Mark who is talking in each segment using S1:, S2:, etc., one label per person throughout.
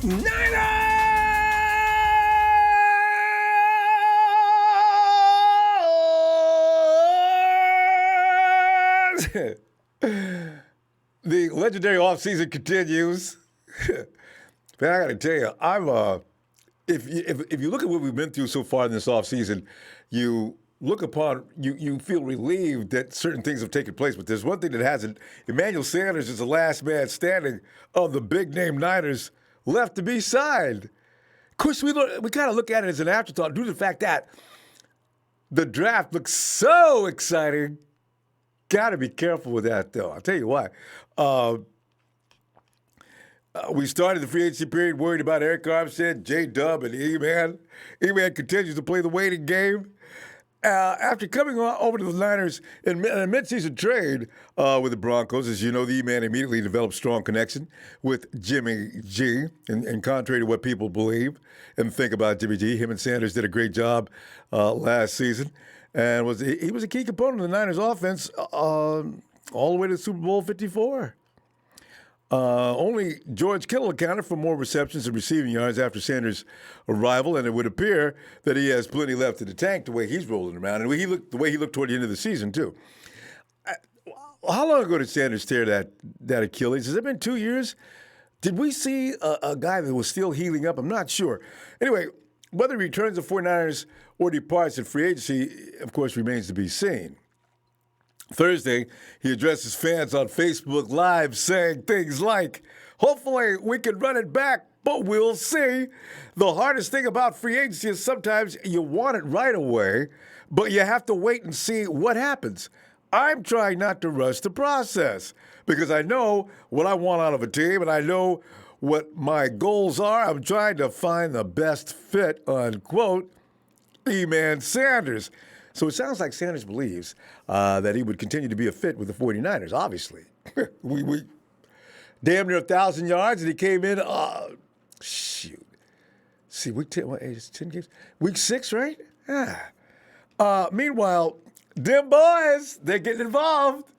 S1: Niners! The legendary offseason continues. Man, I got to tell you, if you look at what we've been through so far in this offseason, you feel relieved that certain things have taken place. But there's one thing that hasn't. Emmanuel Sanders is the last man standing of the big name Niners left to be signed. Of course, we kind of look at it as an afterthought due to the fact that the draft looks so exciting. Got to be careful with that, though. I'll tell you why. We started the free agency period worried about Eric Armstead, J-Dub, and E-Man. E-Man continues to play the waiting game. After coming over to the Niners in a midseason trade with the Broncos, as you know, the E-Man immediately developed a strong connection with Jimmy G. And contrary to what people believe and think about Jimmy G, him and Sanders did a great job last season. And he was a key component of the Niners offense all the way to Super Bowl 54. Only George Kittle accounted for more receptions and receiving yards after Sanders' arrival, and it would appear that he has plenty left in the tank the way he's rolling around, and the way he looked toward the end of the season, too. How long ago did Sanders tear that Achilles? Has it been 2 years? Did we see a guy that was still healing up? I'm not sure. Anyway, whether he returns to 49ers or departs in free agency, of course, remains to be seen. Thursday, he addressed his fans on Facebook Live saying things like, hopefully we can run it back, but we'll see. The hardest thing about free agency is sometimes you want it right away, but you have to wait and see what happens. I'm trying not to rush the process because I know what I want out of a team and I know what my goals are. I'm trying to find the best fit, unquote, E-Man Sanders. So it sounds like Sanders believes that he would continue to be a fit with the 49ers, obviously. we damn near 1,000 yards, and he came in, shoot. See, week 10, what, it's 10 games? Week 6, right? Yeah. Meanwhile, them boys, they're getting involved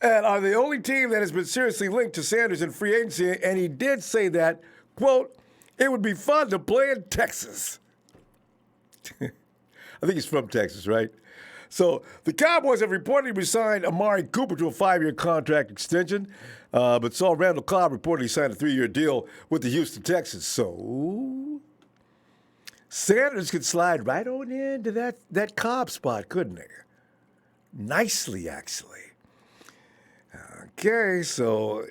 S1: and are the only team that has been seriously linked to Sanders in free agency, and he did say that, quote, it would be fun to play in Texas. I think he's from Texas, right? So the Cowboys have reportedly resigned Amari Cooper to a 5-year contract extension, but saw Randall Cobb reportedly sign a 3-year deal with the Houston Texans. So Sanders could slide right on into that Cobb spot, couldn't he? Nicely, actually. Okay, so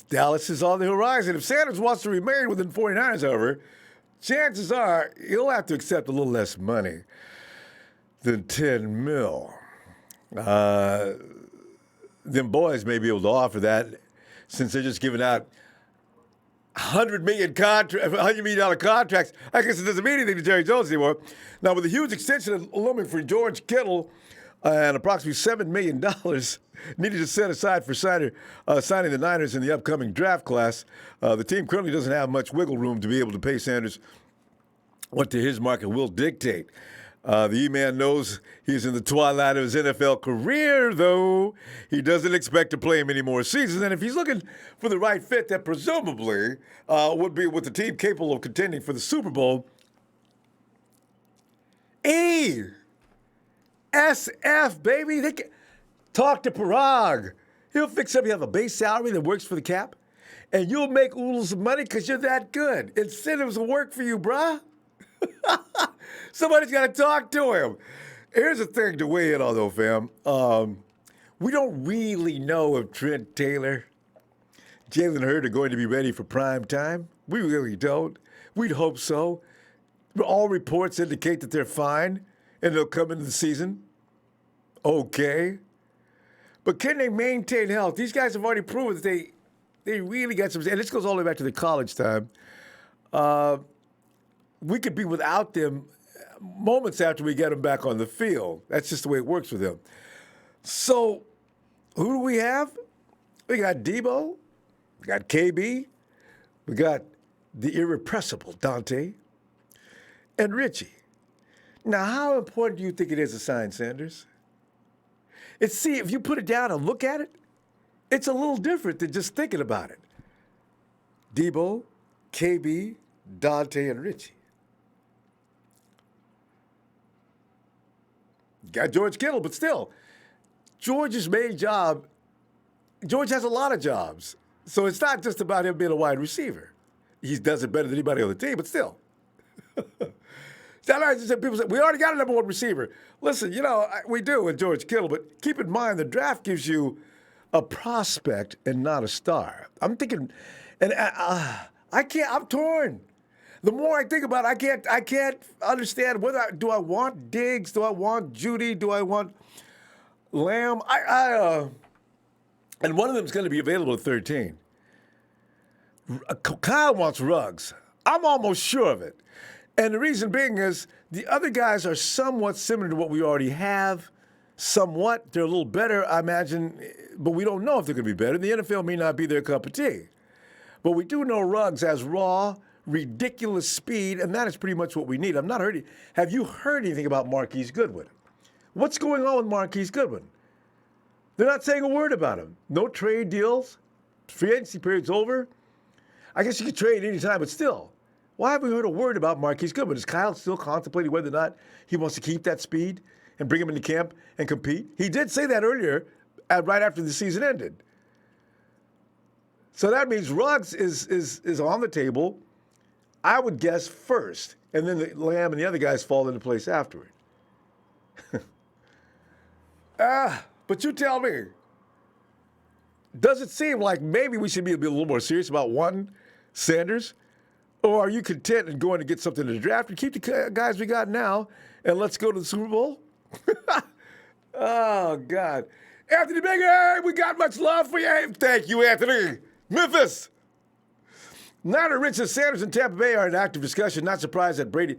S1: Dallas is on the horizon. If Sanders wants to remain within 49ers, however, chances are he'll have to accept a little less money than $10 million. Them boys may be able to offer that since they're just giving out $100 million contracts. I guess it doesn't mean anything to Jerry Jones anymore. Now, with a huge extension looming for George Kittle and approximately $7 million needed to set aside for signing the Niners in the upcoming draft class, the team currently doesn't have much wiggle room to be able to pay Sanders what to his market will dictate. The E-Man knows he's in the twilight of his NFL career, though. He doesn't expect to play many more seasons. And if he's looking for the right fit that presumably would be with the team capable of contending for the Super Bowl, SF, baby. Talk to Parag. He'll fix up. You have a base salary that works for the cap, and you'll make oodles of money because you're that good. Incentives will work for you, bruh. Somebody's got to talk to him. Here's the thing to weigh in on, though, fam. We don't really know if Trent Taylor, Jalen Hurd are going to be ready for prime time. We really don't. We'd hope so. All reports indicate that they're fine and they'll come into the season okay. But can they maintain health? These guys have already proven that they really got some, and this goes all the way back to the college time. We could be without them moments after we get them back on the field. That's just the way it works with them. So who do we have? We got Debo, we got KB, we got the irrepressible Dante, and Richie. Now, how important do you think it is to sign Sanders? See, if you put it down and look at it, it's a little different than just thinking about it. Debo, KB, Dante, and Richie. Got George Kittle, but still, George's main job, George has a lot of jobs. So it's not just about him being a wide receiver. He does it better than anybody on the team, but still. People say, we already got a number one receiver. Listen, we do with George Kittle, but keep in mind the draft gives you a prospect and not a star. I'm thinking, and I can't, I'm torn. The more I think about it, I can't understand do I want Diggs? Do I want Judy? Do I want Lamb? And one of them is going to be available at 13. Kyle wants Ruggs. I'm almost sure of it. And the reason being is the other guys are somewhat similar to what we already have. Somewhat. They're a little better, I imagine, but we don't know if they're going to be better. The NFL may not be their cup of tea. But we do know Ruggs has raw, ridiculous speed, and that is pretty much what we need. Have you heard anything about Marquise Goodwin? What's going on with Marquise Goodwin? They're not saying a word about him. No trade deals. Free agency period's over. I guess you could trade any time, but still, why haven't we heard a word about Marquise Goodwin? Is Kyle still contemplating whether or not he wants to keep that speed and bring him into camp and compete? He did say that earlier, right after the season ended. So that means Ruggs is on the table, I would guess, first, and then the Lamb and the other guys fall into place afterward. But you tell me, does it seem like maybe we should be a little more serious about one Sanders? Or are you content in going to get something in the draft and keep the guys we got now and let's go to the Super Bowl? Oh, God. Anthony Baker, we got much love for you. Thank you, Anthony. Memphis. Niner, Richard, Sanders, and Tampa Bay are in active discussion. Not surprised that Brady.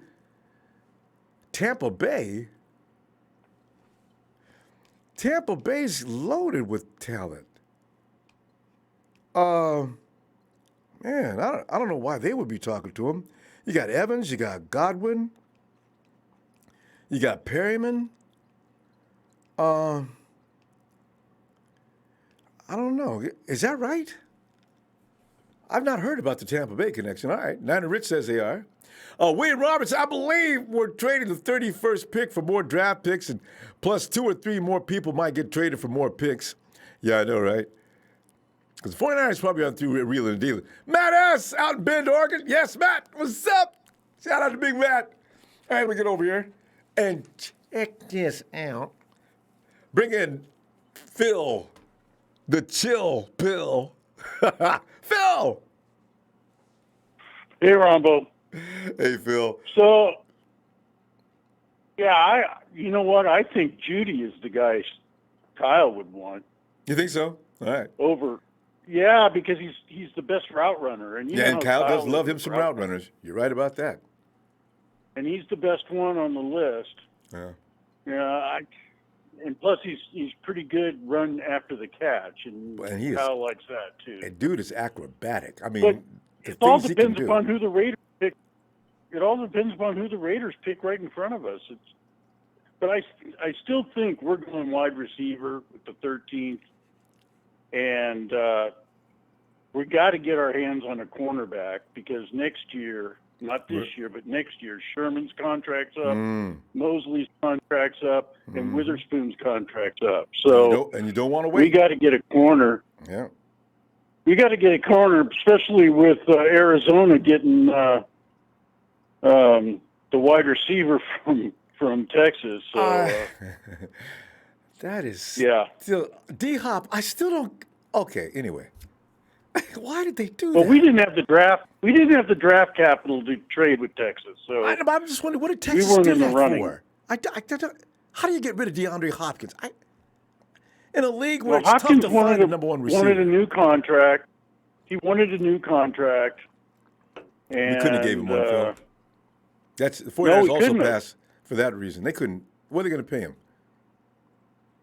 S1: Tampa Bay? Tampa Bay's loaded with talent. Man, I don't know why they would be talking to him. You got Evans, you got Godwin, you got Perryman. I don't know. Is that right? I've not heard about the Tampa Bay connection. All right. Niner Rich says they are. Wade Roberts, I believe we're trading the 31st pick for more draft picks, and plus 2 or 3 more people might get traded for more picks. Yeah, I know, right? Because the 49ers probably aren't through reeling and dealing. Matt S. out in Bend, Oregon. Yes, Matt. What's up? Shout out to Big Matt. All right, we get over here and check this out. Bring in Phil, the chill pill. Phil!
S2: Hey, Ronbo.
S1: Hey, Phil.
S2: So, yeah, you know what? I think Judy is the guy Kyle would want.
S1: You think so? All right.
S2: Yeah, because he's the best route runner. And
S1: and Kyle does love him some route runners. You're right about that.
S2: And he's the best one on the list.
S1: Yeah.
S2: Yeah, and plus he's pretty good run after the catch, and Kyle likes that too.
S1: And dude is acrobatic. I mean,
S2: but it all depends upon who the Raiders pick. It all depends upon who the Raiders pick right in front of us. But I still think we're going wide receiver with the 13th, and we got to get our hands on a cornerback because next year. Not this year, but next year. Sherman's contract's up, Mosley's contract's up, and Witherspoon's contract's up. So
S1: you don't want to wait.
S2: We got to get a corner.
S1: Yeah.
S2: We got to get a corner, especially with Arizona getting the wide receiver from Texas. So
S1: that is
S2: still
S1: D-Hop. I still don't. Okay. Anyway. Why did they do
S2: that?
S1: Well,
S2: we didn't have the draft. We didn't have the draft capital to trade with Texas. So
S1: I'm just wondering, what did Texas do that for? How do you get rid of DeAndre Hopkins? In a league where it's
S2: Hopkins
S1: tough to find a number one receiver.
S2: Wanted a new contract. He wanted a new contract. And
S1: we couldn't have gave him one, Phil. That's the 49ers also passed for that reason. They couldn't. What are they going to pay him?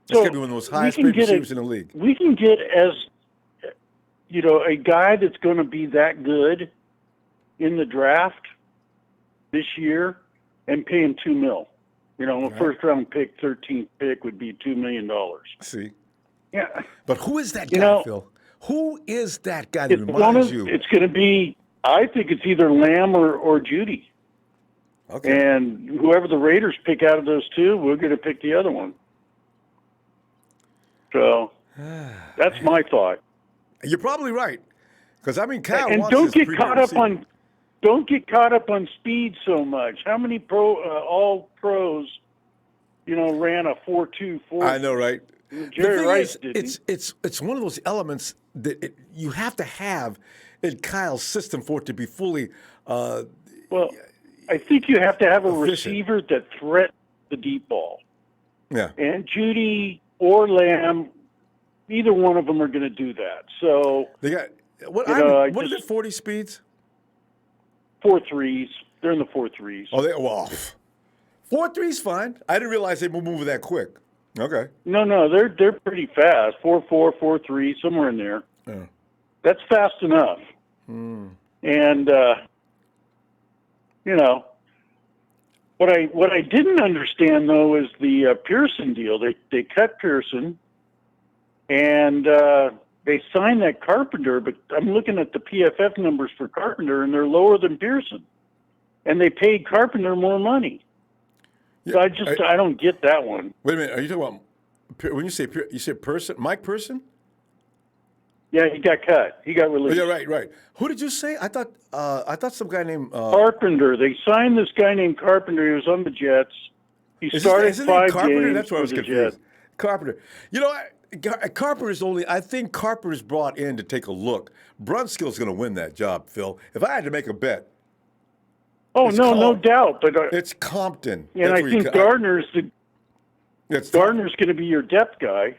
S1: That's got to be one of the most highest paid receivers in the league.
S2: We can get a guy that's going to be that good in the draft this year and pay him $2 million. A first-round pick, 13th pick would be $2 million.
S1: See?
S2: Yeah.
S1: But who is that guy, Phil? Who is that guy that reminds you?
S2: It's going to be I think it's either Lamb or Judy.
S1: Okay.
S2: And whoever the Raiders pick out of those two, we're going to pick the other one. So that's my thought.
S1: You're probably right. Because, I mean, Kyle
S2: And
S1: wants
S2: don't
S1: his
S2: get
S1: premier
S2: caught up
S1: receiver.
S2: on don't get caught up on speed so much. How many all pros, ran a 4.2 4?
S1: I know, right?
S2: Jerry
S1: the thing
S2: Rice
S1: is,
S2: didn't.
S1: it's one of those elements that you have to have in Kyle's system for it to be fully
S2: Well, I think you have to have a
S1: efficient.
S2: receiver that threats the deep ball.
S1: Yeah.
S2: And Judy or Lamb, either one of them are going to do that. So
S1: They got what? What are the 40 speeds?
S2: 4.3s. They're in the 4.3s.
S1: Oh, 4.3's fine. I didn't realize they were moving that quick. Okay.
S2: No, they're pretty fast. 4.4, 4.3, somewhere in there.
S1: Yeah.
S2: That's fast enough. And what I didn't understand though is the Pearson deal. They cut Pearson, and they signed that Carpenter. But I'm looking at the PFF numbers for Carpenter, and they're lower than Pearson, and they paid Carpenter more money. So I don't get that one.
S1: Wait a minute. Are you talking about when you say Person? Mike Person?
S2: Yeah, he got cut. He got released.
S1: Oh, yeah, right. Who did you say? I thought some guy named
S2: Carpenter. They signed this guy named Carpenter. He was on the Jets. He started
S1: isn't
S2: 5
S1: it Carpenter?
S2: games
S1: That's why I was
S2: for the
S1: confused.
S2: Jets.
S1: Carpenter. Carpenter's only. I think Carpenter's brought in to take a look. Brunskill's going to win that job, Phil. If I had to make a bet,
S2: Oh no doubt. But
S1: it's Compton.
S2: and I think Gardner's going to be your depth guy.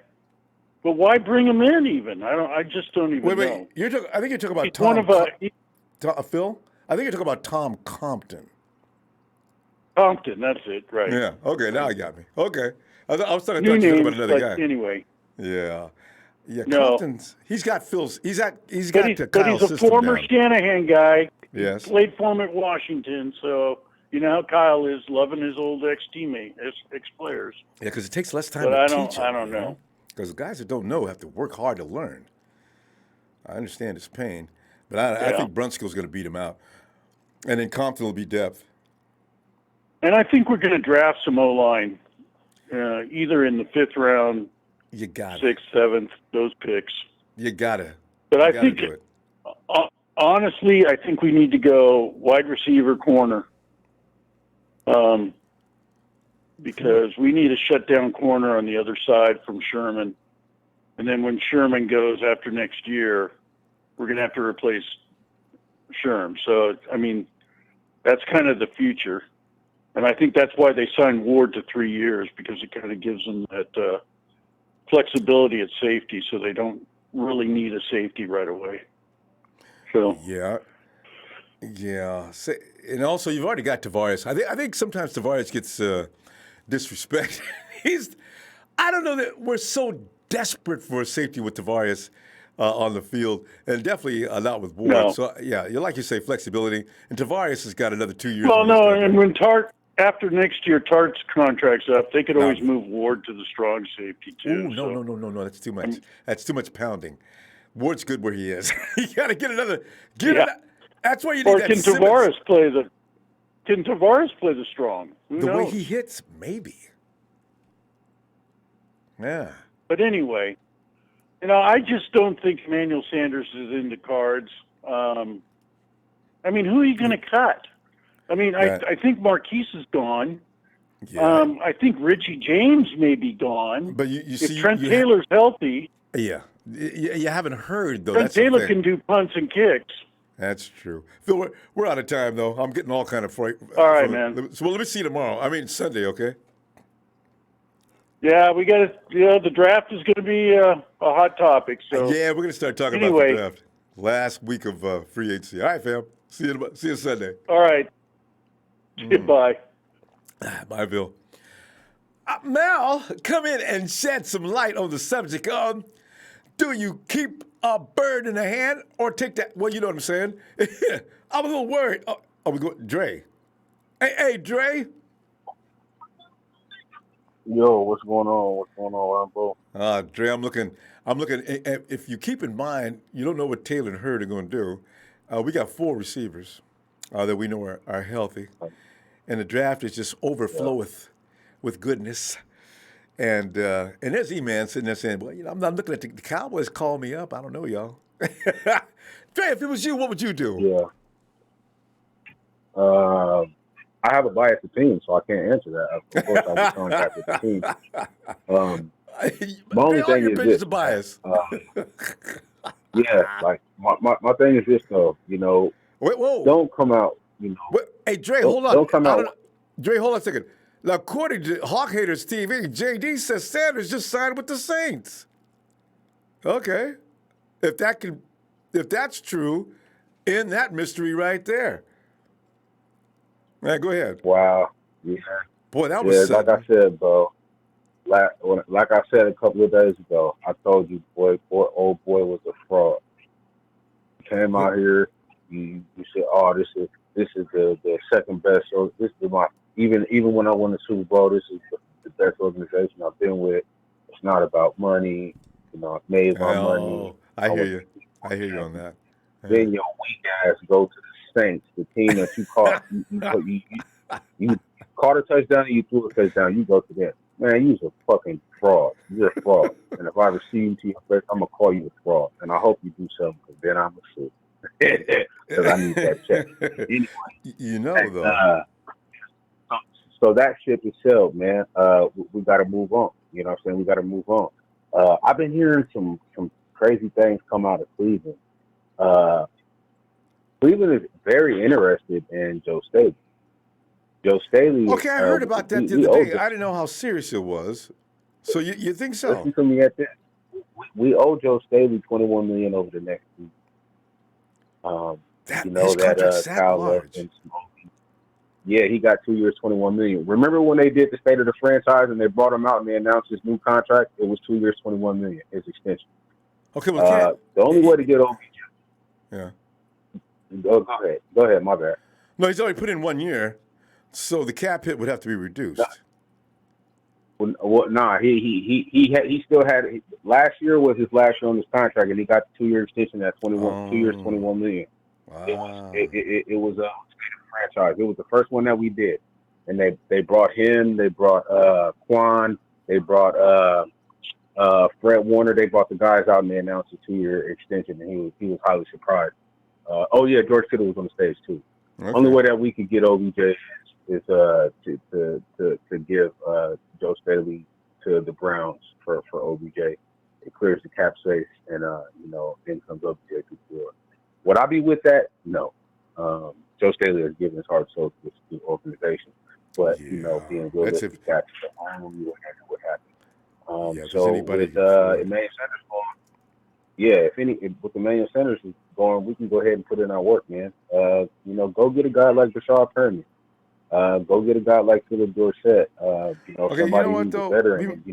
S2: But why bring him in even? I just don't even know.
S1: I think you're talking about
S2: He's
S1: Tom. Phil? I think you're talking about Tom Compton.
S2: Compton, that's it, right?
S1: Yeah. Okay. Now you got me. Okay. I was talking
S2: New
S1: about
S2: names,
S1: another
S2: but
S1: guy.
S2: anyway.
S1: Yeah. Yeah.
S2: No.
S1: Compton's. He's got Phil's. He's got
S2: But he's
S1: Kyle's
S2: a
S1: system
S2: former
S1: down.
S2: Shanahan guy.
S1: Yes.
S2: He played for him at Washington, so you know how Kyle is, loving his old ex-teammate, ex-players.
S1: Yeah, because it takes less time
S2: But
S1: to
S2: I
S1: teach
S2: don't
S1: them,
S2: know.
S1: Because guys that don't know have to work hard to learn. I understand his pain, but I think Brunskill's going to beat him out. And then Compton will be depth.
S2: And I think we're going to draft some O-line, either in the 5th round,
S1: You got
S2: 6th, 7th, those picks.
S1: You got to.
S2: But I think,
S1: do it.
S2: honestly, I think we need to go wide receiver corner. Because we need a shutdown corner on the other side from Sherman. And then when Sherman goes after next year, we're going to have to replace Sherm. So, I mean, that's kind of the future. And I think that's why they signed Ward to 3 years, because it kind of gives them that flexibility at safety, so they don't really need a safety right away. So
S1: Yeah. And also, you've already got Tavares. I think sometimes Tavares gets disrespect. I don't know that we're so desperate for a safety with Tavares on the field, and definitely not with Ward.
S2: No.
S1: So, yeah, like you say, flexibility. And Tavares has got another 2 years.
S2: Well, no, and when after next year, Tart's contract's up, they could always move Ward to the strong safety, too.
S1: Ooh, no. That's too much. That's too much pounding. Ward's good where he is. You got to get another. That's why you need that.
S2: Can Tavares play the strong? Who
S1: the
S2: knows?
S1: way he hits, maybe. Yeah.
S2: But anyway, I just don't think Emmanuel Sanders is in the cards. I mean, who are you going to cut? I mean, I think Marquise is gone.
S1: Yeah.
S2: I think Richie James may be gone.
S1: But you
S2: if
S1: see,
S2: Trent Taylor's healthy,
S1: yeah, you haven't heard though.
S2: Trent Taylor can do punts and kicks.
S1: That's true. Phil, we're out of time though. I'm getting all kind of fright.
S2: All right, man.
S1: So let me see you tomorrow. I mean Sunday, okay?
S2: Yeah, we got to. The draft is going to be a hot topic. So
S1: yeah, we're going to start talking about the draft. Last week of free agency. All right, fam. See you Sunday.
S2: All right. Goodbye.
S1: Bye, Bill. Mel, come in and shed some light on the subject of, do you keep a bird in the hand or take that? Well, you know what I'm saying. I'm a little worried. Oh, we go, Dre. Hey, Dre.
S3: Yo, what's going on? Ronbo?
S1: Dre, I'm looking. If you keep in mind, you don't know what Taylor and Hurd are going to do. We got 4 receivers that we know are healthy, and the draft is just overfloweth with goodness. And there's E-Man sitting there saying, "Well, I'm not looking at the Cowboys call me up. I don't know, y'all." Dre, if it was you, what would you do?
S3: Yeah. I have a biased opinion, so I can't answer that. Of course, I'll be contacted with the team. My only
S1: all
S3: thing
S1: your
S3: is
S1: opinions
S3: this.
S1: are biased.
S3: Yeah, like my thing is this though.
S1: Wait, whoa.
S3: Don't come out.
S1: Wait, hey, Dre, hold on.
S3: Don't come out.
S1: Dre, hold on a second. Now, according to Hawk Haters TV, JD says Sanders just signed with the Saints. Okay, if that's true, in that mystery right there. Go ahead.
S3: Wow. Yeah.
S1: Boy, that was
S3: like I said, bro. Like I said a couple of days ago, I told you, old boy was a fraud. He came out here, you said, "Oh, this is the second best." So this is my even when I won the Super Bowl, this is the best organization I've been with. It's not about money. I've made my money.
S1: I hear you. I hear you on that.
S3: Then your weak ass go to the Saints, the team that you caught. You caught a touchdown and you threw a touchdown. You go to them. Man, you're a fucking fraud. You're a fraud. And if I ever see you to your face, I'm going to call you a fraud. And I hope you do something, because then I'm going to sue. Because I need that check. Anyway,
S1: though.
S3: So that ship is sailed, man. We got to move on. You know what I'm saying? We got to move on. I've been hearing some crazy things come out of Cleveland. Cleveland is very interested in Joe Staley. Joe Staley.
S1: Okay, I heard about that the other day. I didn't know how serious it was. So you think so?
S3: Listen to me at this. We owe Joe Staley $21 million over the next season.
S1: His contract's that large.
S3: Yeah, he got 2 years, $21 million. Remember when they did the state of the franchise and they brought him out and they announced his new contract? It was 2 years, $21 million. His extension.
S1: Okay, well,
S3: the only way to get OBJ.
S1: Yeah.
S3: Go ahead. My bad.
S1: No, he's already put in 1 year, so the cap hit would have to be reduced.
S3: He still had. Last year was his last year on his contract, and he got the 2 year extension at 2 years, $21 million.
S1: Wow.
S3: It was a franchise. It was the first one that we did, and they brought him. They brought Quan. They brought Fred Warner. They brought the guys out, and they announced a 2 year extension, and he was highly surprised. George Kittle was on the stage too.
S1: Okay.
S3: Only way that we could get OBJ is to give Joe Staley to the Browns for OBJ. It clears the cap space, and then comes OBJ to the floor. Would I be with that? No. Joe Staley is giving his heart and soul to this organization, but being realistic, that's the only way that would happen. So with Emmanuel Sanders going, with Emmanuel Sanders is going, we can go ahead and put in our work, man. Go get a guy like Rashad Perriman. Go get a guy like Philip Dorsett. Somebody who's a veteran.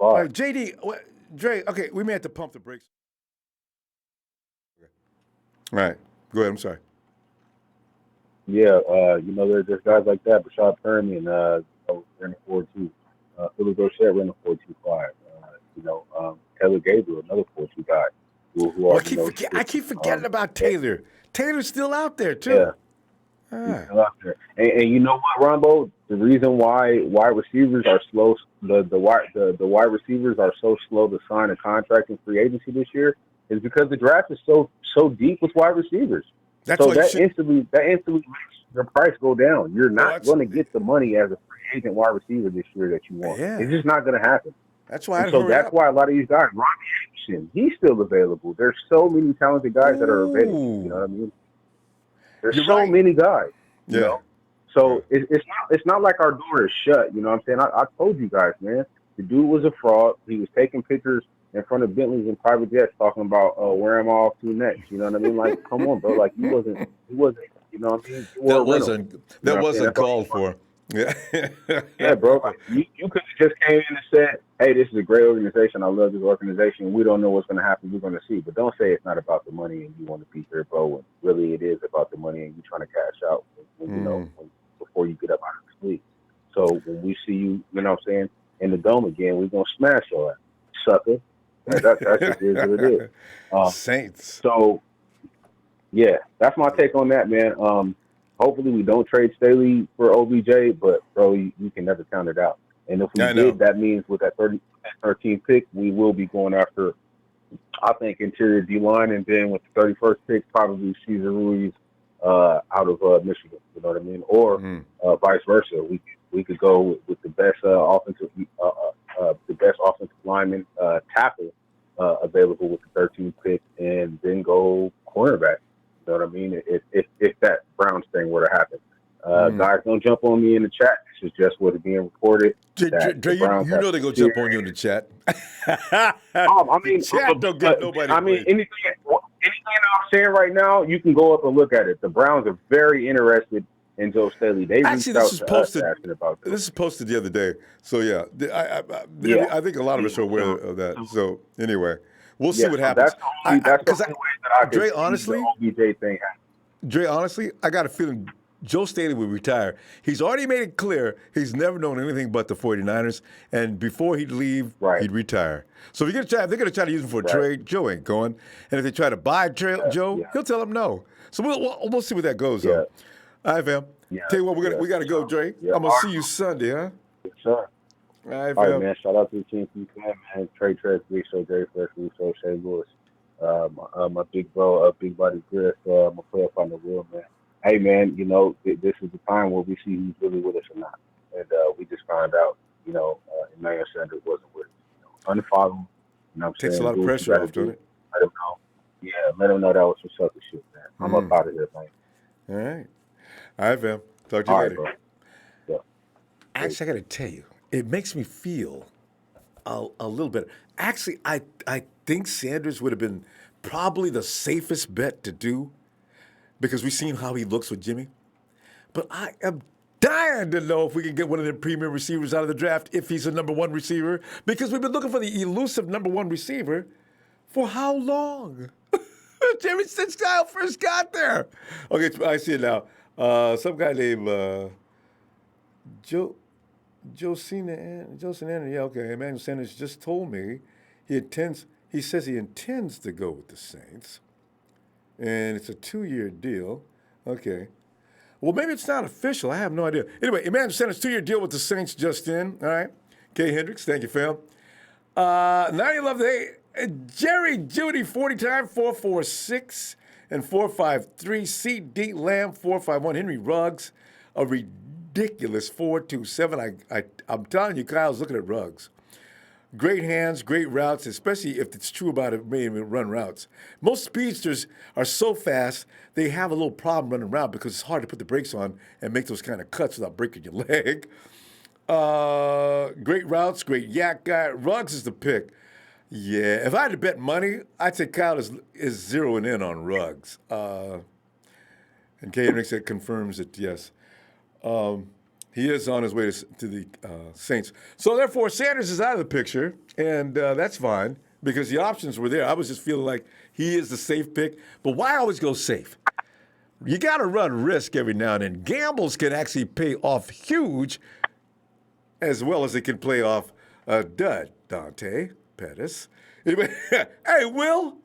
S1: JD, Dre. Okay, we may have to pump the brakes. All right, go ahead. I'm sorry.
S3: Yeah, there's guys like that. Rashad Perriman, ran a 4.2. Philip Dorsett ran a 4.25. Taylor Gabriel, another 4.2 guy.
S1: I keep forgetting about Taylor. Taylor's still out there too.
S3: Yeah. He's still out there. And you know what, Ronbo? The reason why wide receivers are slow, the wide receivers are so slow to sign a contract in free agency this year is because the draft is so deep with wide receivers. That instantly makes your price go down. You're not going to get the money as a free agent wide receiver this year that you want.
S1: Yeah.
S3: It's just not going to happen.
S1: That's why.
S3: That's why a lot of these guys, Robbie Anderson, he's still available. There's so many talented guys that are available. You know what I mean? There's many guys. You know? So it's not like our door is shut. You know what I'm saying? I told you guys, man. The dude was a fraud. He was taking pictures in front of Bentleys and private jets, talking about where am I off to next? You know what I mean? Like, come on, bro. Like he wasn't. You know what I mean?
S1: That wasn't called for. Yeah.
S3: Yeah, bro. You could have just came in and said, "Hey, this is a great organization. I love this organization. We don't know what's going to happen. We're going to see." But don't say it's not about the money and you want to be here, bro. When really it is about the money and you trying to cash out. Before you get up out of the sleep. So when we see you, you know what I'm saying, in the dome again, we're gonna smash your ass, sucker. That just is what it is.
S1: Saints.
S3: So Yeah, that's my take on that, man. Hopefully we don't trade Staley for OBJ, but bro, you can never count it out. And if we
S1: I know.
S3: did, that means with that 13th pick, we will be going after, I think, interior D line, and then with the 31st pick, probably Cesar Ruiz out of Michigan. You know what I mean? Or vice versa. We could go with the best offensive lineman tackle available with the 13th pick, and then go cornerback. You know what I mean? If that Browns thing were to happen. Guys, don't jump on me in the chat. This is just what is being reported.
S1: Dre, you know they're going to jump on you in the chat.
S3: I mean,
S1: chat don't get nobody.
S3: I mean, anything I'm saying right now, you can go up and look at it. The Browns are very interested in Joe Staley. They
S1: actually,
S3: reached out to us asking about this.
S1: This is posted the other day. So, yeah, I think a lot of us are aware of that. So, anyway, we'll see what happens.
S3: That's the only way that I
S1: Dre,
S3: can
S1: honestly,
S3: see the OBJ thing happen.
S1: Dre, honestly, I got a feeling Joe Staley will retire. He's already made it clear he's never known anything but the 49ers, and before he'd leave, he'd retire. So if they're going to try to use him for a trade, Joe ain't going. And if they try to buy Joe, he'll tell them no. So we'll see where that goes, though. All right, fam. Tell you what, we got to go, Dre. I'm going to see you Sunday, huh?
S3: Yes, sir.
S1: All right, fam.
S3: All right, man. Shout out to the team, man. Trey Russo, Jerry Fresh, Russo, Shea Lewis. My big bro, Big Body Griff, my player on the wheel, man. Hey, man, you know, this is the time where we see who's really with us or not. And we just found out, you know, Emmanuel Sanders wasn't with us. You know, unfollow him. You know what I'm saying?
S1: Takes a lot of pressure off, doesn't it?
S3: Let him know. Yeah, let him know that was some sucker shit, man. I'm up out of here, man.
S1: All right. All right, fam. Talk to you later.
S3: Right, bro. Yeah.
S1: Actually, I got to tell you, it makes me feel a little better. Actually, I think Sanders would have been probably the safest bet to do, because we've seen how he looks with Jimmy. But I am dying to know if we can get one of the premier receivers out of the draft if he's a number one receiver, because we've been looking for the elusive number one receiver for how long? Jimmy, since Kyle first got there. Okay, I see it now. Some guy named Josina Anderson. Yeah, okay. Emmanuel Sanders just told me he says he intends to go with the Saints. And it's a 2-year deal. Okay. Well, maybe it's not official. I have no idea. Anyway, Emmanuel Sanders, 2-year deal with the Saints just in. All right. Kay Hendricks, thank you, fam. 9-11, Jerry Judy, 40 time, 446 and 453. C.D. Lamb, 451. Henry Ruggs, a ridiculous 427. I'm telling you, Kyle's looking at Ruggs. Great hands, great routes, especially if it's true about it, maybe run routes. Most speedsters are so fast, they have a little problem running around because it's hard to put the brakes on and make those kind of cuts without breaking your leg. Great routes, great yak guy. Ruggs is the pick. Yeah, if I had to bet money, I'd say Kyle is zeroing in on Ruggs. And K. Henrik said confirms it, yes. He is on his way to the Saints. So, therefore, Sanders is out of the picture, and that's fine because the options were there. I was just feeling like he is the safe pick. But why always go safe? You got to run risk every now and then. Gambles can actually pay off huge as well as they can play off a dud, Dante Pettis. Anyway, hey, Will.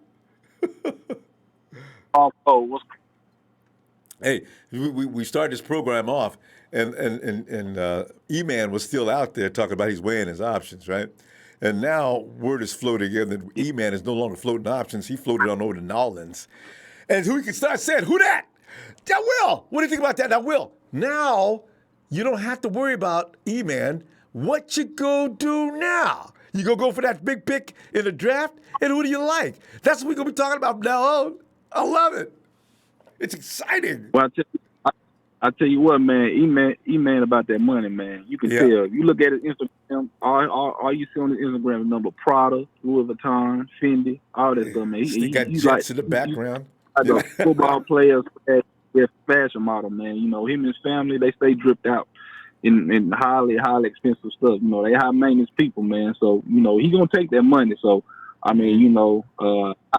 S1: Hey, we started this program off, and E-Man was still out there talking about he's weighing his options, right? And now word is floating in that E-Man is no longer floating options. He floated on over to Nolans. And who can start saying, who that? That Will. What do you think about that? That Will. Now, you don't have to worry about E-Man. What you go do now? You go for that big pick in the draft? And who do you like? That's what we're going to be talking about from now on. I love it. It's exciting.
S4: Well, I tell you what, man, E-Man about that money, man. You can tell. You look at his Instagram, all you see on his Instagram is number Prada, Louis Vuitton, Fendi, all that stuff, man.
S1: He got jets in the background.
S4: Like a football player, fashion model, man. You know, him and his family, they stay dripped out in highly expensive stuff. You know, they high maintenance people, man. So, you know, he gonna take that money. So, I mean, you know,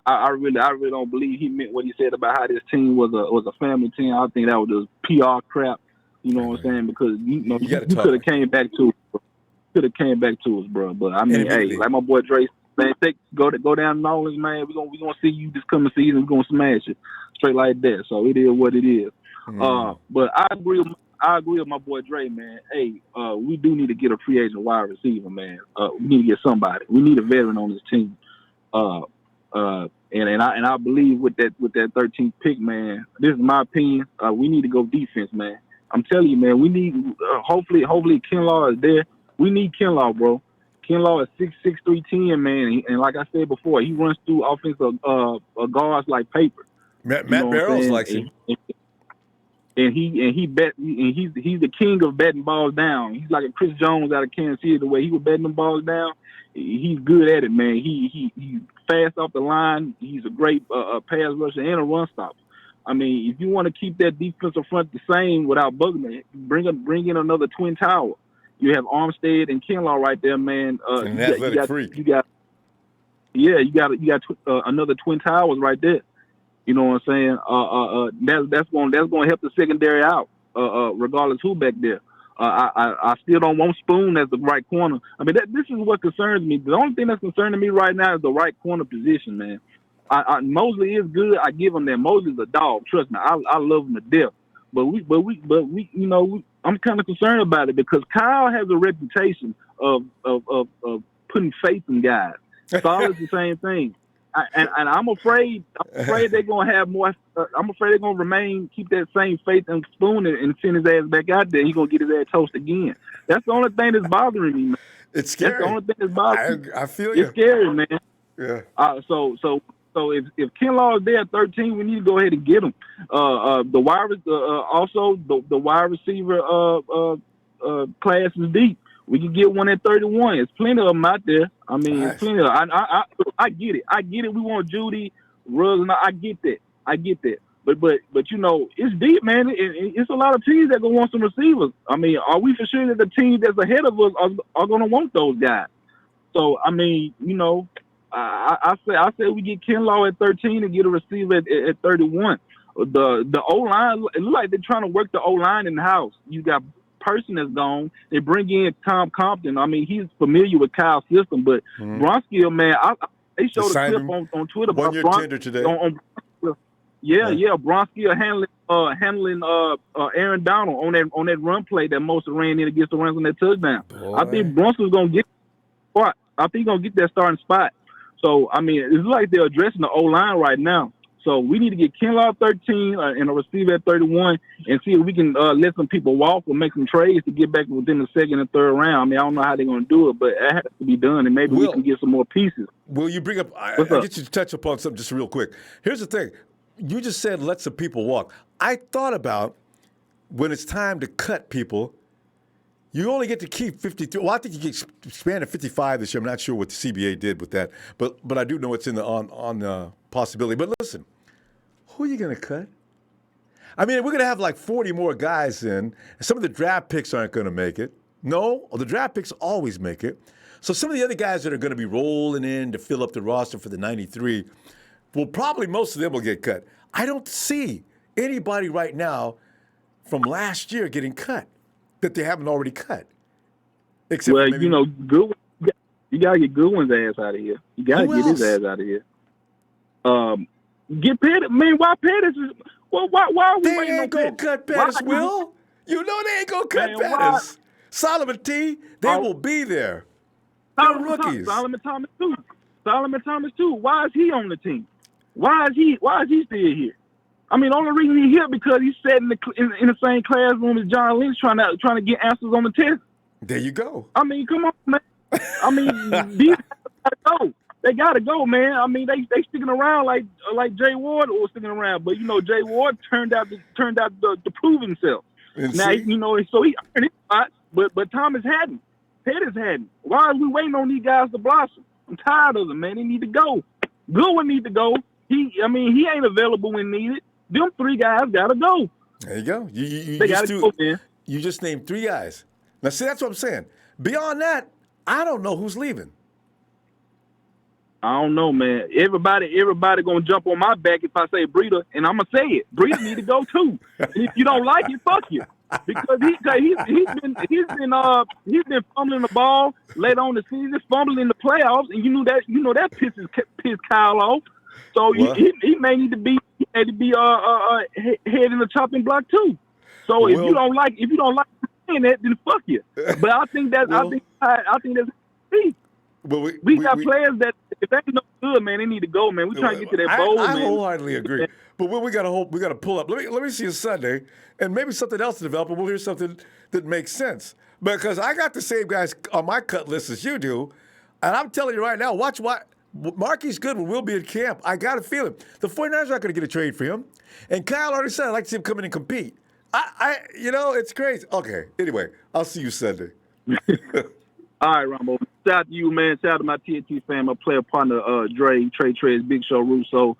S4: I really don't believe he meant what he said about how this team was a family team. I think that was just PR crap. You know what I'm saying? Because you could have came back to us, bro. But I mean, hey, like my boy Dre, man. Go down to New Orleans, man. We gonna see you this coming season. We gonna smash it straight like that. So it is what it is. But I agree with my boy Dre, man. Hey, we do need to get a free agent wide receiver, man. We need to get somebody. We need a veteran on this team. And I believe with that 13th pick, man. This is my opinion. We need to go defense, man. I'm telling you, man. We need hopefully Kinlaw is there. We need Kinlaw, bro. Kinlaw is 6'6", 310, man. And like I said before, he runs through offensive guards like paper.
S1: Matt Barrows likes him.
S4: And he's the king of batting balls down. He's like a Chris Jones out of Kansas City. The way he was batting them balls down, he's good at it, man. He's fast off the line. He's a great pass rusher and a run stopper. I mean, if you want to keep that defensive front the same without bugging it, bring in another twin tower. You have Armstead and Kinlaw right there, man.
S1: An athletic freak.
S4: You got another twin towers right there. You know what I'm saying? That's going to help the secondary out, regardless who back there. I still don't want Spoon as the right corner. I mean, this is what concerns me. The only thing that's concerning me right now is the right corner position, man. Mosley is good. I give him that. Mosley's a dog. Trust me, I love him to death. But I'm kind of concerned about it because Kyle has a reputation of putting faith in guys. Solid's the same thing. And I'm afraid they're gonna have more. I'm afraid they're gonna keep that same faith in Spoon and send his ass back out there. He's gonna get his ass toast again. That's the only thing that's bothering me, man.
S1: It's scary.
S4: That's the only thing that's bothering me.
S1: I feel you.
S4: It's scary, man.
S1: Yeah.
S4: So if Kinlaw is there at 13, we need to go ahead and get him. The wide receiver class is deep. We can get one at 31. There's plenty of them out there. I mean,
S1: nice.
S4: It's plenty of. I get it. I get it. We want Judy, Ruggs, and I get that. But you know, it's deep, man. It's a lot of teams that gonna want some receivers. I mean, are we for sure that the team that's ahead of us are gonna want those guys? So I mean, you know, I say we get Kinlaw at 13 and get a receiver at 31. The O line, it looks like they're trying to work the O line in the house. You got Person that's gone. They bring in Tom Compton. I mean, he's familiar with Kyle's system, but Bronskill, man, they showed a clip on Twitter about
S1: tender today.
S4: Bronskill handling Aaron Donald on that run play that Moser ran in against the Rams on that touchdown. Boy. I think Bronson's gonna get spot. I think he's gonna get that starting spot. So I mean, it's like they're addressing the O line right now. So we need to get Kinlaw 13 and a receiver at 31 and see if we can let some people walk or make some trades to get back within the second and third round. I mean, I don't know how they're going to do it, but it has to be done, and maybe we can get some more pieces.
S1: Will you bring up – I get you to touch upon something just real quick. Here's the thing. You just said let some people walk. I thought about when it's time to cut people, you only get to keep 53. Well, I think you get expanded 55 this year. I'm not sure what the CBA did with that, but I do know it's in the on possibility. But listen, who are you going to cut? I mean, we're going to have like 40 more guys in, and some of the draft picks aren't going to make it. No, the draft picks always make it. So some of the other guys that are going to be rolling in to fill up the roster for the 93, well, probably most of them will get cut. I don't see anybody right now from last year getting cut that they haven't already cut.
S4: Except well, you know, Goodwin, you got to get Goodwin's ass out of here. You got to get his ass out of here. Get Pettis. Man, why Pettis is – well, why are we waiting on Pettis?
S1: They ain't going to cut Pettis, Will. You know they ain't going to cut Pettis. Solomon T, they will be there. They're rookies.
S4: Solomon Thomas, too. Why is he on the team? Why is he still here? I mean, the only reason he's here because he's sat in the same classroom as John Lynch trying to get answers on the test.
S1: There you go.
S4: I mean, come on, man. I mean, these guys gotta go. They gotta go, man. I mean, they sticking around like Jay Ward was sticking around, but you know, Jay Ward turned out to prove himself. Now, you know, so he earned his spot, but Thomas hadn't. Pettis hadn't. Why are we waiting on these guys to blossom? I'm tired of them, man. They need to go. Goodwin need to go. He ain't available when needed. Them three guys gotta go.
S1: There you go.
S4: They gotta go, man.
S1: You just named three guys. Now, see, that's what I'm saying. Beyond that, I don't know who's leaving.
S4: I don't know, man. Everybody gonna jump on my back if I say Breida, and I'm gonna say it. Breida need to go too. And if you don't like it, fuck you. because he's been fumbling the ball late on the season, fumbling in the playoffs, and you know that pisses Kyle off. So he may need to be head in the chopping block too. So if you don't like saying that, then fuck you. But I think that's I think that's key. We got players that if they ain't no good, man, they need to go, man. We trying to get to that bowl, man.
S1: I wholeheartedly agree. But we got to pull up. Let me see a Sunday, and maybe something else to develop, and we'll hear something that makes sense. Because I got the same guys on my cut list as you do, and I'm telling you right now, watch what Marquise Goodwin will be in camp. I got a feeling the 49ers are not going to get a trade for him, and Kyle already said I'd like to see him come in and compete. It's crazy. Okay. Anyway, I'll see you Sunday.
S4: All right, Ronbo. Shout out to you, man. Shout out to my TNT fan, my player partner, Dre, Trey Trez, Big Show, Russo,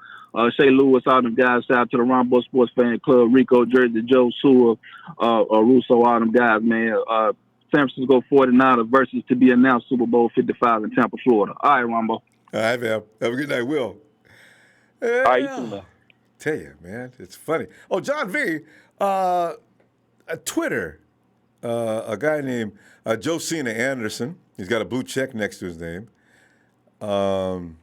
S4: Shay Lewis, all them guys. Shout out to the Ronbo Sports Fan Club, Rico, Jersey, Joe Sewell, Russo, all them guys, man. San Francisco 49ers versus to be announced Super Bowl 55 in Tampa, Florida. All right, Ronbo.
S1: All right, man. Have a good night, Will.
S4: All right, you too, man.
S1: Tell you, man, it's funny. Oh, John V, Twitter, a guy named Josina Anderson. He's got a blue check next to his name. And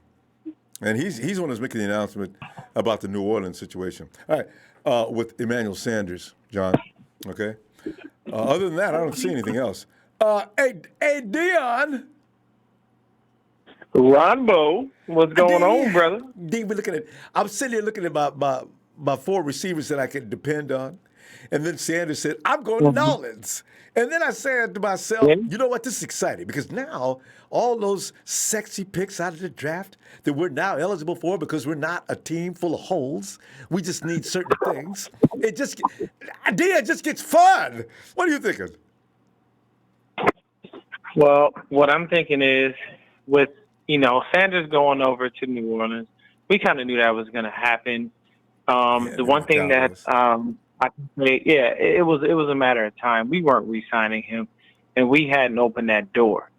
S1: he's the one who's making the announcement about the New Orleans situation. All right, with Emmanuel Sanders, John. Okay. Other than that, I don't see anything else. Hey, Dion.
S5: Ronbo, what's going on, brother?
S1: D, I'm sitting here looking at my four receivers that I can depend on. And then Sanders said, I'm going to Nolans. And then I said to myself, you know what? This is exciting because now all those sexy picks out of the draft that we're now eligible for because we're not a team full of holes. We just need certain things. It just gets fun. What are you thinking?
S5: Well, what I'm thinking is with, Sanders going over to New Orleans, we kind of knew that was going to happen. The one thing that I can say, it was a matter of time. We weren't re-signing him, and we hadn't opened that door.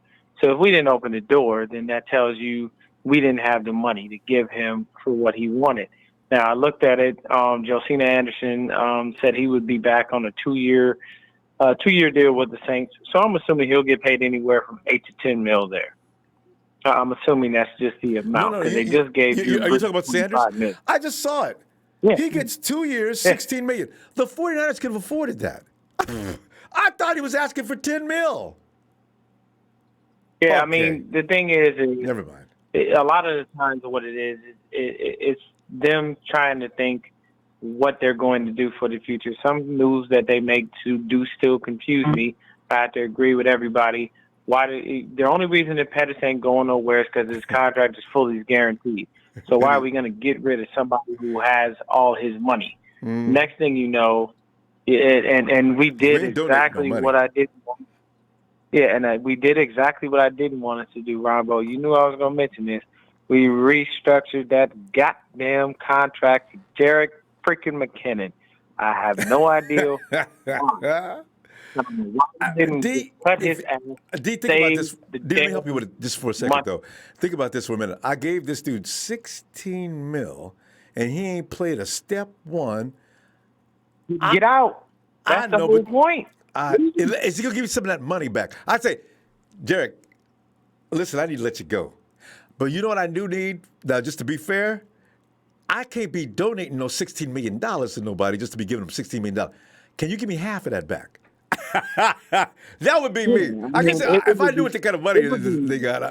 S5: So if we didn't open the door, then that tells you we didn't have the money to give him for what he wanted. Now, I looked at it. Josina Anderson said he would be back on a two-year deal with the Saints. So I'm assuming he'll get paid anywhere from $8 to $10 million there. I'm assuming that's just the amount because they just gave you.
S1: Are you talking about Sanders?
S5: Million.
S1: I just saw it. Yeah. He gets 2 years, $16 million. The 49ers could have afforded that. I thought he was asking for $10 million.
S5: Yeah, okay.
S1: Okay.
S5: I mean, the thing is
S1: never mind.
S5: A lot of the times what it is, it's them trying to think what they're going to do for the future. Some moves that they make do still confuse me. I have to agree with everybody. The only reason that Pettis ain't going nowhere is because his contract is fully guaranteed. So why are we going to get rid of somebody who has all his money? Next thing you know, and we did exactly what I didn't want. Yeah, and we did exactly what I didn't want us to do, Ronbo. You knew I was going to mention this. We restructured that goddamn contract to Derek freaking McKinnon. I have no idea why.
S1: D, think about this. D, let me help you with it just for a second, though. Think about this for a minute. I gave this dude $16 million, and he ain't played a step one.
S5: Get out. That's the whole point.
S1: Is he going to give you some of that money back? I'd say, Derek, listen, I need to let you go. But you know what I do need? Now, just to be fair, I can't be donating no $16 million to nobody just to be giving them $16 million. Can you give me half of that back? That would be me. I guess if I knew what the kind of money they got,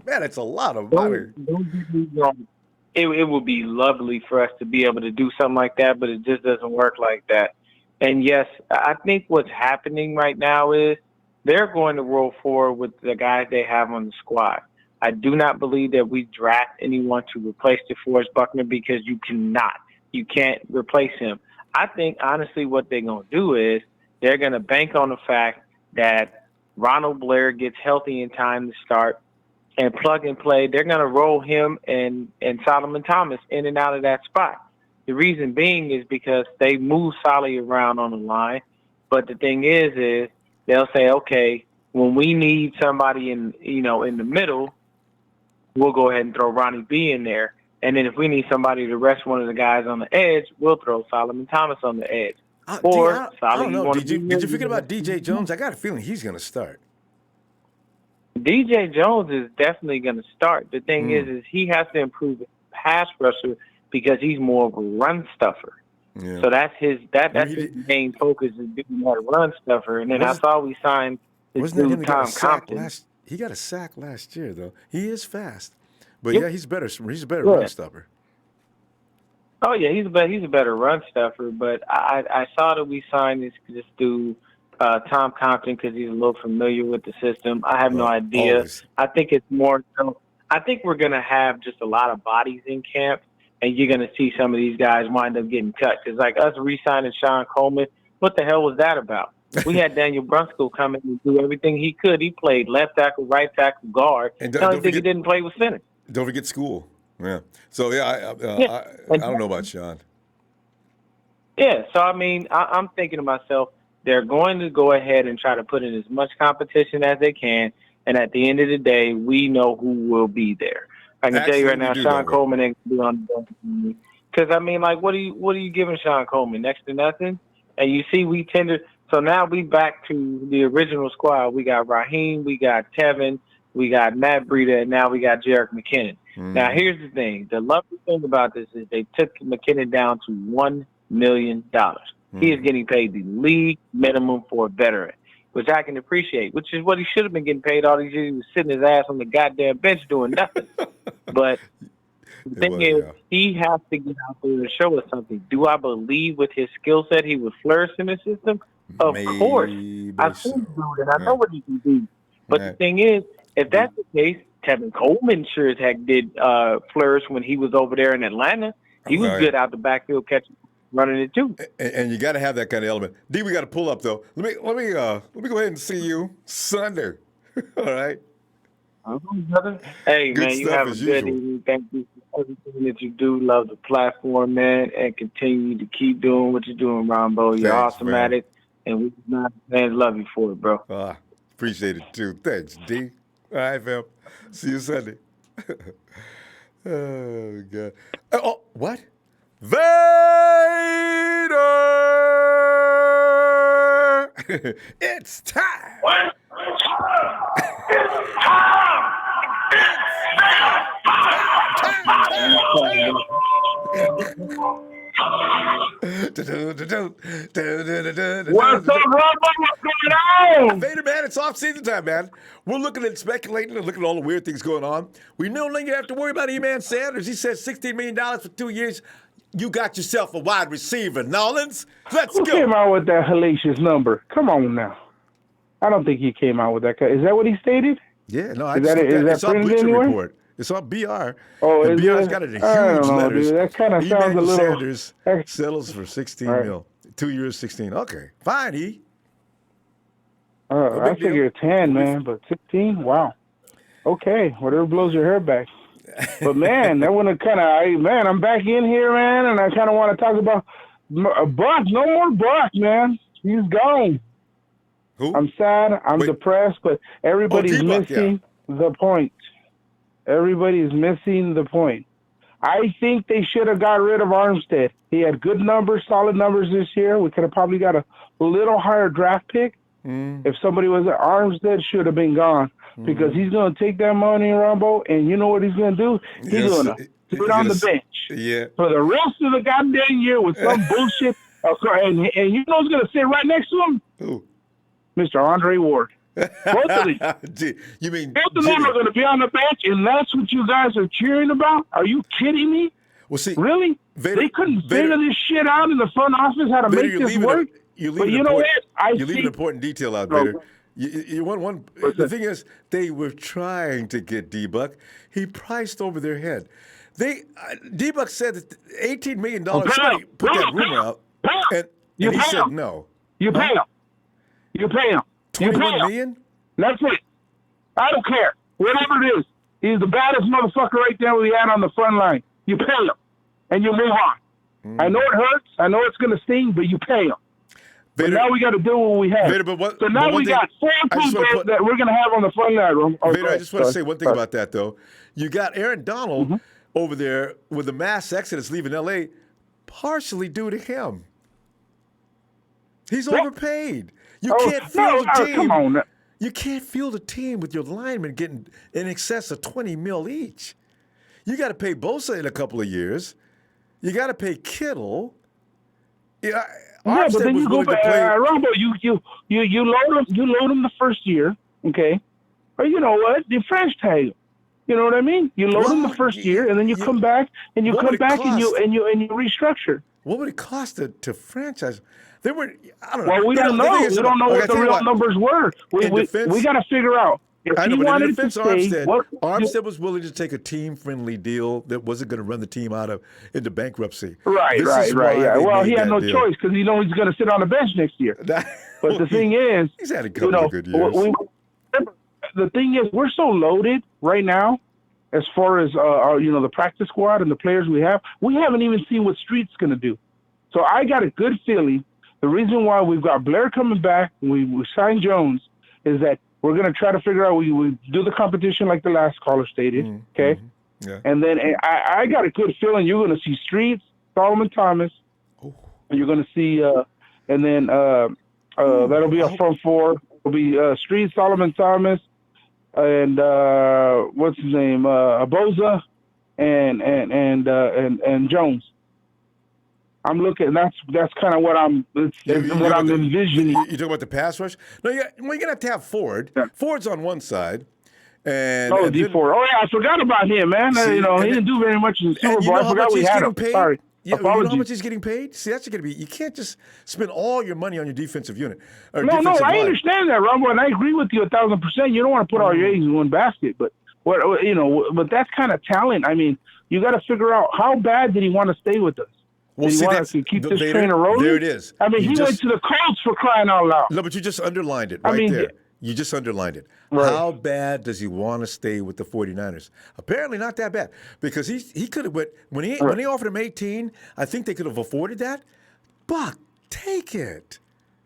S1: man, it's a lot of money.
S5: Don't get me wrong. It would be lovely for us to be able to do something like that, but it just doesn't work like that. And yes, I think what's happening right now is they're going to roll forward with the guys they have on the squad. I do not believe that we draft anyone to replace DeForest Buckner because you can't replace him. I think honestly what they're going to do is they're going to bank on the fact that Ronald Blair gets healthy in time to start and plug and play. They're going to roll him and Solomon Thomas in and out of that spot. The reason being is because they move Solly around on the line. But the thing is they'll say, okay, when we need somebody in the middle, we'll go ahead and throw Ronnie B in there. And then if we need somebody to rest one of the guys on the edge, we'll throw Solomon Thomas on the edge. or
S1: I
S5: Solid,
S1: don't know.
S5: wanna
S1: Did you forget about DJ Jones? I got a feeling he's going to start.
S5: DJ Jones is definitely going to start. The thing is he has to improve his pass rusher because he's more of a run stuffer.
S1: Yeah.
S5: So that's his main focus is being that run stuffer. And then I saw we signed his dude Tom Compton.
S1: He got a sack last year though. He is fast, but yeah, he's better. He's a better run stuffer.
S5: Oh yeah, he's a better run stuffer. But I saw that we signed this dude. Tom Compton, because he's a little familiar with the system. I have no idea.
S1: Always.
S5: I think it's more so. I think we're going to have just a lot of bodies in camp, and you're going to see some of these guys wind up getting cut. Because like us re-signing Sean Coleman, what the hell was that about? We had Daniel Brunskill come in and do everything he could. He played left tackle, right tackle, guard.
S1: And
S5: the only thing he didn't play was center.
S1: Don't forget school. Yeah. So yeah, I don't know about Sean.
S5: Yeah. So I mean, I'm thinking to myself, they're going to go ahead and try to put in as much competition as they can, and at the end of the day, we know who will be there. I can tell you right now, Sean Coleman ain't going to be on the bench. Because I mean, like, what are you giving Sean Coleman? Next to nothing. And you see, we tended. So now we back to the original squad. We got Raheem, we got Tevin, we got Matt Breida, and now we got Jerick McKinnon. Now here's the thing: the lovely thing about this is they took McKinnon down to $1 million. He is getting paid the league minimum for a veteran, which I can appreciate, which is what he should have been getting paid all these years. He was sitting his ass on the goddamn bench doing nothing. But the thing is, he has to get out there and show us something. Do I believe with his skill set he would flourish in the system? Of course. I've seen him do it, and I know what he can do. But the thing is, if that's the case, Tevin Coleman sure as heck did flourish when he was over there in Atlanta. He was good out the backfield catching, running it too.
S1: And you got to have that kind of element. D, we got to pull up though. Let me go ahead and see you Sunday. All right.
S5: Hey
S1: good
S5: man, you have a good evening. Thank you for everything that you do. Love the platform, man, and continue to keep doing what you're doing, Ronbo. You're awesome at it, and we fans love you for it, bro.
S1: Appreciate it too. Thanks, D. All right, fam. See you Sunday. Oh God. Oh, what? Vader! It's time!
S6: What? It's time!
S2: What's up, Ronbo? What's going on?
S1: Vader, man, it's off-season time, man. We're looking at speculating and looking at all the weird things going on. We no longer have to worry about Emmanuel Sanders. He says $16 million for 2 years. You got yourself a wide receiver, Nolans. Let's go.
S7: Who came out with that hellacious number? Come on now. I don't think he came out with that. Is that what he stated?
S1: Yeah, no,
S7: is that
S1: on
S7: printed
S1: Bleacher
S7: anywhere?
S1: Report. It's on BR.
S7: Oh,
S1: and
S7: is
S1: BR's
S7: it?
S1: got it in
S7: I
S1: huge
S7: don't know,
S1: letters.
S7: dude. That kind of sounds a little.
S1: Sanders settles for 16 mil. 2 years, 16. Okay, fine, E.
S7: I figured 10, man, but 16? Wow. Okay, whatever blows your hair back. But, man, that one kind of, man, I'm back in here, man, and I kind of want to talk about Buck. No more Buck, man. He's gone.
S1: Who?
S7: I'm sad. I'm depressed, but everybody's missing the point. Everybody's missing the point. I think they should have got rid of Armstead. He had good numbers, solid numbers this year. We could have probably got a little higher draft pick. If somebody was at Armstead, should have been gone because he's going to take that money, Ronbo, and you know what he's going to do? He's going to sit on the bench for the rest of the goddamn year with some bullshit. And you know who's going to sit right next to him?
S1: Who?
S7: Mr. Andre Ward. Both of these.
S1: You mean
S7: both of them are going to be on the bench, and that's what you guys are cheering about? Are you kidding me?
S1: Well, see,
S7: really?
S1: Vader,
S7: they couldn't figure this shit out in the front office how to make this work? But you know what?
S1: You leave an important detail out, Vader. The thing is, they were trying to get D-Buck. He priced over their head. D-Buck said that $18 million. Somebody put that rumor out, and he said no.
S7: You pay him. You pay him.
S1: $21 million?
S7: That's it. I don't care. Whatever it is. He's the baddest motherfucker right there we had on the front line. You pay him, and you move on. I know it hurts. I know it's going to sting, but you pay him. But now we got to do what we have.
S1: Vader,
S7: so now we got 4 people that we're going to have on the front line.
S1: Vader, I just want to say one thing about that, though. You got Aaron Donald over there with the mass exodus leaving L.A. partially due to him. He's overpaid. You
S7: Oh,
S1: can't field a team.
S7: come on.
S1: You can't field a team with your linemen getting in excess of $20 million each. You got to pay Bosa in a couple of years. You got to pay Kittle. Yeah,
S7: but then you go back, Ronbo. You load him the first year, okay? Or you know what? You franchise tag him. You know what I mean? You load him the first year, and then you come back and you restructure.
S1: What would it cost to franchise? They were. I don't know.
S7: Well, we don't know. We don't know what the real numbers were. We got to figure out.
S1: I know, but in defense, Armstead was willing to take a team-friendly deal that wasn't going to run the team into bankruptcy.
S7: Right. Yeah. Well, he had no choice because he knows he's going to sit on the bench next year. But the thing is,
S1: he's had a couple of good years.
S7: The thing is, we're so loaded right now, as far as the practice squad and the players we have. We haven't even seen what Street's going to do. So I got a good feeling. The reason why we've got Blair coming back, we signed Jones, is that we're going to try to figure out, we do the competition like the last caller stated, okay?
S1: Yeah.
S7: And then I got a good feeling you're going to see Streets, Solomon Thomas, and you're going to see, and then that'll be a front four. It'll be Streets, Solomon Thomas, and what's his name, Bosa, and Jones. I'm looking. That's kind of what I'm envisioning.
S1: You talking about the pass rush? No, you're gonna have to have Ford. Yeah. Ford's on one side, and
S7: D Ford. Oh yeah, I forgot about him, man. See, he didn't do very much in the Super Bowl. I forgot we had him.
S1: Paid?
S7: Sorry.
S1: Yeah, you know how much he's getting paid? See, that's going to be. You can't just spend all your money on your defensive unit.
S7: I understand that, Ronbo, and I agree with you 1,000%. You don't want to put all your eggs in one basket, but but that's kind of talent. I mean, you got to figure out how bad did he want to stay with us.
S1: Well,
S7: he wanted to keep this train rolling.
S1: There it is.
S7: I mean, he went to the Colts for crying out loud.
S1: No, but you just underlined it there. You just underlined it. Right. How bad does he want to stay with the 49ers? Apparently not that bad, because he could have went when he offered him 18. I think they could have afforded that. Buck, take it.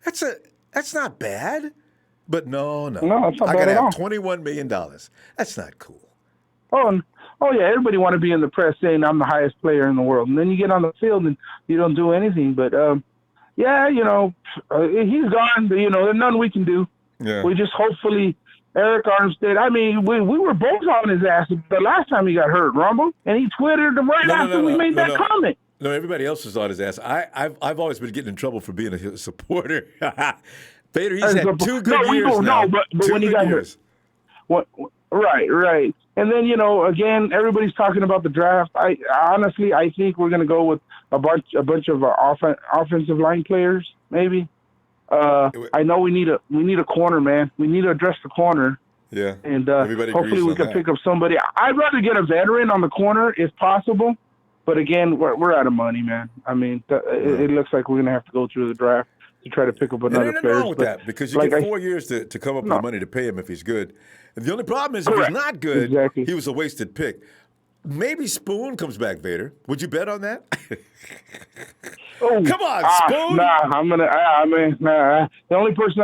S1: That's not bad. But no,
S7: it's not bad
S1: I got to
S7: at all.
S1: have $21 million. That's not cool.
S7: Oh yeah, everybody want to be in the press saying I'm the highest player in the world, and then you get on the field and you don't do anything. But he's gone. There's nothing we can do.
S1: Yeah.
S7: We just hopefully Eric Armstead. I mean, we were both on his ass the last time he got hurt, Ronbo, and he twittered after we made that comment.
S1: No, everybody else was on his ass. I've always been getting in trouble for being a supporter. Vader, he's had 2 good years now.
S7: No, but when he got hurt. Right. And then, again, everybody's talking about the draft. I think we're going to go with a bunch of offensive line players, maybe. I know we need a corner, man. We need to address the corner.
S1: Yeah.
S7: And hopefully we can pick up somebody. I'd rather get a veteran on the corner if possible. But again, we're out of money, man. I mean, it looks like we're going to have to go through the draft to try to pick up another player.
S1: Wrong with that, because you get 4 years to come up with the money to pay him if he's good. And the only problem is if he's not good, he was a wasted pick. Maybe Spoon comes back, Vader. Would you bet on that? Come on, Spoon.
S7: The only person,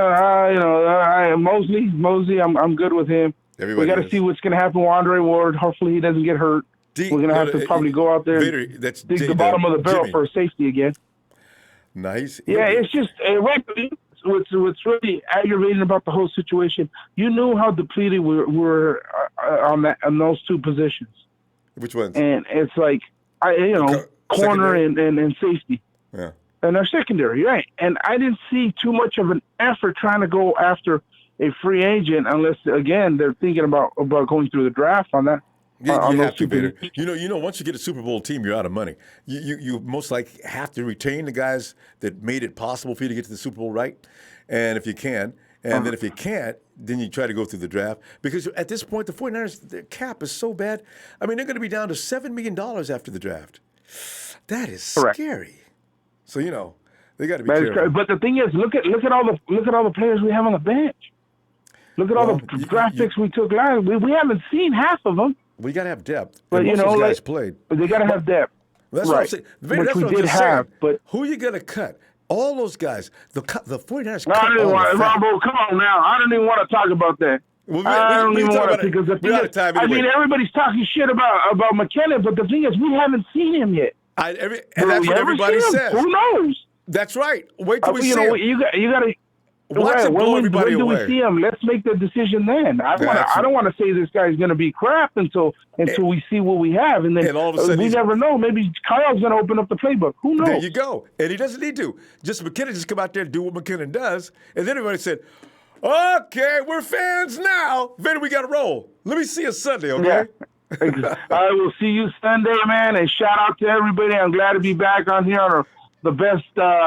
S7: Mosley, I'm good with him. We got to see what's going to happen with Andre Ward. Hopefully he doesn't get hurt. We're going to have to probably go out there and dig the bottom of the barrel for safety again.
S1: Nice.
S7: Yeah, it's just what's really aggravating about the whole situation. You knew how depleted we were on those 2 positions.
S1: Which ones?
S7: And it's like, corner and safety.
S1: Yeah.
S7: And our secondary, right? And I didn't see too much of an effort trying to go after a free agent, unless again they're thinking about going through the draft on that.
S1: Yeah, you have to, Vader. Once you get a Super Bowl team, you're out of money. You most likely have to retain the guys that made it possible for you to get to the Super Bowl, right? And if you can, then if you can't, then you try to go through the draft. Because at this point, the 49ers, their cap is so bad. I mean, they're going to be down to $7 million after the draft. That is scary. So they got to be careful.
S7: But the thing is, look at all the players we have on the bench. Look at all the draft picks we took last. We haven't seen half of them.
S1: We got to have depth.
S7: But
S1: most of those guys played.
S7: They got to have depth.
S1: That's what I'm saying.
S7: Which we did have. But
S1: who are you going to cut? All those guys. The 49ers cut
S7: Ronbo, come on now. I don't even want to talk about that. I don't even want to, because the thing is, everybody's talking shit about McKinnon, but the thing is, we haven't seen him yet.
S1: And that's what everybody says.
S7: Who knows?
S1: That's right. Wait till we see
S7: know,
S1: him.
S7: you got to.
S1: Watch him blow everybody
S7: when do
S1: away.
S7: we see him? Let's make the decision then. I don't want to say this guy's going to be crap until we see what we have, and then
S1: all of a sudden
S7: we never know. Maybe Kyle's going to open up the playbook. Who knows?
S1: There you go. And he doesn't need to. Just McKinnon just come out there and do what McKinnon does, and then everybody said, "Okay, we're fans now. Then we got to roll. Let me see you Sunday, okay?"
S7: Yeah. I will see you Sunday, man. And shout out to everybody. I'm glad to be back on here on the best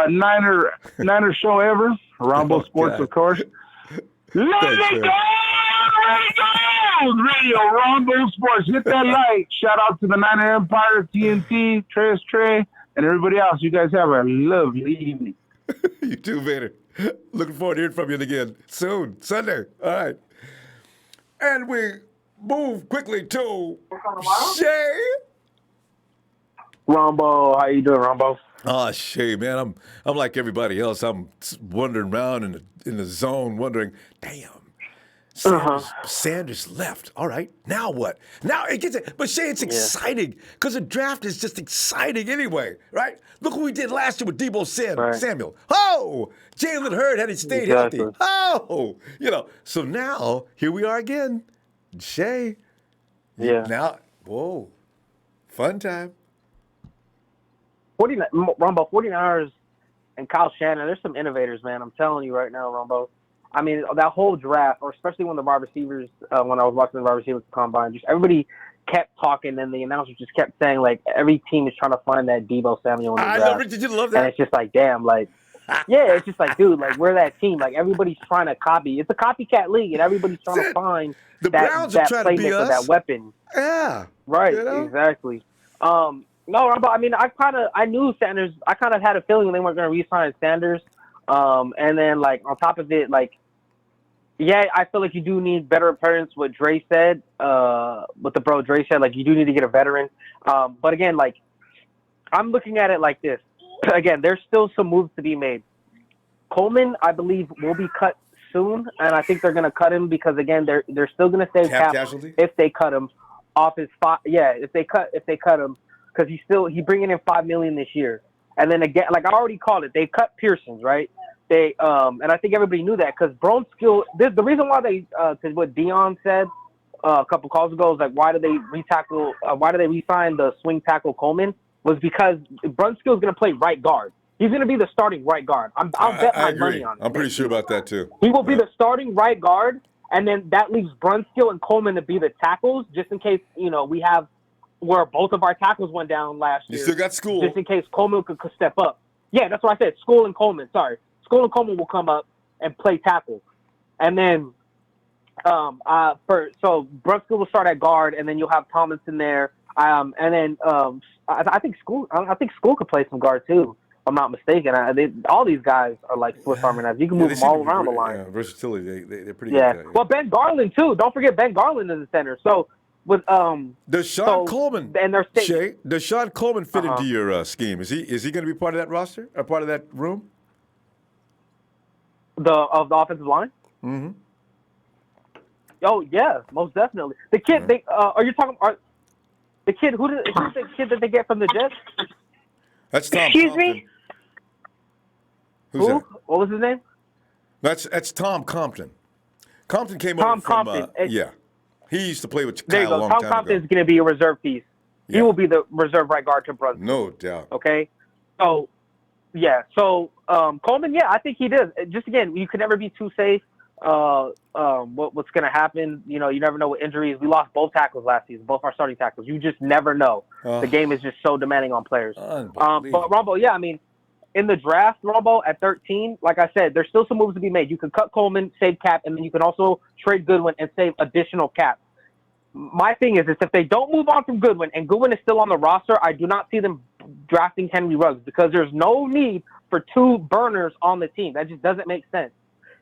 S7: Niner show ever. Ronbo Sports, of course. Let it go! Radio, Ronbo Sports. Hit that like. Shout out to the Niner Empire, TNT, Trey, and everybody else. You guys have a lovely evening.
S1: You too, Vader. Looking forward to hearing from you again soon, Sunday. All right. And we move quickly to Shay.
S8: Ronbo, how you doing, Ronbo?
S1: Oh, Shay, man, I'm like everybody else. I'm wandering around in the zone, wondering, damn, Sanders left. All right, now what? Now it gets it. But Shay, it's exciting because the draft is just exciting anyway, right? Look what we did last year with Debo Samuel. Oh, Jalen Hurd had he stayed healthy. Oh, So now here we are again, Shay.
S8: Yeah.
S1: Now, whoa, fun time.
S8: 49ers and Kyle Shanahan, there's some innovators, man. I'm telling you right now, Ronbo. I mean, that whole draft, or especially when the wide receivers, when I was watching the wide receivers combine, just everybody kept talking, and the announcers just kept saying, like, every team is trying to find that Debo Samuel in the draft.
S1: Did you love that?
S8: And it's just like, damn, like, yeah, it's just like, dude, like, we're that team. Like, everybody's trying to copy. It's a copycat league, and everybody's trying to find that playmaker, that weapon.
S1: Yeah.
S8: Right, exactly. No, but I mean, I knew Sanders. I kind of had a feeling they weren't going to re-sign Sanders. And then, like, on top of it, like, yeah, I feel like you do need better appearance. What Dre said, what the bro Dre said, like, you do need to get a veteran. But again, like, I'm looking at it like this. Again, there's still some moves to be made. Coleman, I believe, will be cut soon, and I think they're going to cut him because, again, they're still going to save cap if they cut him off his five. Yeah, if they cut him. Because he's bringing in $5 million this year, and then again, like I already called it, they cut Pearsons, right? They and I think everybody knew that because Brunskill. The reason why they, because what Dion said a couple calls ago is like, why do they re-sign the swing tackle Coleman? Was because Brunskill is going to play right guard. He's going to be the starting right guard. I'll bet my money on it.
S1: I'm pretty sure about that too.
S8: He will be the starting right guard, and then that leaves Brunskill and Coleman to be the tackles, just in case we have. Where both of our tackles went down last year.
S1: You still got School.
S8: Just in case Coleman could step up. Yeah, that's what I said. School and Coleman. Sorry. School and Coleman will come up and play tackle. And then so Brunskill will start at guard, and then you'll have Tomlinson there. And then I think School could play some guard too, if I'm not mistaken. All these guys are like Swiss Army knives. You can move them all around the line.
S1: Yeah, versatility. They're pretty
S8: good.
S1: Yeah.
S8: Well, Ben Garland too. Don't forget Ben Garland is the center. So with
S1: does Sean Coleman
S8: and their
S1: Shay, does Sean Coleman fit into your scheme? Is he going to be part of that roster or part of that room?
S8: Of the offensive line?
S1: Mm-hmm.
S8: Oh yeah, most definitely. The kid are you talking the kid who's the kid that they get from the Jets?
S1: That's Tom
S8: Excuse
S1: Compton.
S8: me?
S1: Who's that?
S8: What was his name?
S1: That's Tom Compton. Compton came over from yeah. He used to play with
S8: there you
S1: Kyle
S8: go.
S1: a long
S8: Tom
S1: time
S8: Compton
S1: ago.
S8: is going to be a reserve piece.
S1: Yeah.
S8: He will be the reserve right guard to Brunson.
S1: No doubt.
S8: Okay? So, yeah. So, Coleman, yeah, I think he does. Just, again, you can never be too safe. What's going to happen. You never know with injuries. We lost both tackles last season, both our starting tackles. You just never know. The game is just so demanding on players. But, Ronbo, yeah, I mean, in the draft, Ronbo, at 13, like I said, there's still some moves to be made. You can cut Coleman, save cap, and then you can also trade Goodwin and save additional cap. My thing is if they don't move on from Goodwin, and Goodwin is still on the roster, I do not see them drafting Henry Ruggs because there's no need for two burners on the team. That just doesn't make sense.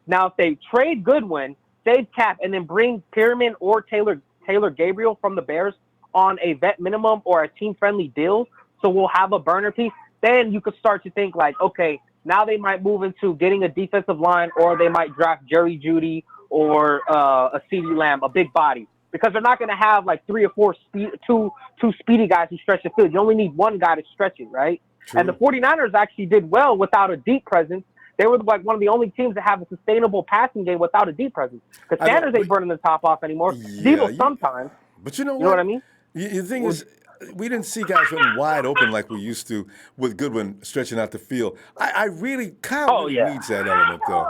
S8: Now, if they trade Goodwin, save cap, and then bring Pierman or Taylor Gabriel from the Bears on a vet minimum or a team-friendly deal, so we'll have a burner piece, then you could start to think like, okay, now they might move into getting a defensive line, or they might draft Jerry Jeudy or a CeeDee Lamb, a big body, because they're not going to have like 3 or 4 two speedy guys who stretch the field. You only need one guy to stretch it, right? And the 49ers actually did well without a deep presence. They were like one of the only teams that have a sustainable passing game without a deep presence. Because Sanders ain't burning the top off anymore. Debo sometimes.
S1: But you know what?
S8: You know what I mean?
S1: The thing is, we didn't see guys running wide open like we used to with Goodwin stretching out the field. Kyle really needs that element, though.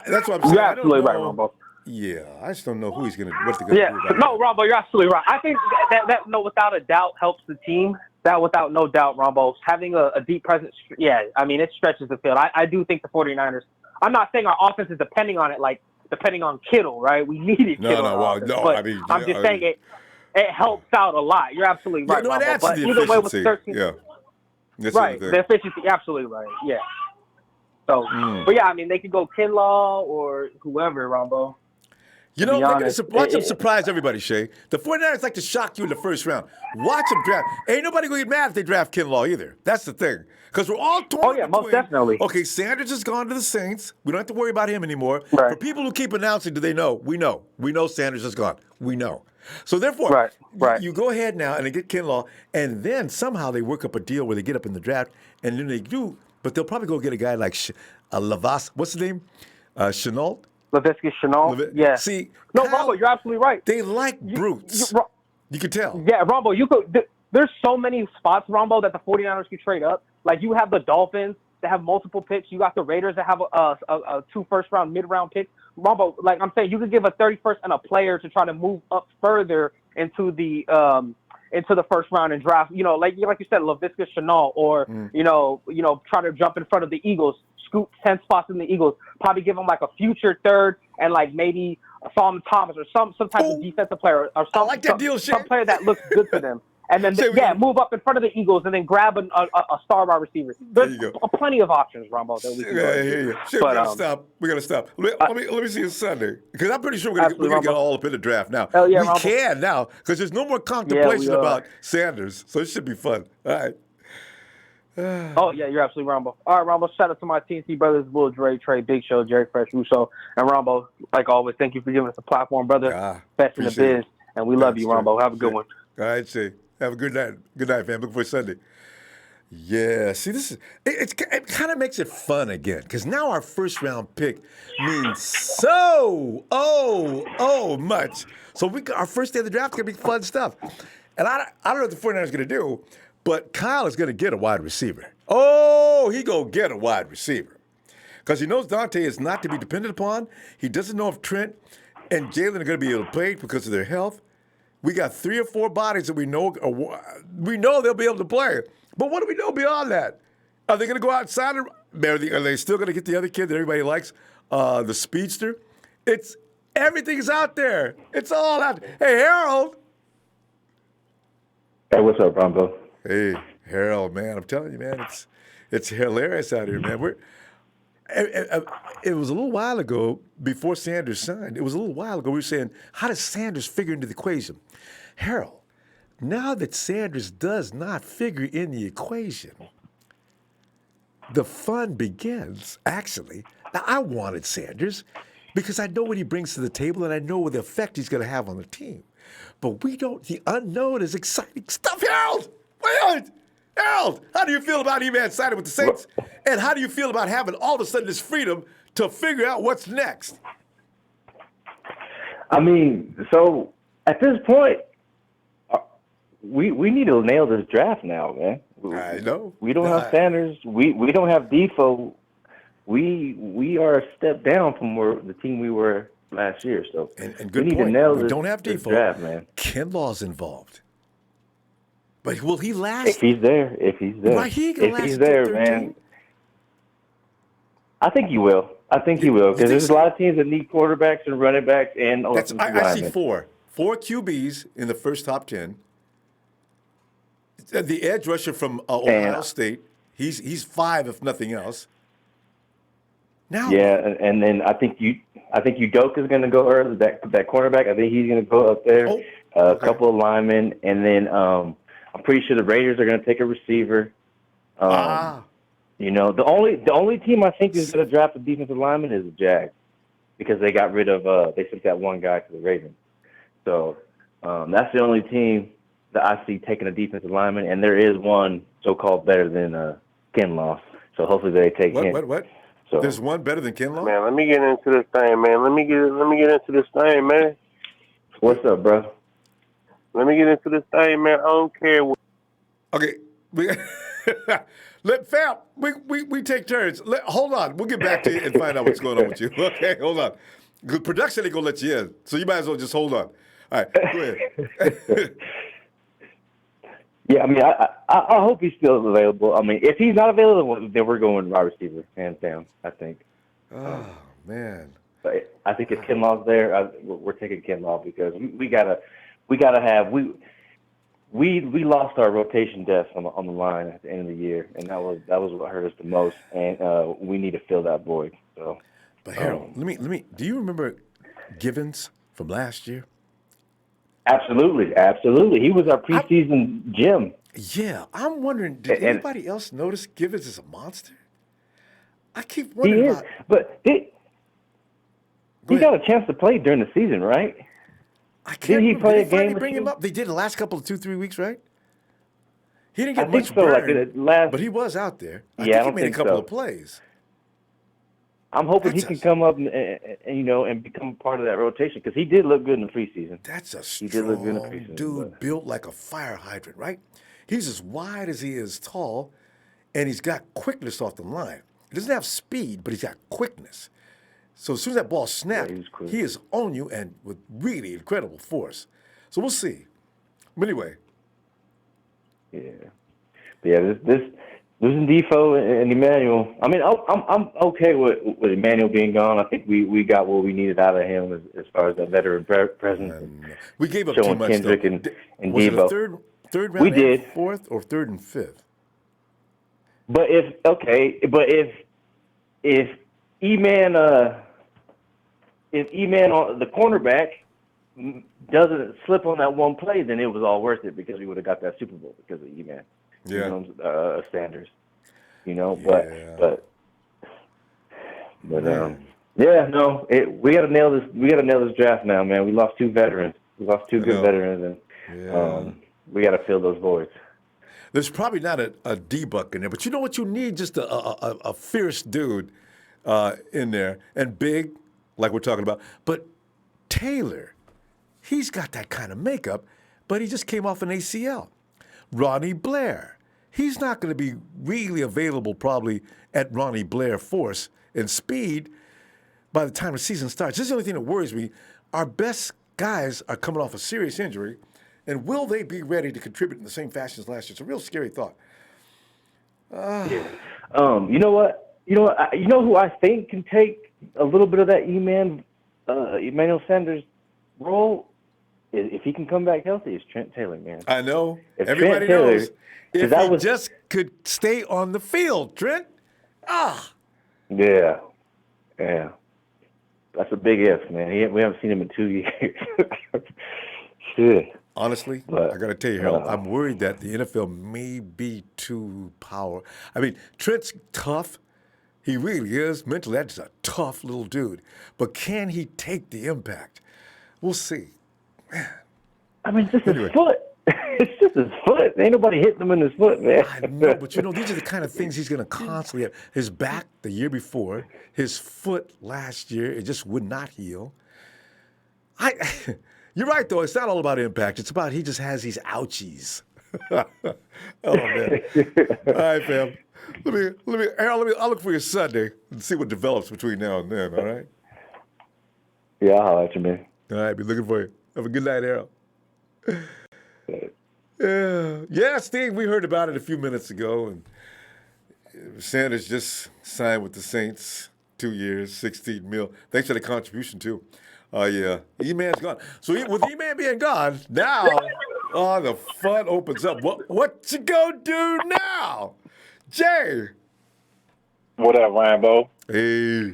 S1: That's what I'm saying.
S8: You're absolutely right, Ronbo.
S1: Yeah, I just don't know what they're going to do about
S8: No, Ronbo, you're absolutely right. I think that without a doubt helps the team. That without no doubt, Ronbo, having a deep presence, it stretches the field. I do think the 49ers, I'm not saying our offense is depending on it, like depending on Kittle, right? We needed Kittle. I'm just saying it helps out a lot. You're absolutely right,
S1: Ronbo. It adds
S8: but
S1: to the
S8: either way
S1: efficiency.
S8: with 13, right, the efficiency, absolutely right, yeah. So, but they could go Kinlaw or whoever, Ronbo.
S1: You know, watch them surprise everybody, Shay. The 49ers like to shock you in the first round. Watch them draft. Ain't nobody going to get mad if they draft Kinlaw either. That's the thing. Because we're all torn.
S8: Oh, yeah, most definitely.
S1: Okay, Sanders has gone to the Saints. We don't have to worry about him anymore.
S8: Right.
S1: For people who keep announcing, do they know? We know. We know Sanders has gone. We know. So, therefore, you go ahead now and they get Kinlaw, and then somehow they work up a deal where they get up in the draft, and then they do, but they'll probably go get a guy like Lavas. What's his name? Chenault?
S8: Laviska Shenault, yeah.
S1: See,
S8: no, Ronbo, you're absolutely right.
S1: They like brutes. You can tell.
S8: Yeah, Ronbo, there's so many spots, Ronbo, that the 49ers can trade up. Like, you have the Dolphins that have multiple picks. You got the Raiders that have a 2 first-round, mid-round picks. Ronbo, like I'm saying, you could give a 31st and a player to try to move up further into the first round and draft. You know, like you said, Laviska Shenault, or try to jump in front of the Eagles. Scoop 10 spots in the Eagles, probably give them like a future third and like maybe Solomon Thomas or some type of defensive player or some player that looks good to them. And then, move up in front of the Eagles and then grab a star wide receiver. There's plenty of options, Rombo, that we can go.
S1: I hear you. Shit, we got to stop. Let me see it Sunday. Because I'm pretty sure we're going to get all up in the draft now. We can now because there's no more contemplation about Sanders. So it should be fun. All right.
S8: Oh, yeah, you're absolutely Rombo. All right, Rombo, shout out to my TNT brothers, Will, Dre, Trey, Big Show, Jerry Fresh, Russo, and Rombo. Like always, thank you for giving us a platform, brother. Best in the biz, and we love you, Rombo. Have a good one.
S1: All right, Shay. Have a good night. Good night, fam. Look for Sunday. Yeah, see, this is it kind of makes it fun again because now our first round pick means so much. So our first day of the draft is gonna be fun stuff, and I don't know what the 49ers are gonna do. But Kyle is going to get a wide receiver. Oh, he going to get a wide receiver. Because he knows Dante is not to be depended upon. He doesn't know if Trent and Jalen are going to be able to play because of their health. We got 3 or 4 bodies that we know they'll be able to play. But what do we know beyond that? Are they going to go outside? Are they still going to get the other kid that everybody likes, the speedster? Everything's out there. It's all out there. Hey, Harold.
S9: Hey, what's up, Ronbo?
S1: Hey, Harold, man, I'm telling you, man, it's hilarious out here, man. It was a little while ago, before Sanders signed, we were saying, how does Sanders figure into the equation? Harold, now that Sanders does not figure in the equation, the fun begins, actually. Now, I wanted Sanders because I know what he brings to the table and I know what the effect he's going to have on the team. But we don't, the unknown is exciting stuff, Harold! Wait, Harold, how do you feel about him signing with the Saints? And how do you feel about having all of a sudden this freedom to figure out what's next?
S9: I mean, so at this point, we need to nail this draft now, man.
S1: I know.
S9: We don't have Sanders. We don't have Defoe. We are a step down from the team we were last year. So
S1: and good
S9: we need
S1: point.
S9: to nail
S1: we
S9: this,
S1: don't have Defoe.
S9: Draft, man.
S1: Kinlaw's involved. But will he last?
S9: If he's there.
S1: Right, if
S9: he's there, man. I think he will. Because there's a lot of teams that need quarterbacks and running backs and offensive linemen.
S1: I see 4 QBs in the first top 10. The edge rusher from Ohio State, he's 5 if nothing else. Now,
S9: yeah, and then I think Udoka is going to go early. That cornerback, I think he's going to go up there. A couple of linemen, and then I'm pretty sure the Raiders are going to take a receiver. You know, the only team I think is going to draft a defensive lineman is the Jags because they got rid of they sent that one guy to the Ravens. So that's the only team that I see taking a defensive lineman, and there is one so-called better than Kinlaw. So hopefully they take him.
S1: What?
S9: So
S1: there's one better than Kinlaw?
S3: Man, let me get into this thing, man. Let me get into this thing, man.
S9: What's up, bro?
S3: Let me get into this thing, man. I don't care what.
S1: Okay. We take turns. Hold on. We'll get back to you and find out what's going on with you. Okay, hold on. Because production ain't going to let you in. So you might as well just hold on. All right, go ahead.
S9: Yeah, I mean, I hope he's still available. I mean, if he's not available, then we're going wide receiver, hands down, I think.
S1: Oh, man.
S9: But I think if Kinlaw's there, we're taking Kinlaw because we gotta have we lost our rotation depth on the line at the end of the year, and that was what hurt us the most, and we need to fill that void. So,
S1: but Harold, let me. Do you remember Givens from last year?
S9: Absolutely. He was our preseason gem.
S1: Yeah, I'm wondering, did anybody else notice Givens is a monster? I keep wondering about.
S9: But he got a chance to play during the season, right?
S1: I can't.
S9: Did he play a game?
S1: Did bring him up? They did the last couple of 2-3 weeks, right? He didn't get
S9: I
S1: much
S9: think so,
S1: burn, but he was out there. I think he made a couple of plays.
S9: I'm hoping he can come up and become part of that rotation because he did look good in the preseason.
S1: That's a strong dude built like a fire hydrant, right? He's as wide as he is tall, and he's got quickness off the line. He doesn't have speed, but he's got quickness. So as soon as that ball snapped, he is on you and with really incredible force. So we'll see. But anyway.
S9: Yeah. This losing Defoe and Emmanuel. I mean, I'm okay with Emmanuel being gone. I think we got what we needed out of him as far as that veteran presence.
S1: We gave up too much.
S9: Kendrick
S1: and
S9: was
S1: Devo. It a third round?
S9: We did.
S1: Fourth or third and fifth.
S9: But if E-Man on the cornerback doesn't slip on that one play, then it was all worth it because we would have got that Super Bowl because of E-Man.
S1: Yeah.
S9: Sanders. We gotta nail this. We gotta nail this draft now, man. We lost two veterans. We lost two good veterans, and we gotta fill those voids.
S1: There's probably not a D-buck in there, but you know what you need? Just a fierce dude in there and big, like we're talking about. But Taylor, he's got that kind of makeup, but he just came off an ACL. Ronnie Blair, he's not going to be really available probably at Ronnie Blair force and speed by the time the season starts. This is the only thing that worries me. Our best guys are coming off a serious injury, and will they be ready to contribute in the same fashion as last year? It's a real scary thought.
S9: You know what? You know who I think can take a little bit of that Emmanuel Sanders role? If he can come back healthy, it's Trent Taylor, man.
S1: I know.
S9: If
S1: Everybody
S9: Trent Taylor,
S1: knows. If he just could stay on the field, Trent.
S9: Yeah. That's a big if, man. We haven't seen him in 2 years. Shit.
S1: Honestly, I got to tell you, Harold, I'm worried that the NFL may be too powerful. I mean, Trent's tough. He really is. Mentally, that's a tough little dude. But can he take the impact? We'll see. Man.
S9: I mean, it's just his foot. It's just his foot. Ain't nobody hitting him in his foot, man.
S1: I know, but these are the kind of things he's going to constantly have. His back the year before, his foot last year, it just would not heal. You're right, though. It's not all about impact. It's about he just has these ouchies. Oh, man. All right, fam. Harold, I'll look for you Sunday and see what develops between now and then, all right?
S9: Yeah, I'll holler at you, man.
S1: All right, be looking for you. Have a good night, Harold. Yeah, Steve, we heard about it a few minutes ago, and Sanders just signed with the Saints, 2 years, $16 million. Thanks for the contribution, too. Yeah, E-Man's gone. So with E-Man being gone, now the fun opens up. What you gonna do now? Jay.
S3: What up, Ronbo?
S1: Hey,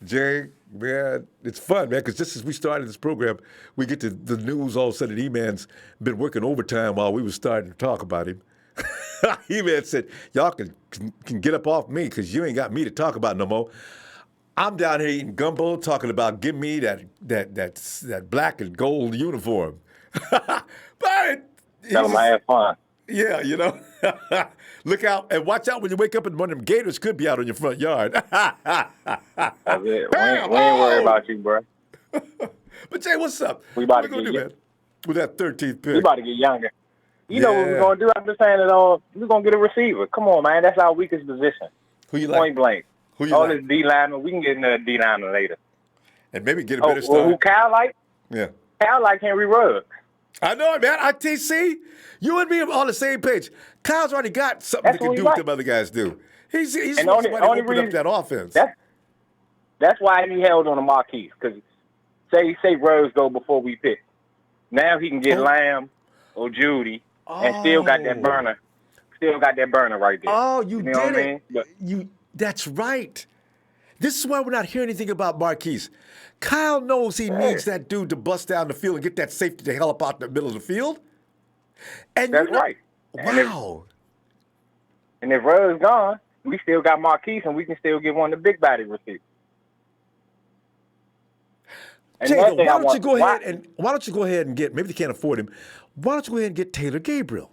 S1: Jay, man, it's fun, man, because just as we started this program, we get to the news all of a sudden E-Man's been working overtime while we were starting to talk about him. E-Man said, y'all can get up off me because you ain't got me to talk about no more. I'm down here eating gumbo, talking about give me that black and gold uniform. But
S3: Tell him I had fun.
S1: Yeah, you know. Look out and watch out when you wake up in the morning. Them gators could be out on your front yard.
S10: That's it. We
S1: Bam!
S10: ain't worried
S1: Oh!
S10: about you, bro.
S1: But Jay, what's up?
S10: We
S1: What
S10: about
S1: we
S10: to
S1: gonna
S10: get
S1: do, man? With that 13th pick.
S10: we about to get younger. You know what we're
S1: Yeah.
S10: gonna do? I'm just saying it all. We're gonna get a receiver. Come on, man. That's our weakest position.
S1: Who you like?
S10: Point blank.
S1: Who you
S10: All
S1: like?
S10: this D lineman. We can get into D lineman later.
S1: And maybe get a
S10: Oh,
S1: better
S10: well, who
S1: start.
S10: Cal like?
S1: Yeah.
S10: Cal like Henry Ruggs.
S1: I know it, man. ITC, you and me are on the same page. Kyle's already got something
S10: That's
S1: that can
S10: who he
S1: do what
S10: like.
S1: them other guys do. He's
S10: And
S1: supposed to
S10: only
S1: open up
S10: reason-
S1: that offense.
S10: That's why he held on to Marquise. Because say Ruggs go before we pick. Now he can get Lamb or Judy and still got that burner. Still got that burner right there.
S1: Oh, you
S10: know
S1: did
S10: what I
S1: it.
S10: mean? But,
S1: That's right. This is why we're not hearing anything about Marquise. Kyle knows he needs that dude to bust down the field and get that safety to help out the middle of the field. And
S10: that's right.
S1: Wow.
S10: And if Ruggs gone, we still got Marquise, and we can still get one of the big body receivers. And
S1: Jay,
S10: another thing
S1: why don't you go ahead and get, maybe they can't afford him, why don't you go ahead and get Taylor Gabriel?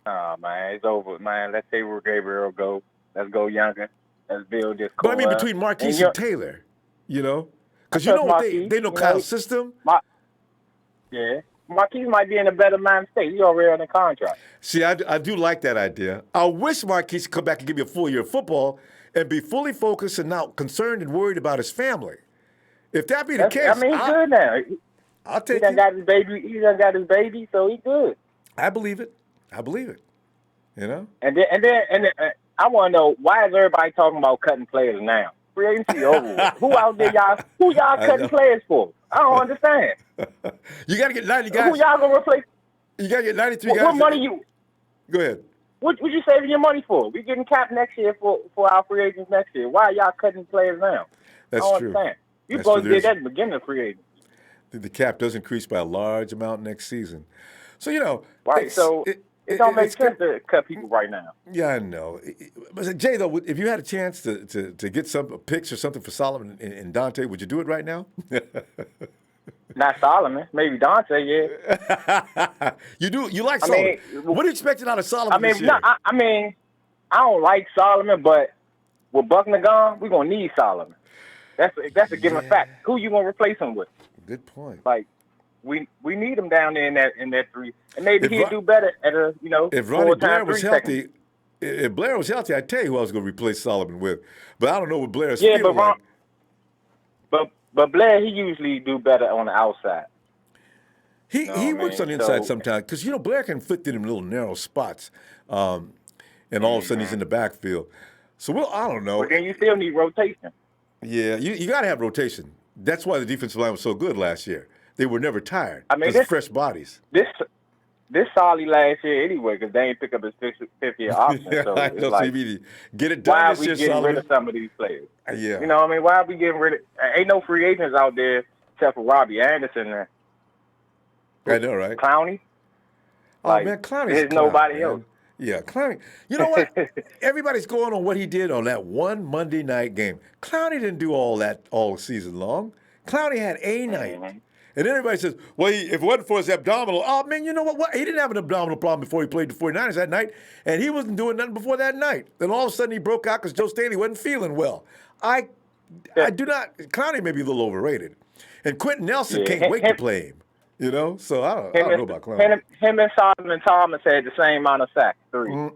S10: Oh, man, it's over, man. Let's say where Gabriel go. Let's go younger. Let's build this core.
S1: But I mean between Marquise and Taylor, you know? Because you
S10: I
S1: know
S10: trust
S1: what
S10: Marquise,
S1: they know Kyle's system.
S10: Yeah. Marquise might be in a better mind state. He already on the contract.
S1: See, I do like that idea. I wish Marquise could come back and give me a full year of football and be fully focused and not concerned and worried about his family. If that be the case,
S10: I mean, he's good now.
S1: I'll take
S10: he done
S1: it.
S10: got his baby. He done got his baby, so he's good.
S1: I believe it. You know?
S10: And then I want to know, why is everybody talking about cutting players now? Free agency over with. Who out there, y'all? Who y'all cutting players for? I don't understand.
S1: You got to get 90 guys.
S10: Who y'all going to replace?
S1: You got to get 93 guys.
S10: What money you?
S1: Go ahead.
S10: What you saving your money for? We getting capped next year for our free agents next year. Why are y'all cutting players now?
S1: That's
S10: I don't
S1: true.
S10: understand. You
S1: That's
S10: supposed
S1: true.
S10: to get that at the beginning of free agency.
S1: The cap does increase by a large amount next season. So, you know.
S10: Right, so it don't make sense to cut people right now.
S1: Yeah, I know. But Jay, though, if you had a chance to get some picks or something for Solomon and Dante, would you do it right now?
S10: Not Solomon, maybe Dante. Yeah.
S1: You like Solomon? What are you expecting out of Solomon this year?
S10: I don't like Solomon, but with Buckner gone, we're gonna need Solomon. That's a given fact. Who you gonna replace him with?
S1: Good point.
S10: Like we need him down there in that three, and maybe he'd do better at a
S1: If Ronnie Blair
S10: full-time
S1: was
S10: three
S1: healthy.
S10: second.
S1: If Blair was healthy, I'd tell you who I was going to replace Solomon with. But I don't know what Blair's feeling like.
S10: But Blair, he usually do better on the outside.
S1: He works on the inside sometimes because, Blair can fit in them little narrow spots. And all of a sudden he's in the backfield. So, I don't know.
S10: But then you still need rotation.
S1: Yeah, you got to have rotation. That's why the defensive line was so good last year. They were never tired.
S10: I mean,
S1: fresh bodies.
S10: This Solly last year anyway, because they ain't pick up his fifth-year option.
S1: Yeah,
S10: so
S1: I
S10: it's
S1: know.
S10: like,
S1: So you get it done
S10: why are
S1: this
S10: we
S1: year,
S10: getting
S1: Solomon?
S10: rid of some of these players?
S1: Yeah.
S10: You know what I mean? Why are we getting rid of? Ain't no free agents out there except for Robbie Anderson there.
S1: I know, right?
S10: Clowney.
S1: Oh, man, Clowney's
S10: there's nobody else.
S1: Yeah, Clowney. You know what? Everybody's going on what he did on that one Monday night game. Clowney didn't do all that all season long. Clowney had a night.
S10: Mm-hmm.
S1: And everybody says, well, if it wasn't for his abdominal, oh, man, you know what? He didn't have an abdominal problem before he played the 49ers that night, and he wasn't doing nothing before that night. Then all of a sudden he broke out because Joe Staley wasn't feeling well. I do not – Clowney may be a little overrated. And Quentin Nelson can't wait to play him, So I don't know about Clowney.
S10: Him and Solomon Thomas had the same amount of sacks, 3.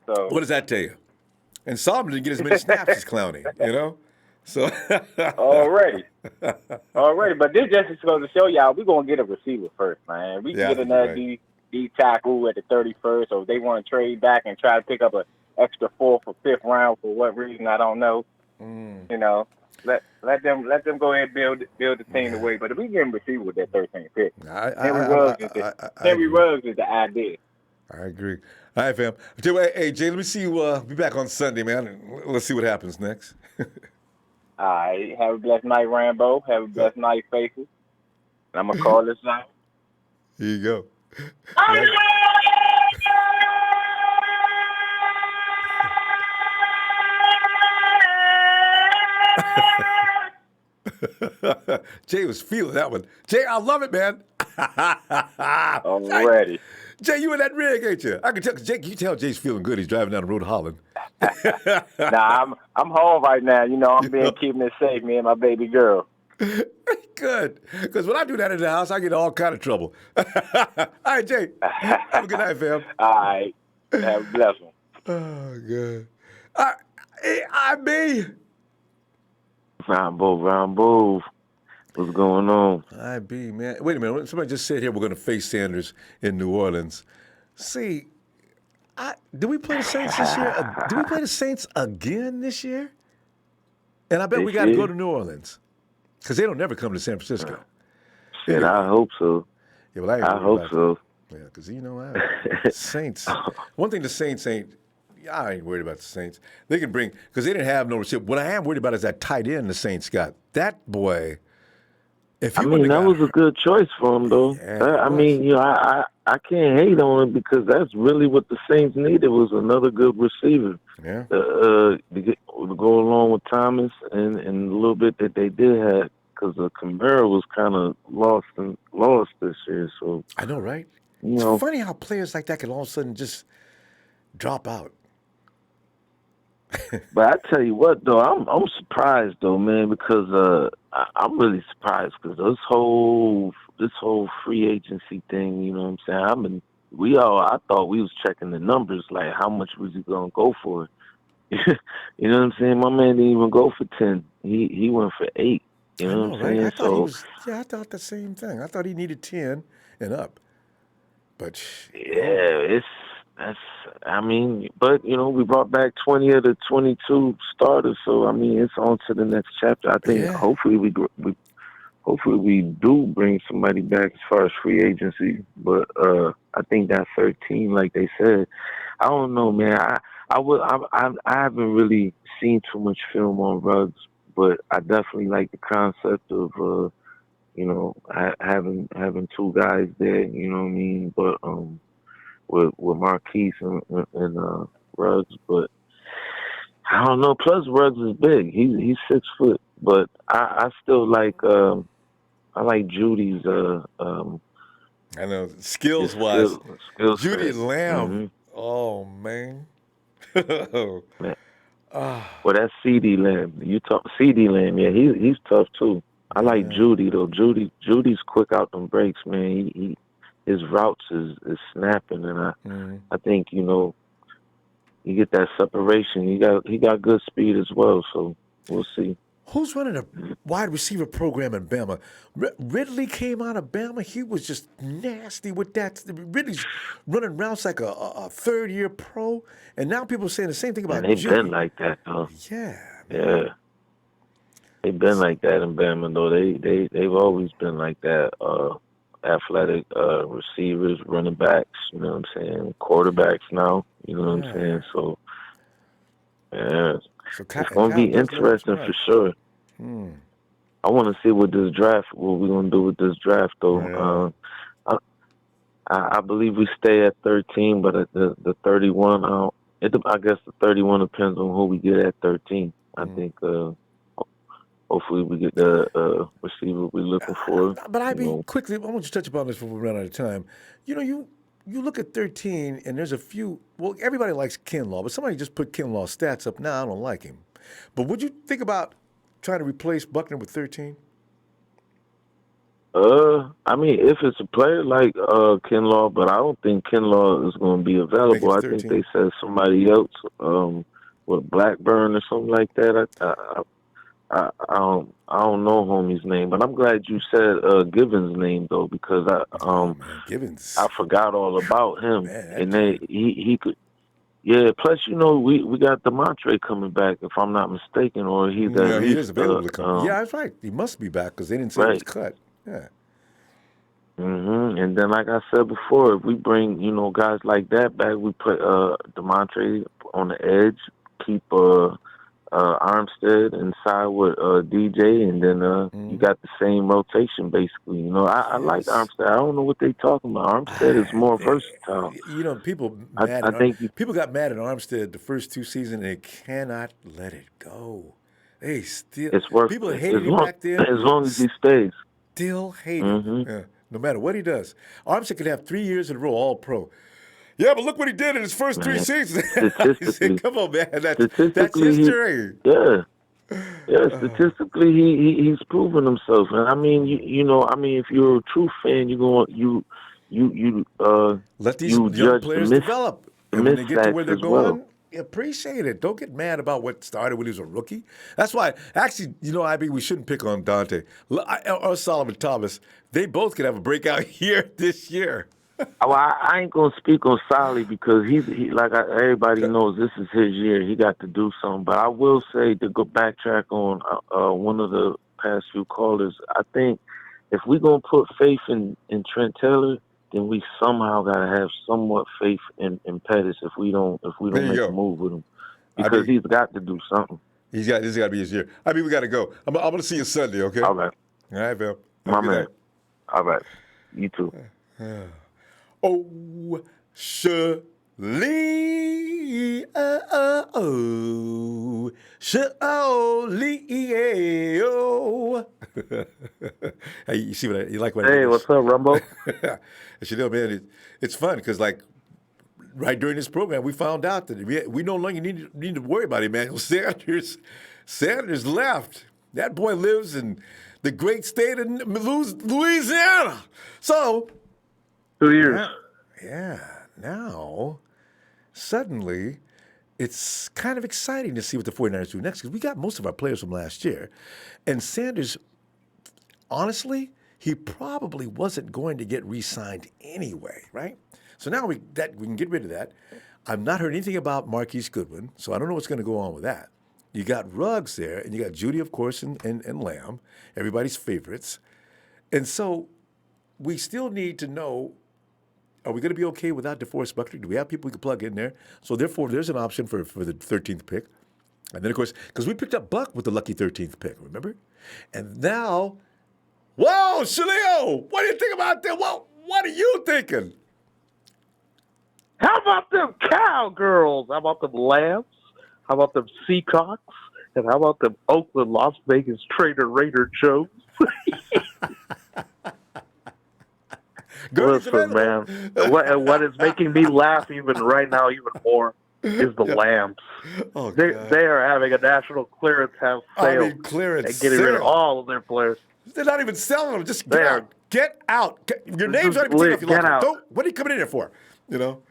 S10: So
S1: what does that tell you? And Solomon didn't get as many snaps as Clowney, So
S10: already. But this just is going to show y'all we're going to get a receiver first, man. We can get another D tackle at the 31st, or if they want to trade back and try to pick up an extra 4th or 5th round for what reason, I don't know. Let them go ahead and build the team away. But if we get a receiver with that 13th pick, Henry Ruggs is the idea.
S1: I agree. All right, fam. Hey, Jay, let me see you be back on Sunday, man. And let's see what happens next.
S10: All right. Have a blessed night, Rambo. Have a blessed night, Faces. And I'm going to call this out.
S1: Here you go. Jay was feeling that one. Jay, I love it, man.
S10: Already.
S1: Jay, you in that rig, ain't you? I can tell. Jay, you tell Jay's feeling good. He's driving down the road hollering.
S10: Nah, I'm home right now. You know, I'm keeping it safe, me and my baby girl.
S1: Good. Because when I do that in the house, I get all kind of trouble. All right, Jay. Have a good night, fam.
S10: All right. Have a blessing.
S1: Oh, good. I.B.
S11: Ronbo. What's going on?
S1: I.B., man. Wait a minute. Somebody just said here we're going to face Sanders in New Orleans. See, do we play the Saints this year? Do we play the Saints again this year? And I bet we got to go to New Orleans because they don't never come to San Francisco.
S11: Shit, I hope so.
S1: Yeah, well,
S11: I hope so.
S1: Yeah, because Saints. One thing the Saints ain't. I ain't worried about the Saints. They can bring because they didn't have no receiver. What I am worried about is that tight end the Saints got. That boy.
S11: That was a good choice for him, though.
S1: Yeah,
S11: I can't hate on it because that's really what the Saints needed was another good receiver.
S1: Yeah.
S11: To go along with Thomas and a little bit that they did have because Kamara was kind of lost this year. So
S1: I know, right? It's funny how players like that can all of a sudden just drop out.
S11: But I tell you what, though, I'm surprised, though, man, because I'm really surprised because this whole free agency thing, you know what I'm saying? I thought we was checking the numbers, like how much was he gonna go for? You know what I'm saying? My man didn't even go for 10. He went for 8. You know what I'm saying?
S1: I thought he was. Yeah, I thought the same thing. I thought he needed 10 and up. But
S11: but we brought back 20 of the 22 starters, so it's on to the next chapter. I think hopefully we do bring somebody back as far as free agency, but I think that 13, like they said, I don't know, man. I haven't really seen too much film on Ruggs, but I definitely like the concept of having two guys there. You know what I mean? But with Marquise and Ruggs, but I don't know. Plus, Ruggs is big. He's 6 foot, but I still like I like Judy's.
S1: I know skills wise. Judy Lamb. Mm-hmm. Oh man.
S11: Man. Well, that's CD Lamb. You talk CD Lamb. Yeah, he's tough too. I like Judy though. Judy's quick out them breaks, man. His routes is snapping, and I think you get that separation. He got good speed as well. So we'll see.
S1: Who's running a wide receiver program in Bama? Ridley came out of Bama. He was just nasty with that. Ridley's running routes like a third-year pro, and now people are saying the same thing about
S11: Judy. They've been like that, though.
S1: Yeah.
S11: Yeah. They've been like that in Bama, though. They've always been like that. Athletic receivers, running backs, you know what I'm saying? Quarterbacks now, you know what I'm saying? So, yeah. So it's going to be interesting for sure. I want to see what we're going to do with this draft, though. I believe we stay at 13, but at the 31, I guess the 31 depends on who we get at 13. I think hopefully we get the receiver we're looking for.
S1: But quickly, I want you to touch upon this before we run out of time. You look at 13, and there's a few. Well, everybody likes Kinlaw, but somebody just put Kinlaw's stats up. Now I don't like him. But would you think about trying to replace Buckner with 13?
S11: If it's a player like Kinlaw, but I don't think Kinlaw is going to be available. I think they said somebody else, with Blackburn or something like that. I don't know homie's name, but I'm glad you said Givens' name though, because
S1: Givens.
S11: I forgot all about him, and he could. Yeah, plus we got Demontre coming back, if I'm not mistaken, or he's
S1: he is available to come. Yeah, that's right. He must be back because they didn't say he was cut. Yeah.
S11: And then, like I said before, if we bring guys like that back, we put Demontre on the edge, keep Armstead inside with DJ, and then you got the same rotation basically. I like Armstead. I don't know what they talking about. Armstead is more versatile.
S1: People people got mad at Armstead the first 2 seasons, and they cannot let it go. They still
S11: it's worth
S1: people hated him back then.
S11: As long as he stays.
S1: Still hate him. Yeah. no matter what he does. Armstead could have 3 years in a row All-Pro. Yeah, but look what he did in his first 3 seasons.
S11: Statistically,
S1: Come on, man. That's history.
S11: Statistically, he's proven himself, and I mean, if you're a true fan,
S1: let these
S11: you
S1: young
S11: judge
S1: players
S11: the
S1: develop, and when they get to where they're going,
S11: well.
S1: appreciate it. Don't get mad about what started when he was a rookie. That's why, actually, IB, we shouldn't pick on Dante or Solomon Thomas. They both could have a breakout year this year.
S11: Well, I ain't gonna speak on Solly because everybody knows this is his year. He got to do something. But I will say, to go backtrack on one of the past few callers, I think if we're gonna put faith in Trent Taylor, then we somehow gotta have somewhat faith in Pettis if we don't make a move with him, because he's got to do something.
S1: This has got to be his year. I mean, we got to go. I'm gonna see you Sunday, okay?
S11: All right.
S1: All right, Bill.
S11: My man. All right. You too.
S1: Oh, Shirley, oh, Shirley, oh. Hey, you see what you like?
S11: Hey, what's up, Ronbo?
S1: Man, it's fun because right during this program, we found out that we no longer need to worry about Emmanuel Sanders. Sanders left. That boy lives in the great state of Louisiana. So.
S11: 2 years.
S1: Now, suddenly, it's kind of exciting to see what the 49ers do next, because we got most of our players from last year. And Sanders, honestly, he probably wasn't going to get re-signed anyway, right? So now we can get rid of that. I've not heard anything about Marquise Goodwin, so I don't know what's going to go on with that. You got Ruggs there, and you got Judy, of course, and Lamb, everybody's favorites. And so we still need to know, are we going to be okay without DeForest Buckner? Do we have people we can plug in there? So therefore, there's an option for the 13th pick. And then, of course, because we picked up Buck with the lucky 13th pick, remember? And now, whoa, Shaleo, what do you think about that? What are you thinking?
S12: How about them Cowgirls? How about them Lambs? How about them Seacocks? And how about them Oakland, Las Vegas Trader Raider Jones? Listen, man, what is making me laugh even right now, even more, is the Lambs.
S1: Oh,
S12: they are having a national clearance sale and getting rid of all of their players.
S1: They're not even selling them. Just get out. Your name's not even taken off your locker. What are you coming in here for? God.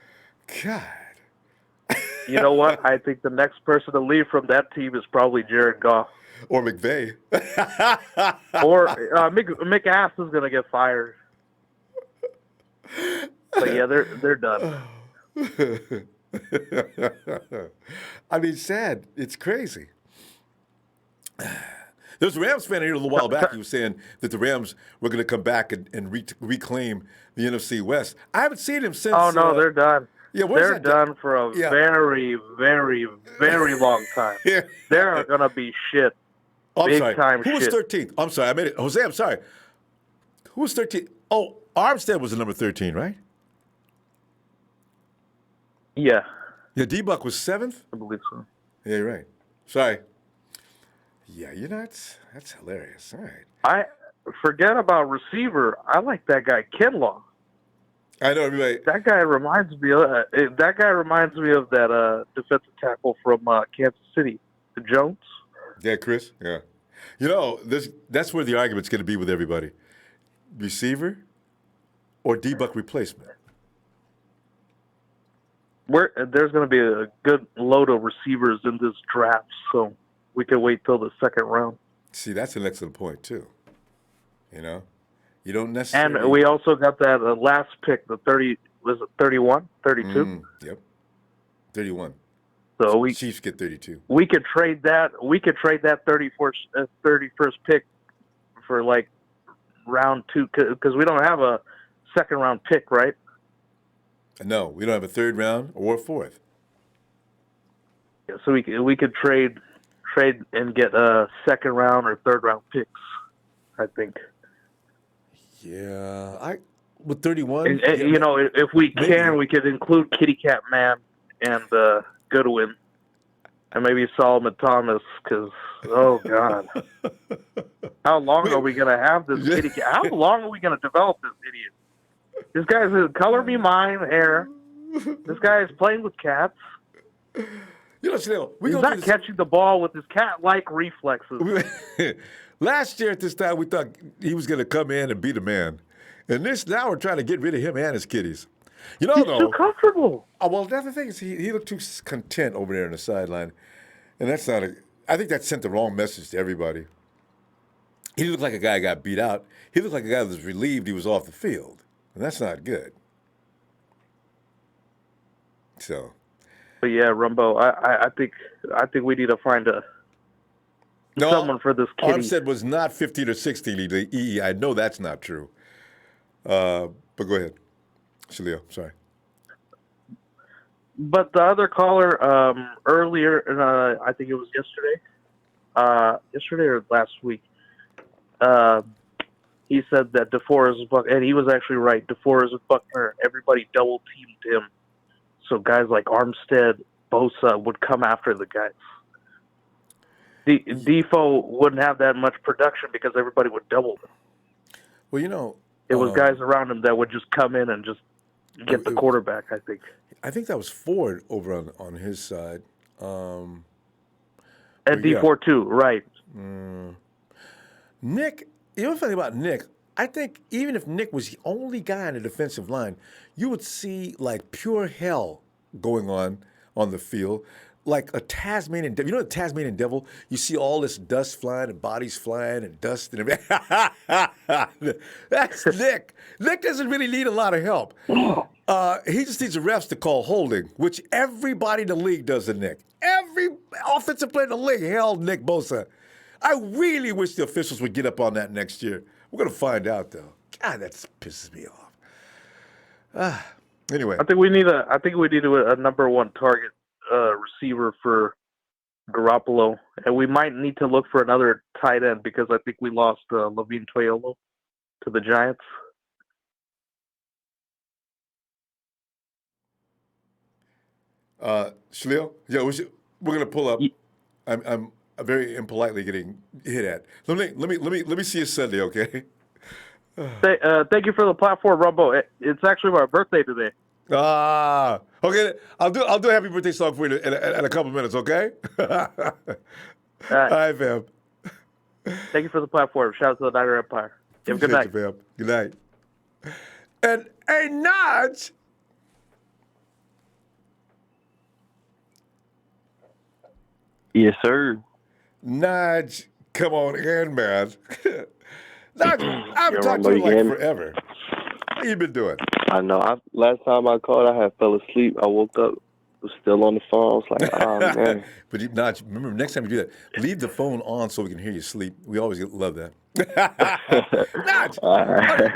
S12: You know what? I think the next person to leave from that team is probably Jared Goff.
S1: Or McVay.
S12: Or Mick Ass is going to get fired. But yeah, they're done.
S1: I mean, sad. It's crazy. There's a Rams fan here a little while back who was saying that the Rams were going to come back and reclaim the NFC West. I haven't seen him since.
S12: Oh, no, they're done.
S1: Yeah,
S12: they're done for a very, very, very long time. They're going to be shit. Big time
S1: shit. Who was 13th? I'm sorry. I made it. Jose, I'm sorry. Who was 13th? Oh, Armstead was the number 13, right?
S12: Yeah.
S1: Yeah, D-Buck was 7th?
S12: I believe so.
S1: Yeah, you're right. Sorry. Yeah, that's hilarious. All right.
S12: I forget about receiver. I like that guy Kinlaw.
S1: I know everybody.
S12: That guy reminds me of that defensive tackle from Kansas City, Jones.
S1: Yeah, Chris. Yeah. That's where the argument's going to be with everybody. Receiver or D-Buck replacement?
S12: There's going to be a good load of receivers in this draft, so we can wait till the second round.
S1: See, that's an excellent point, too. You don't necessarily...
S12: And we also got that last pick, the 30, was it 31, 32?
S1: Yep. 31.
S12: So
S1: Chiefs get 32.
S12: We could trade that 31st pick for like round 2, because we don't have a second round pick, right?
S1: No, we don't have a third round or a fourth.
S12: Yeah, so we could trade and get second round or third round picks, I think.
S1: Yeah, with 31.
S12: And, if we can, we could include Kitty Cat Man and Goodwin, and maybe Solomon Thomas, because oh god. How long are we going to have this kitty cat? How long are we going to develop this idiot? This guy is color me mine hair. This guy is playing with cats.
S1: He's
S12: not catching the ball with his cat-like reflexes.
S1: Last year at this time, we thought he was going to come in and be the man. And now we're trying to get rid of him and his kitties.
S12: He's too comfortable.
S1: Oh, well, that's the thing is he looked too content over there on the sideline. And that's not I think that sent the wrong message to everybody. He looked like a guy who got beat out. He looked like a guy that was relieved he was off the field. And that's not good. So.
S12: But yeah, Ronbo, I think we need to find someone for this kitty.
S1: Armstead was not 15 or 16. I know that's not true. But go ahead, Shalil. Sorry.
S12: But the other caller earlier, I think it was yesterday or last week, he said that DeForest and he was actually right. DeForest and Buckner, everybody double teamed him. So guys like Armstead, Bosa would come after the guys. Defoe wouldn't have that much production because everybody would double him.
S1: Well,
S12: it was guys around him that would just come in and just get the quarterback, I think.
S1: I think that was Ford over on his side.
S12: And D4 too, right.
S1: Nick, the funny about Nick, I think even if Nick was the only guy on the defensive line, you would see like pure hell going on the field. Like a Tasmanian devil. You know the Tasmanian devil? You see all this dust flying and bodies flying and dust and everything. That's Nick. Nick doesn't really need a lot of help. He just needs the refs to call holding, which everybody in the league does to Nick. Every offensive player in the league held Nick Bosa. I really wish the officials would get up on that next year. We're going to find out, though. God, that pisses me off. Anyway.
S12: I think we need a number one target receiver for Garoppolo, and we might need to look for another tight end because I think we lost Levine Toyolo to the Giants.
S1: Shalil, yeah, we're going to pull up. I'm very impolitely getting hit at. Let me see you Sunday, okay?
S12: Thank you for the platform, Ronbo. It's actually my birthday today.
S1: Okay. I'll do a happy birthday song for you in a couple minutes, okay? All right, fam.
S12: Thank you for the platform. Shout out to the Niner Empire. Have a good night.
S1: You, fam. Good night. And hey, Nudge.
S13: Yes, sir.
S1: Nudge, come on in, man. Nudge, I've talked to you like forever. How you been doing?
S13: I know. Last time I called, I had fell asleep. I woke up, was still on the phone. I was like, oh, man.
S1: But Nudge, remember, next time you do that, leave the phone on so we can hear you sleep. We always love that. Nudge,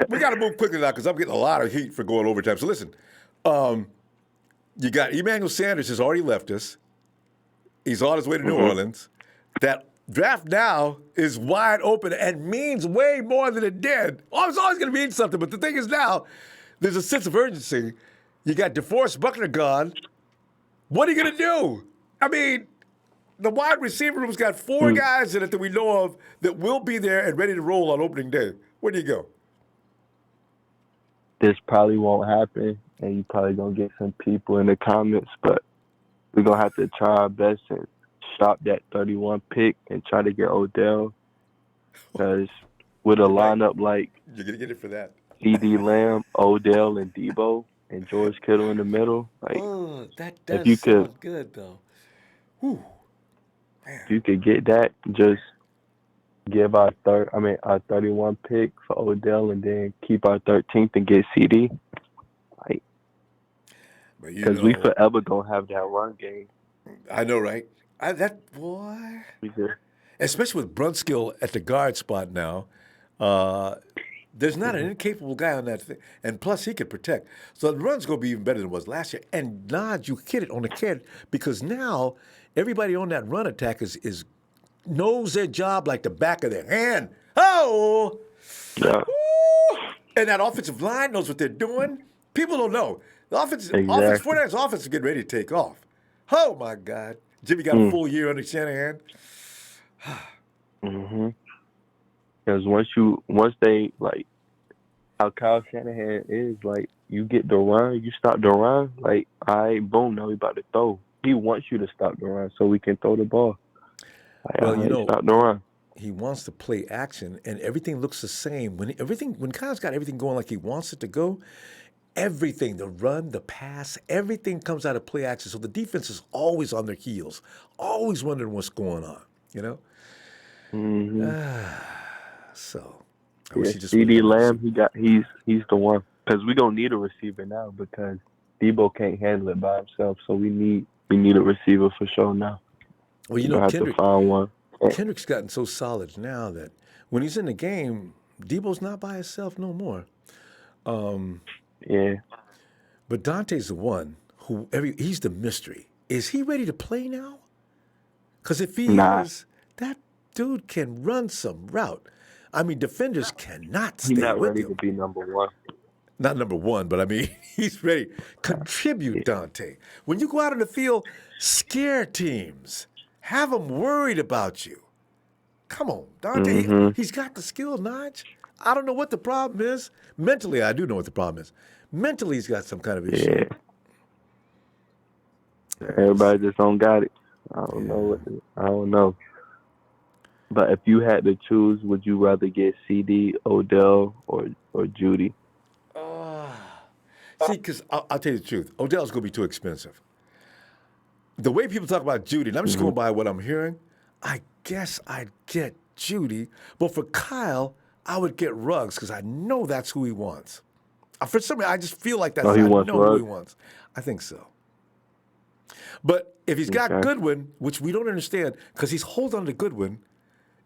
S1: we got to move quickly now because I'm getting a lot of heat for going overtime. So listen, you got Emmanuel Sanders has already left us. He's on his way to New Orleans. That draft now is wide open and means way more than it did. Oh, it's always going to mean something, but the thing is now, there's a sense of urgency. You got DeForest Buckner gone. What are you going to do? I mean, the wide receiver room's got 4 guys in it that we know of that will be there and ready to roll on opening day. Where do you go?
S13: This probably won't happen, and you probably going to get some people in the comments, but we're going to have to try our best and shop that 31 pick and try to get Odell. Because with a lineup like
S1: you're going to get it for that.
S13: CeeDee Lamb, Odell, and Debo, and George Kittle in the middle. Like,
S1: that does sound good, though. Whew.
S13: If you could get that, just give our 31 pick for Odell and then keep our 13th and get CD. Like, because we forever gonna have that run game.
S1: I know, right? Boy. Especially with Brunskill at the guard spot now. There's not an incapable guy on that thing. And plus, he could protect. So the run's going to be even better than it was last year. And Nod, you hit it on the head because now everybody on that run attack is knows their job like the back of their hand. Oh!
S13: Yeah.
S1: Woo! And that offensive line knows what they're doing. People don't know. The offense, 49ers offense is getting ready to take off. Oh, my God. Jimmy got a full year under Shanahan.
S13: Because once they like how Kyle Shanahan is, like you get the run, you stop the run, like all right, boom, now we about to throw. He wants you to stop the run so we can throw the ball. Like,
S1: Well,
S13: all right, stop the run.
S1: he wants to play action, and everything looks the same. When Kyle's got everything going like he wants it to go, everything, the run, the pass, everything comes out of play action. So the defense is always on their heels, always wondering what's going on, you know? So I wish he just
S13: CD Lamb, he's the one. Because we're gonna need a receiver now because Debo can't handle it by himself. So we need a receiver for sure now.
S1: Well, you
S13: know, have to find one.
S1: Kendrick's gotten so solid now that when he's in the game, Debo's not by himself no more.
S13: Yeah.
S1: But Dante's the one who he's the mystery. Is he ready to play now? Because if he is, that dude can run some route. I mean, defenders cannot stay with him.
S13: He's not ready to be number one.
S1: Not number one, but I mean, he's ready. Contribute, Dante. When you go out on the field, scare teams. Have them worried about you. Come on, Dante. He's got the skill, Nige. I don't know what the problem is. Mentally, I do know what the problem is. Mentally, he's got some kind of issue.
S13: Yeah. Everybody just don't got it. I don't know. But if you had to choose, would you rather get CD, Odell, or Judy?
S1: See, because I'll tell you the truth. Odell's going to be too expensive. The way people talk about Judy, and I'm just going by what I'm hearing, I guess I'd get Judy. But for Kyle, I would get Ruggs because I know that's who he wants. For some reason, I just feel like that's
S13: who he
S1: wants. I think so. But if he's got Goodwin, which we don't understand, because he's holding on to Goodwin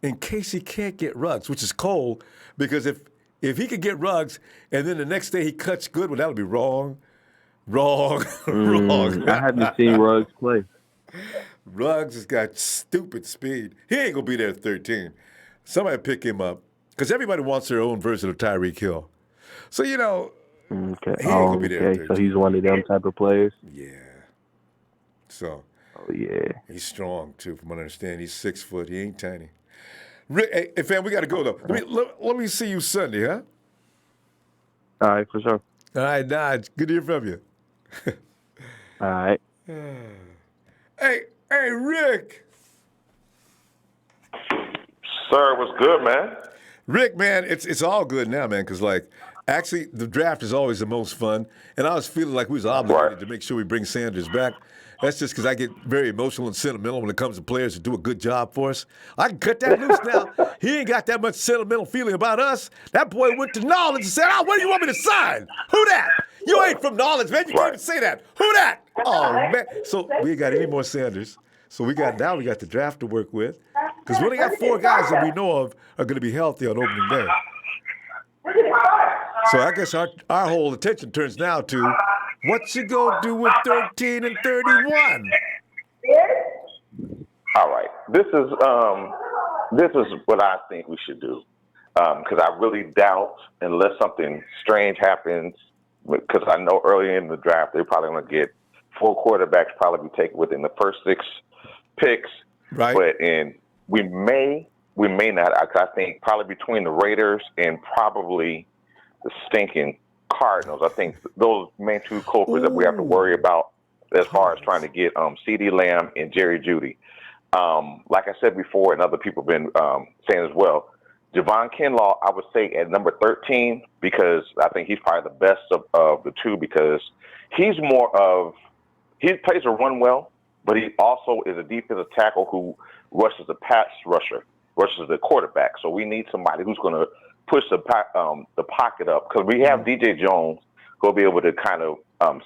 S1: in case he can't get Ruggs, which is cold, because if he could get Ruggs and then the next day he cuts Goodwin, that would be wrong. Wrong.
S13: I haven't seen Ruggs play.
S1: Ruggs has got stupid speed. He ain't going to be there at 13. Somebody pick him up because everybody wants their own version of Tyreek Hill. So, he ain't going to be there at 13.
S13: So he's one of them type of players?
S1: Yeah. So.
S13: Oh, yeah.
S1: He's strong, too, from what I understand. He's 6 foot. He ain't tiny. Rick, hey, fam, we got to go, though. Let me see you Sunday, huh?
S13: All right, for sure.
S1: All right, Nige. Good to hear from you.
S13: All right.
S1: Hey, Rick.
S14: Sir, what's good, man?
S1: Rick, man, it's all good now, man, because, actually, the draft is always the most fun, and I was feeling like we was obligated to make sure we bring Sanders back. That's just because I get very emotional and sentimental when it comes to players who do a good job for us. I can cut that loose now. He ain't got that much sentimental feeling about us. That boy went to Knowledge and said, where do you want me to sign? Who that? You ain't from Knowledge, man. You can't even say that. Who that? Oh, man. So we ain't got any more Sanders. So we got the draft to work with. Because we only got 4 guys that we know of are going to be healthy on opening day. So I guess our whole attention turns now to what you gonna do with 13 and 31?
S14: All right. This is what I think we should do. Because I really doubt, unless something strange happens, because I know early in the draft they're probably going to get 4 quarterbacks probably be taken within the first 6 picks.
S1: Right.
S14: But we may not. I think probably between the Raiders and probably the stinking Cardinals. I think those main 2 culprits that we have to worry about as far as trying to get CD Lamb and Jerry Jeudy. Like I said before, and other people have been saying as well, Javon Kinlaw, I would say at number 13, because I think he's probably the best of the 2, because he plays a run well, but he also is a defensive tackle who rushes the pass rusher, rushes the quarterback. So we need somebody who's going to push the pocket up, because we have DJ Jones who'll be able to kind of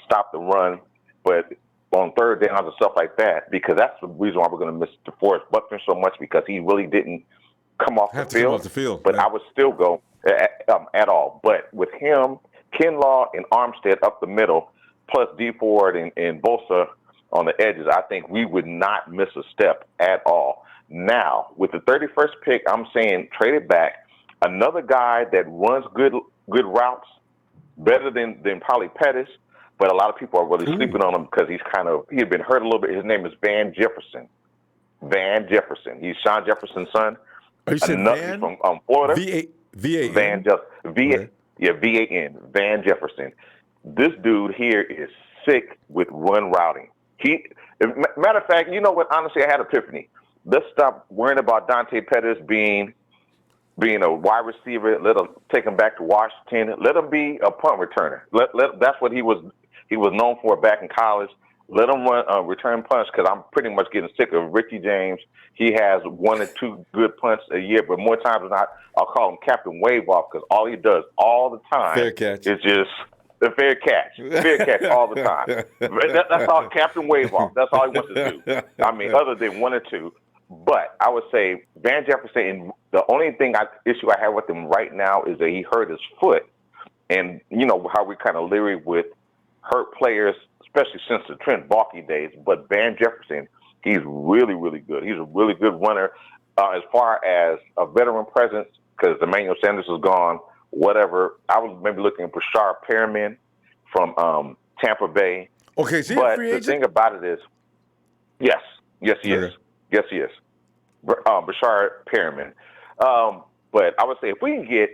S14: stop the run, but on third downs and stuff like that, because that's the reason why we're going to miss DeForest Buckner so much, because he really didn't come off the field. But I would still go at all. But with him, Kinlaw and Armstead up the middle, plus D Ford and Bosa on the edges, I think we would not miss a step at all. Now, with the 31st pick, I'm saying trade it back. Another guy that runs good routes, better than probably Pettis, but a lot of people are really sleeping on him because he had been hurt a little bit. His name is Van Jefferson. He's Sean Jefferson's son.
S1: Are you saying Van?
S14: From Florida.
S1: V-A-N?
S14: Van V-A-N, Van Jefferson. This dude here is sick with run routing. Matter of fact, you know what? Honestly, I had an epiphany. Let's stop worrying about Dante Pettis being a wide receiver. Let him take him back to Washington. Let him be a punt returner. That's what he was known for back in college. Let him return punts, because I'm pretty much getting sick of Ricky James. He has 1 or 2 good punts a year, but more times than not, I'll call him Captain Wave Off, because all he does all the time is just a fair catch all the time. That's all, Captain Wave Off. That's all he wants to do. I mean, other than 1 or 2. But I would say Van Jefferson, and the only issue I have with him right now is that he hurt his foot. And you know how we kind of leery with hurt players, especially since the Trent Baalke days. But Van Jefferson, he's really, really good. He's a really good runner. As far as a veteran presence, because Emmanuel Sanders is gone, whatever, I was maybe looking for Bashar Perriman from Tampa Bay.
S1: Okay, so
S14: but the thing about it is, yes, he is. Yes, he is. Bashar Perriman. But I would say if we can get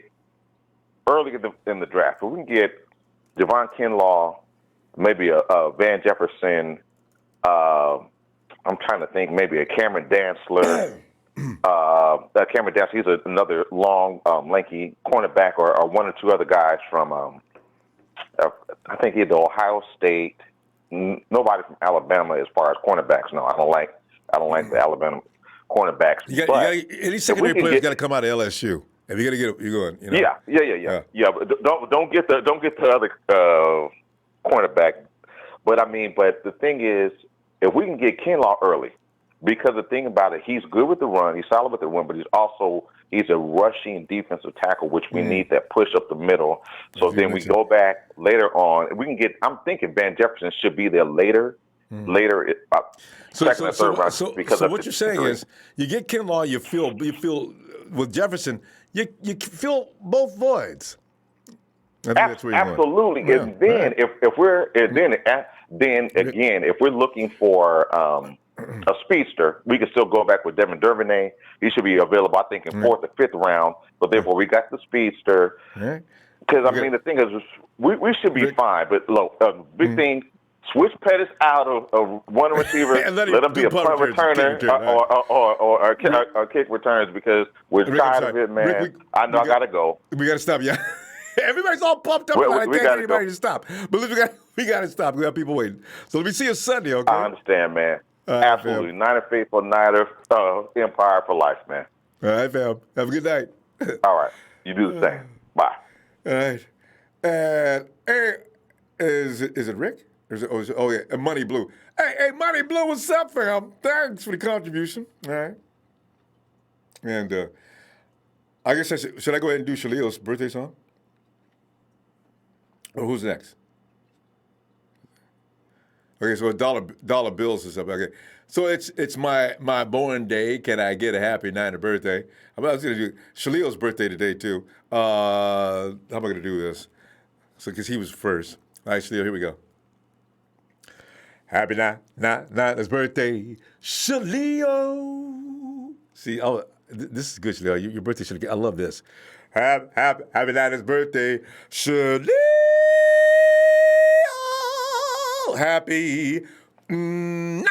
S14: early in the draft, if we can get Javon Kinlaw, maybe a Van Jefferson, I'm trying to think, maybe a Cameron Dantzler. Cameron Dantzler, he's another long, lanky cornerback, or 1 or 2 other guys from, I think either Ohio State. Nobody from Alabama as far as cornerbacks. No, I don't like the Alabama cornerbacks.
S1: Any secondary player's got to come out of LSU. If you're gonna get, you're going. You know? Yeah.
S14: But don't get the other cornerback. But I mean, the thing is, if we can get Kinlaw early, because the thing about it, he's good with the run, he's solid with the run, but he's a rushing defensive tackle, which we need that push up the middle. So then we go back later on. We can get. I'm thinking Van Jefferson should be there later. Second or third round.
S1: So what you're saying is, you get Kinlaw, you feel with Jefferson, you fill both voids. I think that's where you're
S14: absolutely.
S1: Going.
S14: And then if we're looking for a speedster, we can still go back with Devin Duvernay. He should be available, I think, in 4th or 5th round. But therefore, we got the speedster. Because I mean, the thing is, we should be fine. But look, big thing. Switch Pettis out of one receiver, and let him be a punt returner or kick returns, because we're tired of it, man. I know I got to go.
S1: We got to stop, yeah. Everybody's all pumped up. I can't get anybody to stop. But we got to stop. We got people waiting. So let me see you Sunday, okay?
S14: I understand, man. Absolutely. Fam. Niner faithful, Niner empire for life, man.
S1: All right, fam. Have a good night.
S14: All right. You do the same. Bye.
S1: All right. And is it Rick? Oh, yeah, Money Blue. Hey, Money Blue, what's up, fam? Thanks for the contribution. All right. And I guess should I go ahead and do Shaleel's birthday song? Or who's next? Okay, so dollar bills is up. Okay, so it's my born day. Can I get a happy Niner birthday? I was going to do Shaleel's birthday today too. How am I going to do this? So because he was first. All right, Shaleel, here we go. Happy Niner's birthday, Shaleel. See, this is good, Shaleel. Your birthday should. I love this. Happy Niner's birthday, Shaleel. Happy Niner.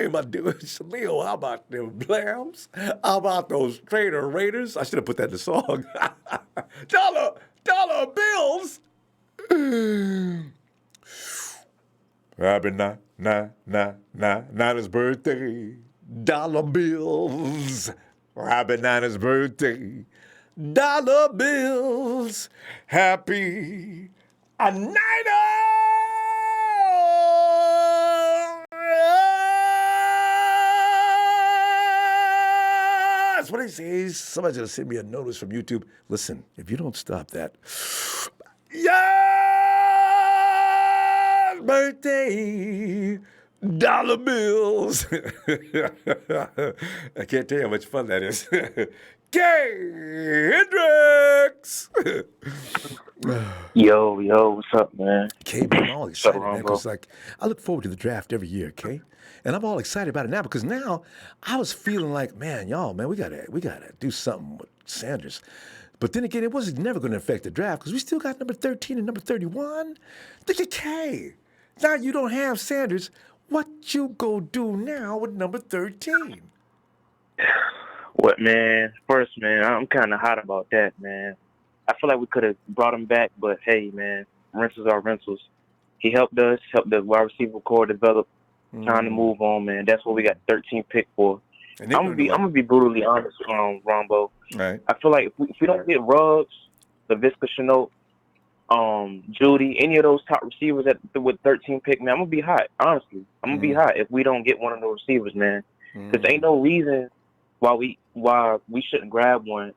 S1: My dude, Shaleel, how about them Lambs? How about those Trader Raiders? I should have put that in the song. dollar bills. Happy Niner's birthday. Dollar bills. Happy Niner's birthday. Dollar bills. Happy Niner. That's what he says. Somebody's going to send me a notice from YouTube. Listen, if you don't stop that. Yes! Birthday. Dollar bills. I can't tell you how much fun that is. K. Hendricks.
S9: Yo, what's up, man?
S1: K, man, I'm all
S9: What's up,
S1: excited, man,
S9: Ronbo?
S1: because like I look forward to the draft every year, K, and I'm all excited about it now because now I was feeling like, man, we gotta do something with Sanders, but then again, it was never going to affect the draft because we still got number 13 and number 31. Look at K. Now you don't have Sanders. What you go do now with number 13?
S9: What, man? First, man, I'm kind of hot about that, man. I feel like we could have brought him back, but hey, man, rentals are rentals. He helped us, helped the wide receiver core develop. Time to move on, man. That's what we got 13 pick for. I'm gonna be brutally honest, Ronbo.
S1: Right.
S9: I feel like if we don't get Ruggs, LaVisca Chenault, Judy, any of those top receivers with 13 pick, man, I'm gonna be hot. Honestly, I'm gonna be hot if we don't get one of those receivers, man. Because ain't no reason why we shouldn't grab one.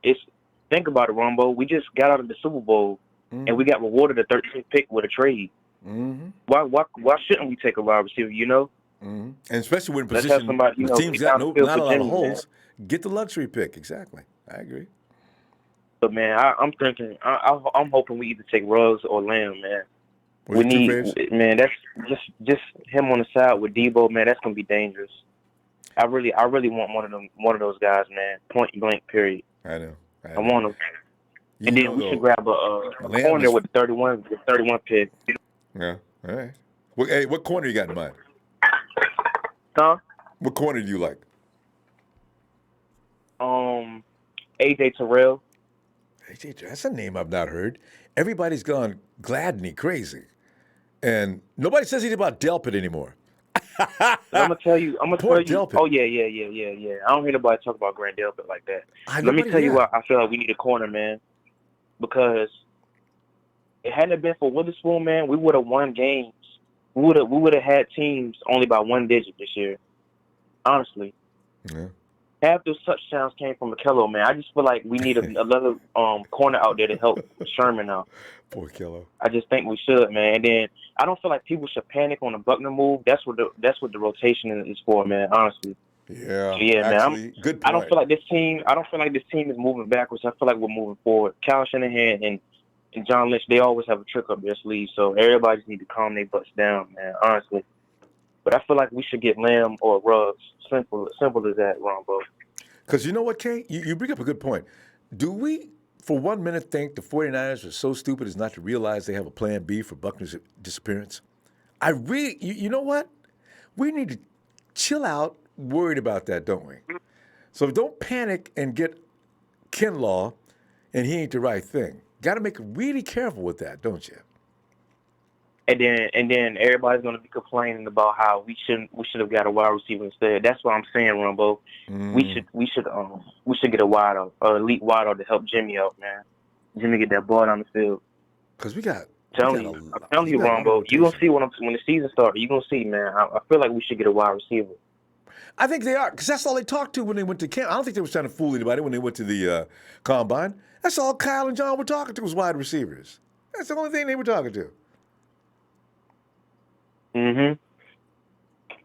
S9: Think about it, Ronbo. We just got out of the Super Bowl and we got rewarded a 13th pick with a trade. Why shouldn't we take a wide receiver? You know.
S1: And especially when
S9: Let's have
S1: position
S9: somebody,
S1: the team's got not a lot of holes,
S9: man.
S1: get the luxury pick. Exactly, I agree.
S9: But man, I'm thinking, I'm hoping we either take Ruggs or Lamb, man.
S1: What's
S9: We need, man. That's just him on the side with Debo, man. That's gonna be dangerous. I really want one of those guys, man. Point blank, period.
S1: I know.
S9: I want him. And then we should grab a corner with the 31 pick.
S1: Yeah. All right. What corner you got in mind?
S9: Huh?
S1: What corner do you like?
S9: AJ Terrell.
S1: AJ, that's a name I've not heard. Everybody's gone Gladney crazy, and nobody says anything about Delpit anymore.
S9: I'm gonna tell you.
S1: Delpit.
S9: Oh yeah. I don't hear nobody talk about Grant Delpit like that. Let me tell you why I feel like we need a corner, man. Because it hadn't it been for Witherspoon, man, we would have won games. We would have had teams only by one digit this year. Honestly.
S1: Yeah.
S9: Half those touchdowns came from McKello, man. I just feel like we need another corner out there to help Sherman out.
S1: Poor Kello.
S9: I just think we should, man. And then I don't feel like people should panic on the Buckner move. That's what the rotation is for, man. Honestly.
S1: Yeah.
S9: So, yeah,
S1: actually,
S9: man.
S1: Good point.
S9: I don't feel like this team is moving backwards. I feel like we're moving forward. Kyle Shanahan and John Lynch, they always have a trick up their sleeve. So everybody just need to calm their butts down, man. Honestly. But I feel like we should get Lamb or Ruggs. Simple as that, Ronbo.
S1: Because you know what, Kay? You bring up a good point. Do we, for 1 minute, think the 49ers are so stupid as not to realize they have a plan B for Buckner's disappearance? You know what? We need to chill out, worried about that, don't we? So don't panic and get Kinlaw, and he ain't the right thing. Got to make really careful with that, don't you?
S9: And then everybody's gonna be complaining about how we should have got a wide receiver instead. That's what I'm saying, Rumbo. We should get a wideout, elite wideout to help Jimmy out, man. Jimmy get that ball down the field.
S1: Because I'm
S9: telling you, Rumbo. You gonna see when the season starts. You gonna see, man. I feel like we should get a wide receiver.
S1: I think they are, because that's all they talked to when they went to camp. I don't think they were trying to fool anybody when they went to the combine. That's all Kyle and John were talking to was wide receivers. That's the only thing they were talking to.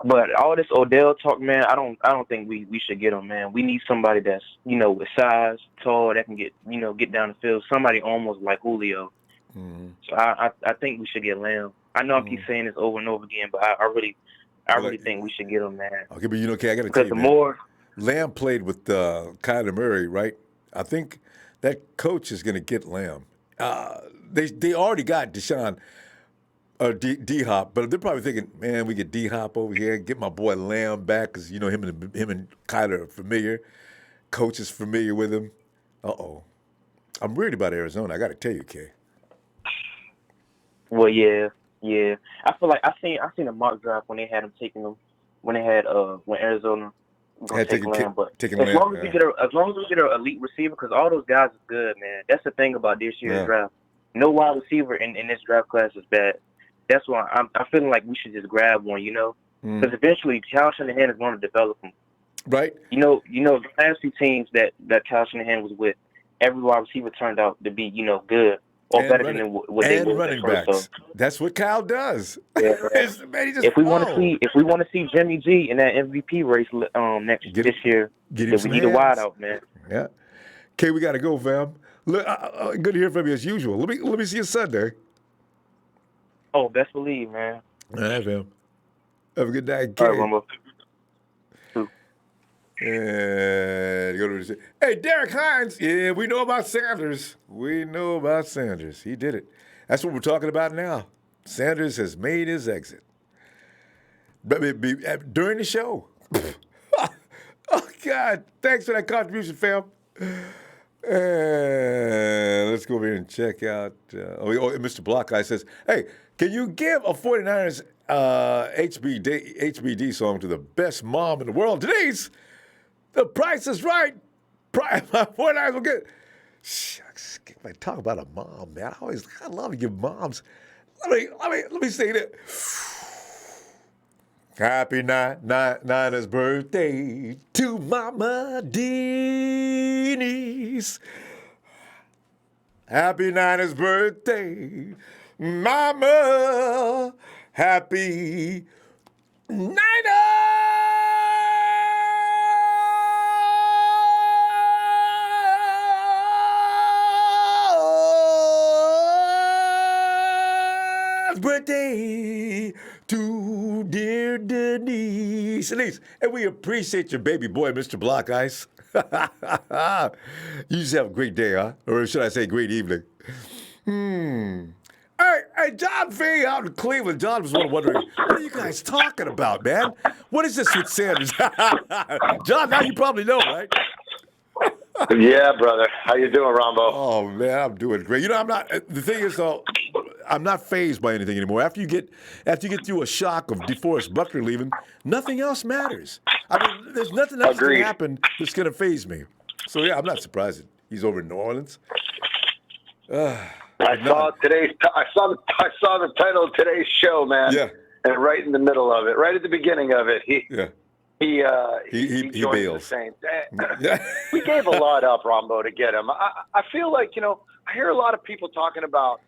S9: But all this Odell talk, man, I don't think we should get him, man. We need somebody that's, with size, tall, that can get down the field. Somebody almost like Julio. So I think we should get Lamb. I know I keep saying this over and over again, but I really think we should get him, man.
S1: Okay, but I got to tell you, man, Lamb played with Kyler Murray, right? I think that coach is going to get Lamb. They already got Deshaun. D-Hop, but they're probably thinking, man, we get D-Hop over here, get my boy Lamb back, because, him and Kyler are familiar. Coach is familiar with him. Uh-oh. I'm worried about Arizona. I got to tell you, Kay.
S9: Well, yeah. I feel like I seen a mock draft when they had him taking them, when Arizona gonna take Lamb. But as long as we get an elite receiver, because all those guys are good, man. That's the thing about this year's draft. No wide receiver in this draft class is bad. That's why I'm feeling like we should just grab one, because eventually Kyle Shanahan is going to develop them.
S1: Right.
S9: The last few teams that Kyle Shanahan was with, every wide receiver turned out to be, good or better than what they were.
S1: And running backs. That's what Kyle does.
S9: Yeah, man, if we want to see Jimmy G in that MVP race this year, then we need a wideout, man.
S1: Yeah. Okay, we got to go, fam. Good to hear from you as usual. Let me see you Sunday.
S5: Oh, best believe, man.
S1: All right, fam. Have a good night,
S5: All
S1: kid.
S5: right, Ronbo.
S1: And go to hey, Derek Hines. Yeah, we know about Sanders. We know about Sanders. He did it. That's what we're talking about now. Sanders has made his exit. During the show. Oh, God. Thanks for that contribution, fam. Let's go over here and check out. Mr. Block Guy says, hey, can you give a 49ers HBD song to the best mom in the world? Denise, The Price is Right. My 49ers will get. Shucks, I talk about a mom, man. I love to give moms. Let me say that. Happy Niners birthday to Mama Denise. Happy Niners birthday, Mama. Happy Niners birthday to dear Denise. And we appreciate your baby boy, Mr. Block Ice. You just have a great day, huh? Or should I say great evening? Hey, John Fay out in Cleveland. John was wondering, what are you guys talking about, man? What is this with Sanders? John, now you probably know, right?
S15: Yeah, brother. How you doing, Ronbo?
S1: Oh, man, I'm doing great. You know, the thing is, though, I'm not fazed by anything anymore. After you get through a shock of DeForest Buckner leaving, nothing else matters. I mean, there's nothing else going to happen that's going to faze me. So, yeah, I'm not surprised that he's over in New Orleans.
S15: I saw the title of today's show, man.
S1: Yeah.
S15: And right in the middle of it, right at the beginning of it, he
S1: bails.
S15: The Saints. We gave a lot up, Ronbo, to get him. I feel like, I hear a lot of people talking about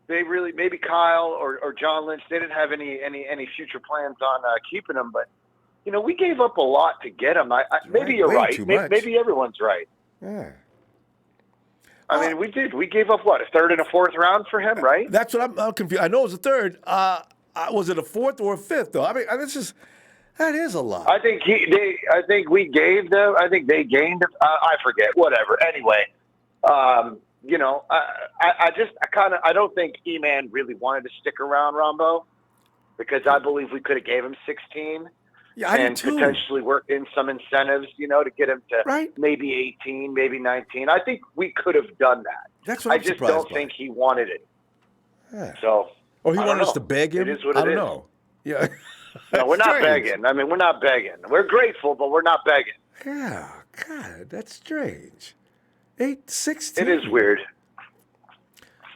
S15: maybe Kyle or John Lynch, they didn't have any future plans on keeping him, but we gave up a lot to get him. Maybe you're right. Maybe everyone's right.
S1: Yeah.
S15: I mean, we did. We gave up, what, a third and a fourth round for him, right?
S1: That's what I'm confused. I know it was a third. Was it a fourth or a fifth, though? I mean, that is a lot.
S15: I think we gave them. I think they gained. I forget. Whatever. Anyway, I don't think E-Man really wanted to stick around, Ronbo, because I believe we could have gave him 16.
S1: Yeah, I
S15: and potentially work in some incentives, to get him to maybe 18, maybe 19. I think we could have done that.
S1: That's what
S15: I just don't think he wanted it.
S1: Yeah.
S15: So,
S1: or he wanted us to beg him.
S15: It is what
S1: I
S15: it
S1: don't
S15: is.
S1: know. Yeah.
S15: No, we're not begging. I mean, we're not begging. We're grateful, but we're not begging.
S1: Yeah, God, that's strange. 16.
S15: It is weird.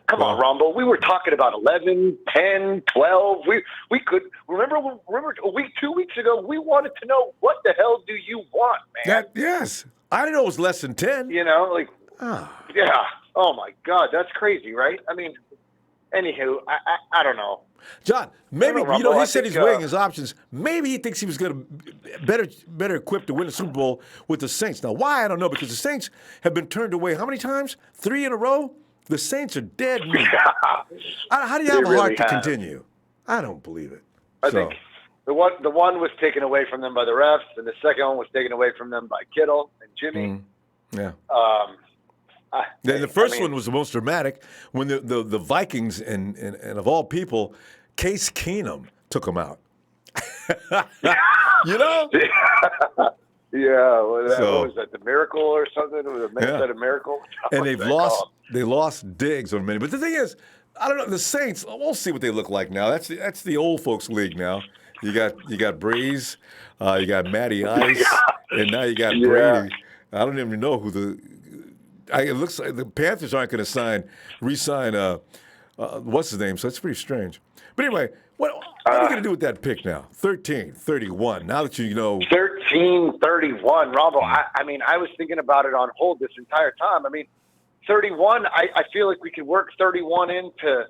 S15: Come on, Ronbo. We were talking about 11, 10, 12. We could remember a week, 2 weeks ago. We wanted to know what the hell do you want, man?
S1: Yes, I didn't know it was less than 10.
S15: Yeah. Oh my God, that's crazy, right? I mean, anywho, I don't know.
S1: John, maybe
S15: Ronbo,
S1: he said he's weighing his options. Maybe he thinks he was going to better equipped to win the Super Bowl with the Saints. Now, why I don't know, because the Saints have been turned away how many times? 3 in a row. The Saints are dead meat. How do you have a heart to continue? I don't believe it.
S15: I think the one was taken away from them by the refs, and the second one was taken away from them by Kittle and Jimmy.
S1: Yeah. Then the first one was the most dramatic when the Vikings and of all people, Case Keenum took them out.
S15: Yeah, what was that? The Miracle or something? It was a Minnesota Miracle.
S1: And they lost Diggs over many. But the thing is, I don't know. The Saints. We'll see what they look like now. That's the old folks league now. You got Breeze, you got Matty Ice, and now you got Brady. I don't even know who it looks like the Panthers aren't going to re-sign. What's his name? So it's pretty strange. But anyway, what are you going to do with that pick now? 13-31. Now that you know.
S15: 13-31, Ronbo. I mean, I was thinking about it on hold this entire time. I mean, 31. I feel like we could work 31 in to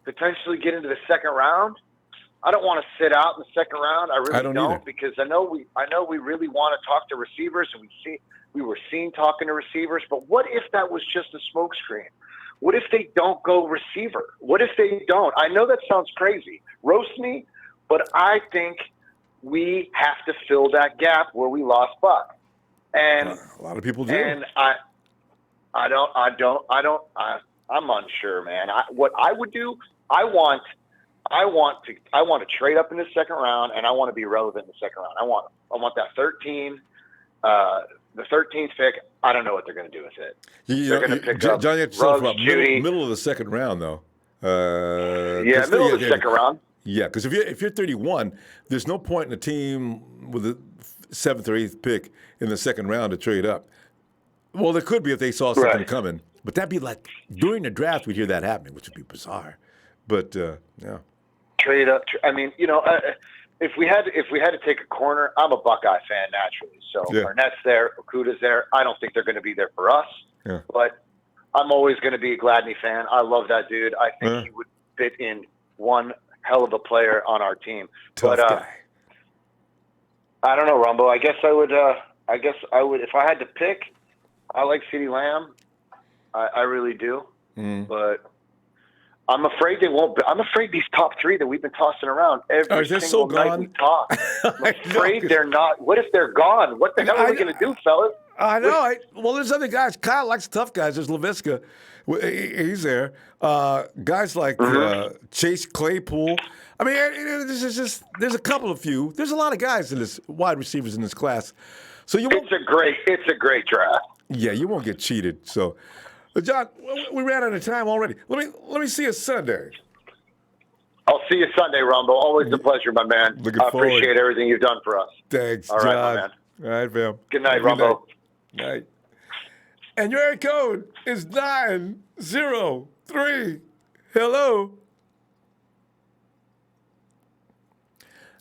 S15: potentially get into the second round. I don't want to sit out in the second round. I really don't because I know we really want to talk to receivers, and we we were seen talking to receivers. But what if that was just a smokescreen? What if they don't go receiver? What if they don't? I know that sounds crazy. Roast me, but I think we have to fill that gap where we lost Buck. And
S1: a lot of people do.
S15: And I'm unsure, man. What I would do, I want to trade up in the second round, and I want to be relevant in the second round. I want that 13, the 13th pick. I don't know what they're going to do with it. They're going to pick up
S1: John, you have to tell us
S15: Ruggs,
S1: about
S15: Judy.
S1: middle of the second round, though.
S15: Middle of the second round.
S1: Yeah, because if you're 31, there's no point in a team with a 7th or 8th pick in the second round to trade up. Well, there could be if they saw something coming, but that'd be like during the draft we'd hear that happening, which would be bizarre. But yeah,
S15: trade up. I mean, if we had to take a corner, I'm a Buckeye fan naturally. So Arnett's there, Okuda's there. I don't think they're going to be there for us, but I'm always going to be a Gladney fan. I love that dude. I think he would fit in one hell of a player on our team.
S1: Tough guy.
S15: I don't know, Ronbo. I guess I would. If I had to pick, I like CeeDee Lamb. I really do. But I'm afraid they won't. I'm afraid these top three that we've been tossing around every single night we talk. I'm afraid they're not. What if they're gone? What the hell are we going to do, fellas?
S1: I know. Well, there's other guys. Kyle likes tough guys. There's LaVisca. He's there. Guys like Chase Claypool. I mean, there's a couple of few. There's a lot of guys in this wide receivers in this class. So it's
S15: a great draft.
S1: Yeah, you won't get cheated. So, John, we ran out of time already. Let me see you Sunday.
S15: I'll see you Sunday, Ronbo. Always a pleasure, my man. I appreciate everything you've done for us.
S1: Thanks,
S15: All
S1: John.
S15: right, my man.
S1: All right, fam.
S15: Good night, Ronbo.
S1: Night. And your area code is 903. Hello.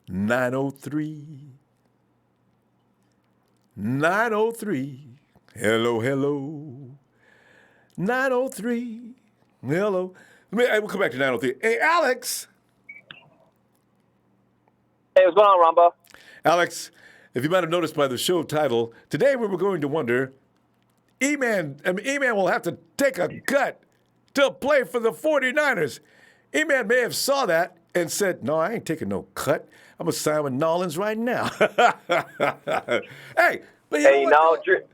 S1: 903. 903. Hello. 903. Hello. We'll come back to 903. Hey, Alex.
S8: Hey, what's going on, Ronbo?
S1: Alex, if you might have noticed by the show title, today we were going to wonder, E-Man will have to take a cut to play for the 49ers. E-Man may have saw that and said, no, I ain't taking no cut. I'm going to sign with Nolans right now. Hey, but you know what?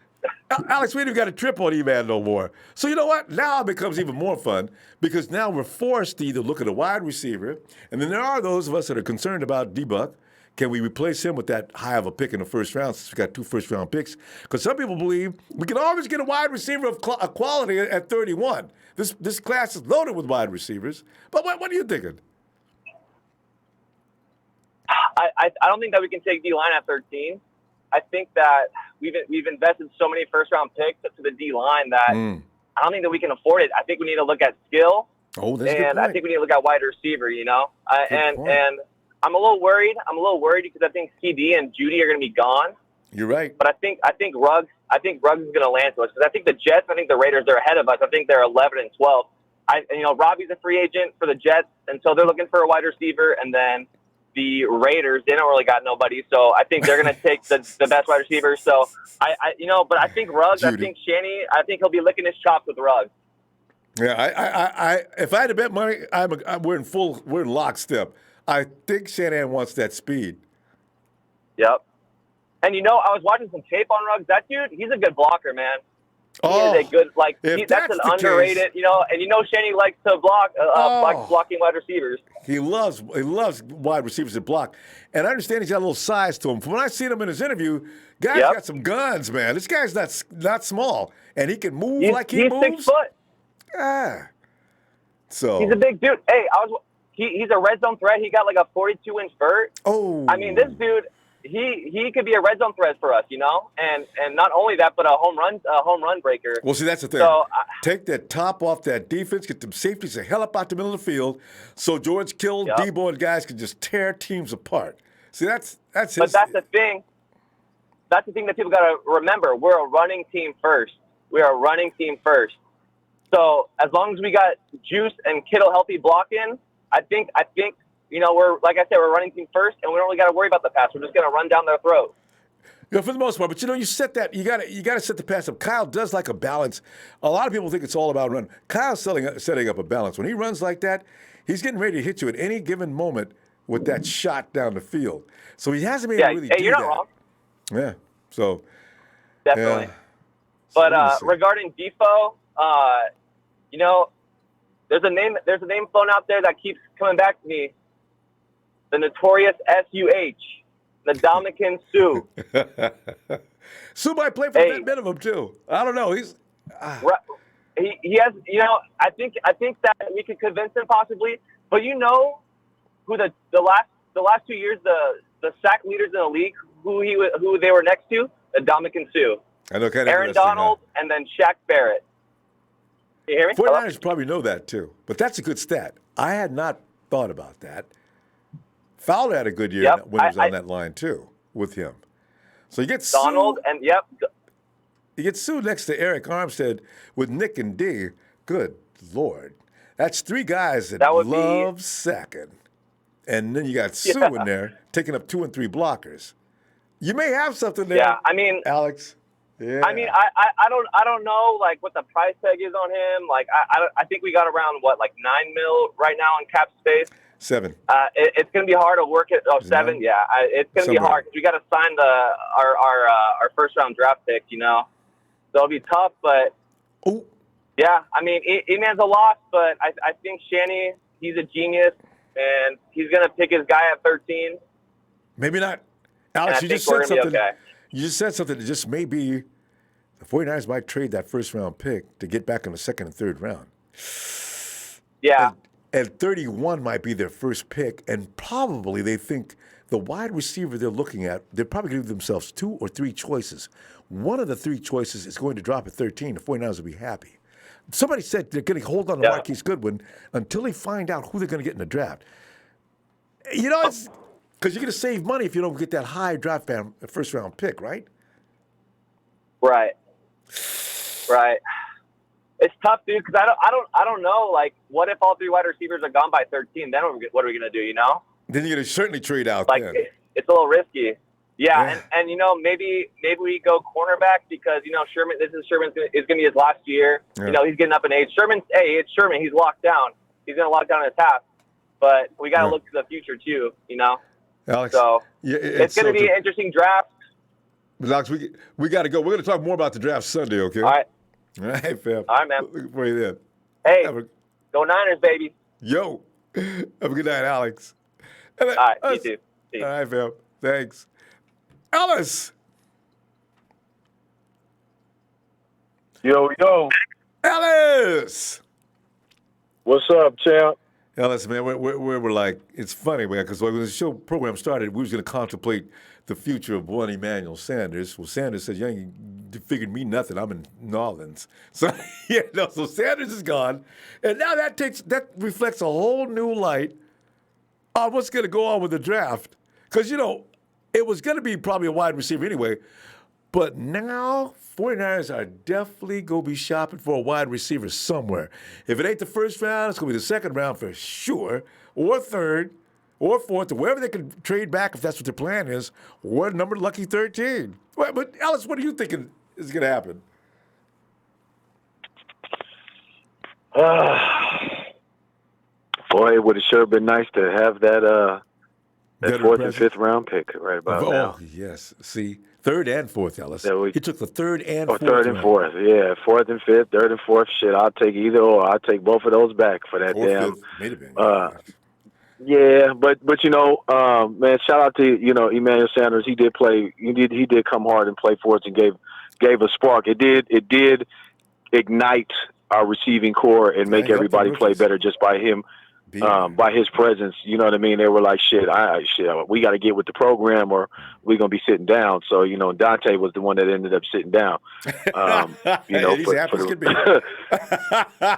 S1: Alex, we ain't even got a trip on E-Man no more. So you know what? Now it becomes even more fun because now we're forced to either look at a wide receiver, and then there are those of us that are concerned about D-Buck. Can we replace him with that high of a pick in the first round since we got 2 first-round picks? Because some people believe we can always get a wide receiver of quality at 31. This class is loaded with wide receivers. But what are you thinking?
S8: I don't think that we can take D-line at 13. I think that we've invested so many first-round picks to the D-line that I don't think that we can afford it. I think we need to look at skill.
S1: Oh, that's a good
S8: And
S1: point.
S8: I think we need to look at wide receiver, And I'm a little worried. Because I think CD and Judy are going to be gone.
S1: You're right.
S8: But I think Ruggs is going to land to us because I think the Jets, I think the Raiders are ahead of us. I think they're 11 and 12. Robbie's a free agent for the Jets, and so they're looking for a wide receiver. And then the Raiders, they don't really got nobody, so I think they're going to take the best wide receiver. So but I think Ruggs,
S1: Judy.
S8: I think Shanny, I think he'll be licking his chops with Ruggs.
S1: Yeah, if I had to bet money, we're in lockstep. I think Shanahan wants that speed.
S8: Yep. And I was watching some tape on Ruggs. That dude, he's a good blocker, man. He is a good, that's an underrated, and Shanny likes to block, blocking wide receivers.
S1: He loves wide receivers that block. And I understand he's got a little size to him. From when I seen him in his interview, guy's got some guns, man. This guy's not small. And he can move he moves.
S8: He's 6 foot.
S1: Yeah. So
S8: he's a big dude. Hey, he's a red zone threat. He got like a 42-inch vert.
S1: Oh.
S8: I mean, this dude, he could be a red zone threat for us, And not only that, but a home run breaker.
S1: Well, see, that's the thing.
S8: So,
S1: take that top off that defense, get them safeties the hell up out the middle of the field, so George Kittle, Debo, and guys can just tear teams apart. See, that's his.
S8: But that's the thing. That's the thing that people got to remember. We're a running team first. So as long as we got Juice and Kittle healthy blocking, I think we're, like I said, we're running team first, and we don't really got to worry about the pass. We're just going to run down their throat.
S1: Yeah, for the most part, but you set that you got to set the pass up. Kyle does like a balance. A lot of people think it's all about run. Kyle's setting up a balance. When he runs like that, he's getting ready to hit you at any given moment with that shot down the field. So he hasn't been able to really do
S16: you're not
S1: that.
S16: wrong.
S1: Yeah. So
S16: Definitely.
S1: Yeah.
S16: But regarding Defoe, there's a name flown out there that keeps coming back to me. The notorious SUH. The Dominican Sue.
S1: Sue might play for that minimum too. I don't know. He's
S16: he has. I think that we could convince him possibly. But who the last 2 years the sack leaders in the league who they were next to? The Dominican Sue.
S1: I know. Kind of
S16: Aaron Donald and then Shaq Barrett. You hear me?
S1: 49ers probably know that too. But that's a good stat. I had not thought about that. Fowler had a good year when he was on that line too with him. So you get
S16: Donald
S1: Sue, you get Sue next to Eric Armstead with Nick and D. Good Lord, that's three guys that love sacking, and then you got Sue in there taking up 2 and 3 blockers. You may have something there.
S16: Yeah, I mean,
S1: Alex. Yeah.
S16: I mean, I don't know like what the price tag is on him. Like I think we got around $9 million right now in cap space.
S1: 7.
S16: It's going to be hard to work it. 7, yeah. It's going to be hard because we got to sign our first round draft pick. So it'll be tough, but yeah. I mean, E-Man's a loss, but I think Shanny, he's a genius, and he's going to pick his guy at 13.
S1: Maybe not, Alex. You just said something. Okay. You just said something that just may be the 49ers might trade that first round pick to get back in the second and third round.
S16: Yeah.
S1: And 31 might be their first pick, and probably they think the wide receiver they're looking at, they're probably going to give themselves 2 or 3 choices. One of the 3 choices is going to drop at 13. The 49ers will be happy. Somebody said they're going to hold on to Marquise Goodwin until they find out who they're going to get in the draft. It's because you're going to save money if you don't get that high first round pick, right?
S16: Right. It's tough, dude, because I don't know. Like, what if all 3 wide receivers are gone by 13? Then what are we gonna do?
S1: Then you're gonna certainly trade out.
S16: Like, it's a little risky. Yeah. And maybe we go cornerback because Sherman. This is Sherman's is gonna be his last year.
S1: Yeah.
S16: He's getting up in age. It's Sherman. He's locked down. He's gonna lock down his half. But we gotta look to the future too.
S1: Alex.
S16: So it's gonna be an interesting draft.
S1: But Alex, we got to go. We're gonna talk more about the draft Sunday. Okay.
S16: All right.
S1: All right, fam.
S16: All right, man.
S1: Looking for you then.
S16: Hey, go Niners, baby.
S1: Yo. Have a good night, Alex.
S16: All right, you too.
S1: All right, fam. Thanks. Alice.
S17: Yo.
S1: Alice.
S17: What's up, champ?
S1: Alice, man, we're like, it's funny, man, because when the show program started, we was going to contemplate the future of one Emmanuel Sanders. Well, Sanders said, you ain't figured me nothing. I'm in New Orleans. So, so Sanders is gone. And now that reflects a whole new light on what's going to go on with the draft. Because, it was going to be probably a wide receiver anyway. But now, 49ers are definitely going to be shopping for a wide receiver somewhere. If it ain't the first round, it's going to be the second round for sure, or third, or fourth, or wherever they can trade back if that's what their plan is, or number lucky 13. But, Alice, what are you thinking is going to happen?
S17: Boy, it would have sure been nice to have that 4th and 5th round pick right about now.
S1: Oh, yes. See, 3rd and 4th, Ellis. He took the 3rd and 4th.
S17: 3rd and 4th, yeah. 4th and 5th, 3rd and 4th. Shit, I'll take either or. I'll take both of those back for that
S1: 4th,
S17: damn.
S1: 5th, may have been.
S17: Yeah, but man, shout out to Emmanuel Sanders. He did play. He did come hard and play for us and gave a spark. It did ignite our receiving core and make everybody play better just by him. By his presence, you know what I mean? They were like, shit, we got to get with the program or we're going to be sitting down. So, Dante was the one that ended up sitting down.
S1: He's happy as can be.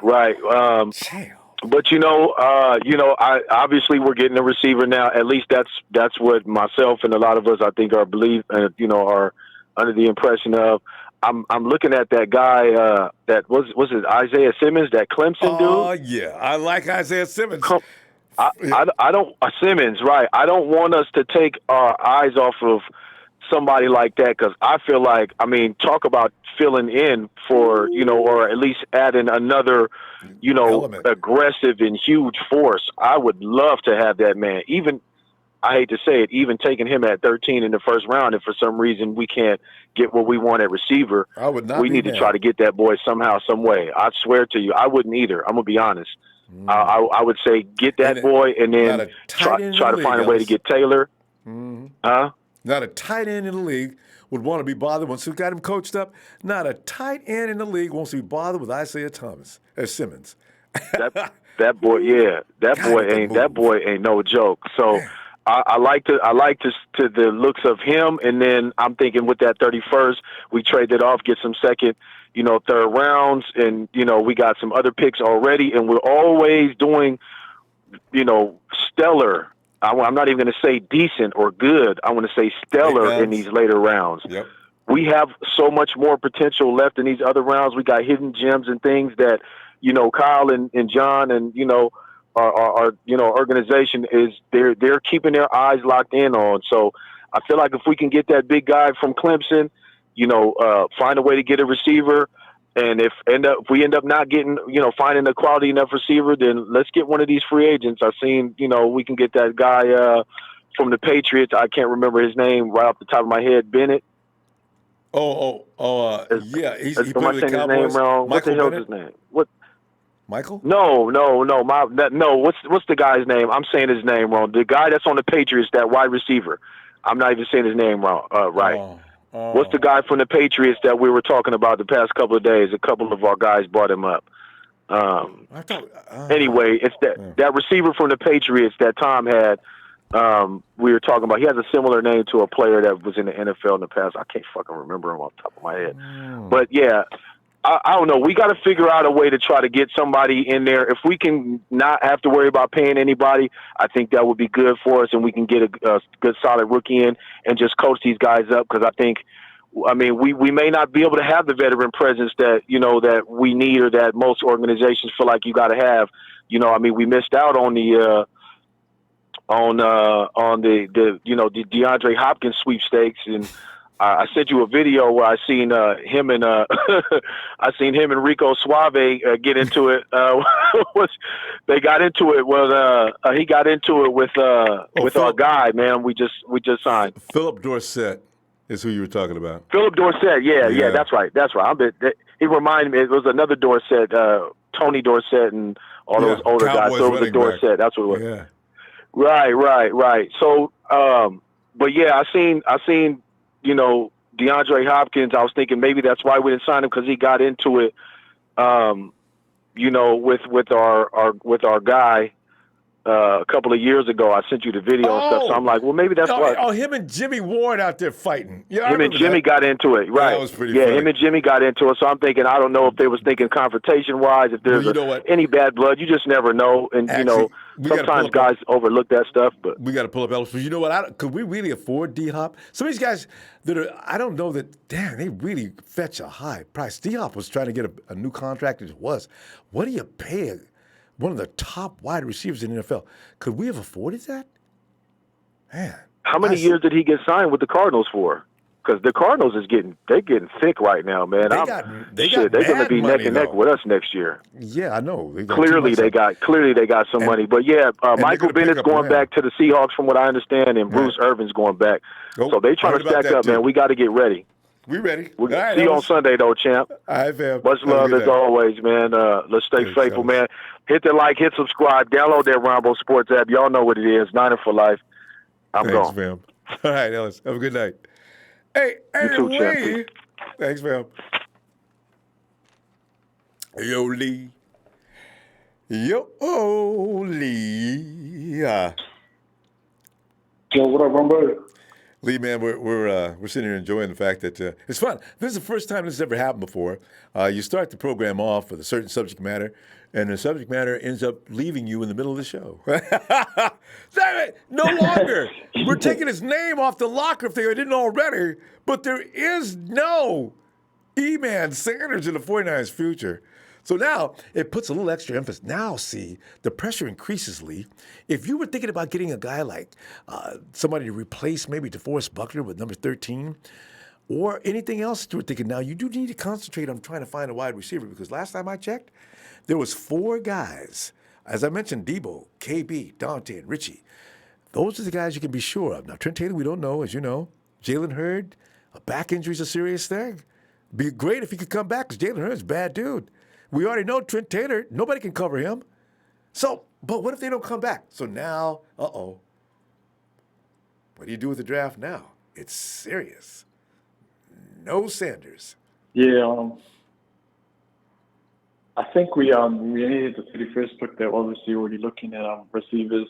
S17: Right. But, I obviously we're getting a receiver now. At least that's what myself and a lot of us, I think, are under the impression of. I'm looking at that guy that was it Isaiah Simmons, that Clemson dude?
S1: Oh yeah, I like Isaiah Simmons.
S17: I don't Simmons, right? I don't want us to take our eyes off of somebody like that, because I feel like, I mean, talk about filling in for, or at least adding another,
S1: element.
S17: Aggressive and huge force. I would love to have that man. Even, I hate to say it, even taking him at 13 in the first round, if for some reason we can't get what we want at receiver,
S1: I would not.
S17: We need to try to get that boy somehow, some way. I swear to you, I wouldn't either. I'm gonna be honest. I would say get that boy and then try to find a way to get Taylor. Huh?
S1: Not a tight end in the league would want to be bothered once we got him coached up. Not a tight end in the league wants to be bothered with Isaiah Simmons.
S17: That boy, yeah, that boy ain't no joke. So I like the looks of him, and then I'm thinking with that 31st, we trade it off, get some second, third rounds, and we got some other picks already, and we're always doing, stellar. I'm not even going to say decent or good. I want to say stellar in these later rounds.
S1: Yep.
S17: We have so much more potential left in these other rounds. We got hidden gems and things that, Kyle and John and, our organization they're keeping their eyes locked in on. So I feel like if we can get that big guy from Clemson, find a way to get a receiver, and if we end up not getting, finding a quality enough receiver, then let's get one of these free agents. I've seen, we can get that guy from the Patriots. I can't remember his name right off the top of my head. Bennett.
S1: Yeah. He played
S17: am I
S1: with the
S17: saying his
S1: Cowboys.
S17: name wrong? What the hell's
S1: Bennett?
S17: his name? What?
S1: Michael?
S17: No. What's the guy's name? I'm saying his name wrong. The guy that's on the Patriots, that wide receiver. I'm not even saying his name wrong. Right. What's the guy from the Patriots that we were talking about the past couple of days? A couple of our guys brought him up. Anyway, it's that receiver from the Patriots that Tom had. We were talking about. He has a similar name to a player that was in the NFL in the past. I can't fucking remember him off the top of my head. But yeah, I don't know. We got to figure out a way to try to get somebody in there. If we can not have to worry about paying anybody, I think that would be good for us, and we can get a good solid rookie in and just coach these guys up. Because we may not be able to have the veteran presence that that we need or that most organizations feel like you got to have. We missed out on the the DeAndre Hopkins sweepstakes, and I sent you a video where I seen him and Rico Suave get into it. They got into it. Well, he got into it with our guy, man. We just signed.
S1: Philip Dorsett is who you were talking about.
S17: Philip Dorsett, yeah, that's right. He reminded me. It was another Dorsett, Tony Dorsett, and all those older
S1: Cowboys
S17: guys. So it was a Dorsett.
S1: back.
S17: That's what it was.
S1: Yeah.
S17: Right. So, but yeah, I seen, DeAndre Hopkins. I was thinking maybe that's why we didn't sign him, because he got into it, with our guy a couple of years ago. I sent you the video and stuff. So I'm like, well, maybe that's why.
S1: Oh, him and Jimmy Ward out there fighting. Yeah,
S17: him and Jimmy got into it, right?
S1: That was pretty funny.
S17: Him and Jimmy got into it. So I'm thinking, I don't know if they was thinking confrontation-wise, if there's any bad blood. You just never know. And,
S1: Actually,
S17: sometimes guys overlook that stuff. But
S1: we got to pull up Ellis. But you know what? Could we really afford D-Hop? Some of these guys that are, I don't know that, damn, they really fetch a high price. D-Hop was trying to get a new contract as it was. What do you pay one of the top wide receivers in the NFL? Could we have afforded that? Man.
S17: How many years did he get signed with the Cardinals for? Because the Cardinals they're getting thick right now, man. They're going to be neck and neck with us next year.
S1: Yeah, I know.
S17: Clearly they got some money. But yeah, Michael Bennett's going back to the Seahawks from what I understand, and Bruce Irvin's going back. So they trying to stack up, man. We got to get ready.
S1: We ready.
S17: We'll see you on Sunday, though, champ.
S1: All right, fam.
S17: Much love as always, man. Let's stay faithful, man. Hit the like, hit subscribe, download that Ronbo Sports app. Y'all know what it is. Niner for life.
S1: Thanks,
S17: gone.
S1: Fam. All right, Ellis. Have a good night. Hey,
S17: you too, champ.
S1: Thanks, fam. Yo, Lee. Yo, Lee.
S18: Yo, what up, Ronbo?
S1: Lee, man, we're sitting here enjoying the fact that it's fun. This is the first time this has ever happened before. You start the program off with a certain subject matter, and the subject matter ends up leaving you in the middle of the show. No longer. We're taking his name off the locker if they didn't already, but there is no Emmanuel Sanders in the 49ers future. So now it puts a little extra emphasis. Now, see, the pressure increases, Lee. If you were thinking about getting a guy like somebody to replace maybe DeForest Buckner with number 13, or anything else that you were thinking, now you do need to concentrate on trying to find a wide receiver, because last time I checked, there was 4 guys. As I mentioned, Debo, KB, Dante, and Richie. Those are the guys you can be sure of. Now, Trent Taylor, we don't know, as you know. Jalen Hurd, a back injury is a serious thing. Be great if he could come back, because Jalen Hurd's a bad dude. We already know Trent Taylor, nobody can cover him. So, but what if they don't come back? So now, what do you do with the draft now? It's serious. No Sanders.
S18: Yeah, I think we needed the 31st pick. They're obviously already looking at receivers,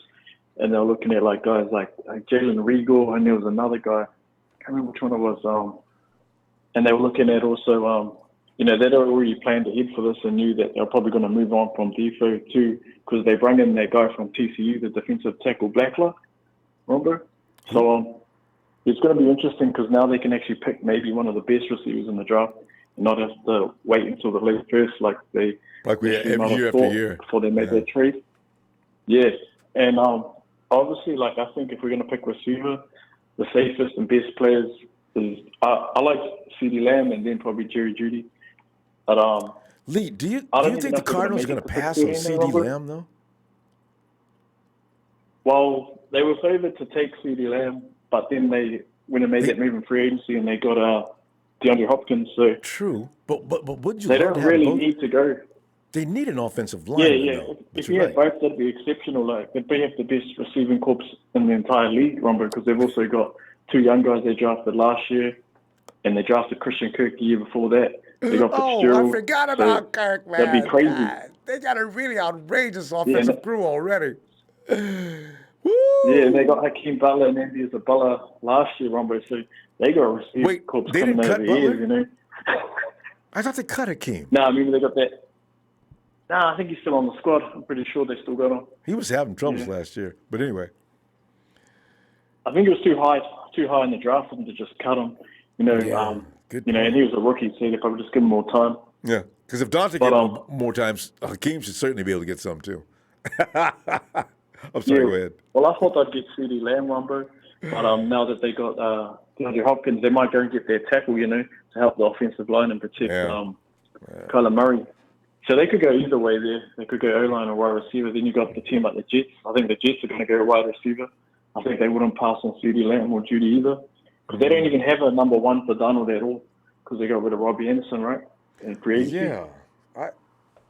S18: and they're looking at like guys like Jalen Regal, and there was another guy. I can't remember which one it was. And they were looking at also, they'd already planned ahead for this and knew that they're probably going to move on from Defo too, because they bring in that guy from TCU, the defensive tackle Blacklock, Ronbo. So it's going to be interesting, because now they can actually pick maybe one of the best receivers in the draft and not have to wait until the late first like we
S1: every year after year
S18: before they made their trade. Yes, and obviously, like, I think if we're going to pick receiver, the safest and best players is I like CeeDee Lamb and then probably Jerry Jeudy. But
S1: Lee, do you think the Cardinals are going to pass on CeeDee Lamb though?
S18: Well, they were favored to take CeeDee Lamb, but then when they made that move in free agency and they got DeAndre Hopkins. So
S1: true, but would you?
S18: They don't really need to go.
S1: They need an offensive line.
S18: Yeah. If you had both, that'd be exceptional. Like, they'd have the best receiving corps in the entire league, Ronbo, because they've also got 2 young guys they drafted last year, and they drafted Christian Kirk the year before that. They got Fitzgerald.
S1: I forgot about Kirk, man.
S18: That'd be crazy.
S1: God, they got a really outrageous offensive crew already.
S18: Yeah, and they got Hakeem Butler and Andy Isabella last year, Ronbo. So they got a receiving corps coming over years,
S1: I thought they cut Hakeem.
S18: No, I mean, they got that. Nah, I think he's still on the squad. I'm pretty sure they still got him.
S1: He was having troubles last year, but anyway.
S18: I think it was too high in the draft for them to just cut him. And he was a rookie, so they probably just give him more time.
S1: Yeah, because if Dante gets more times, Hakeem should certainly be able to get some too. I'm sorry, go ahead.
S18: Well, I thought they'd get CeeDee Lamb, Ronbo, but now that they got DeAndre Hopkins, they might go and get their tackle, to help the offensive line and protect Kyler Murray. So they could go either way there. They could go O-line or wide receiver. Then you got the team like the Jets. I think the Jets are going to go wide receiver. I think they wouldn't pass on CeeDee Lamb or Jeudy either, because they don't even have a number 1 for Donald at all, because they got rid of Robbie Anderson, right? And free agency.
S1: Yeah.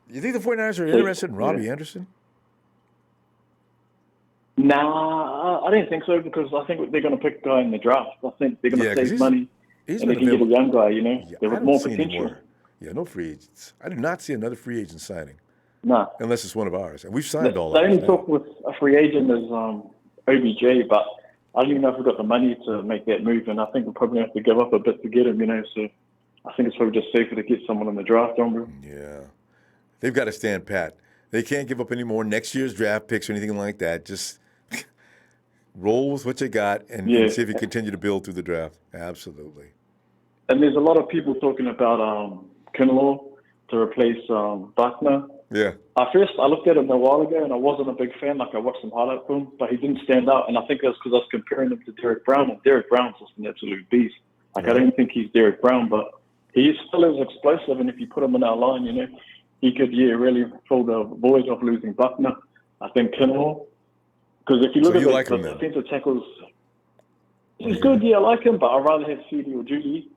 S1: You think the 49ers are interested in Robbie Anderson?
S18: Nah, I don't think so, because I think they're going to pick a guy in the draft. I think they're going to save money, and they can get a young guy, There was more potential.
S1: Yeah, no free agents. I do not see another free agent signing.
S18: No.
S1: Unless it's one of ours. And we've signed all
S18: of them.
S1: The
S18: only talk with a free agent is OBJ, but I don't even know if we've got the money to make that move, and I think we'll probably have to give up a bit to get him, so I think it's probably just safer to get someone in the draft,
S1: Yeah. They've got to stand pat. They can't give up any more next year's draft picks or anything like that. Just roll with what you got and see if you continue to build through the draft. Absolutely.
S18: And there's a lot of people talking about Kinlaw to replace Buckner.
S1: Yeah.
S18: I looked at him a while ago, and I wasn't a big fan. Like, I watched some highlight film, but he didn't stand out. And I think that's because I was comparing him to Derek Brown, and Derek Brown's just an absolute beast. Like, I don't think he's Derek Brown, but he still is explosive. And if you put him in our line, he could really fill the void of losing Buckner. I think Kinlaw, because if you look at the defensive tackles, he's good. Yeah, I like him, but I'd rather have CeeDee or Jeudy.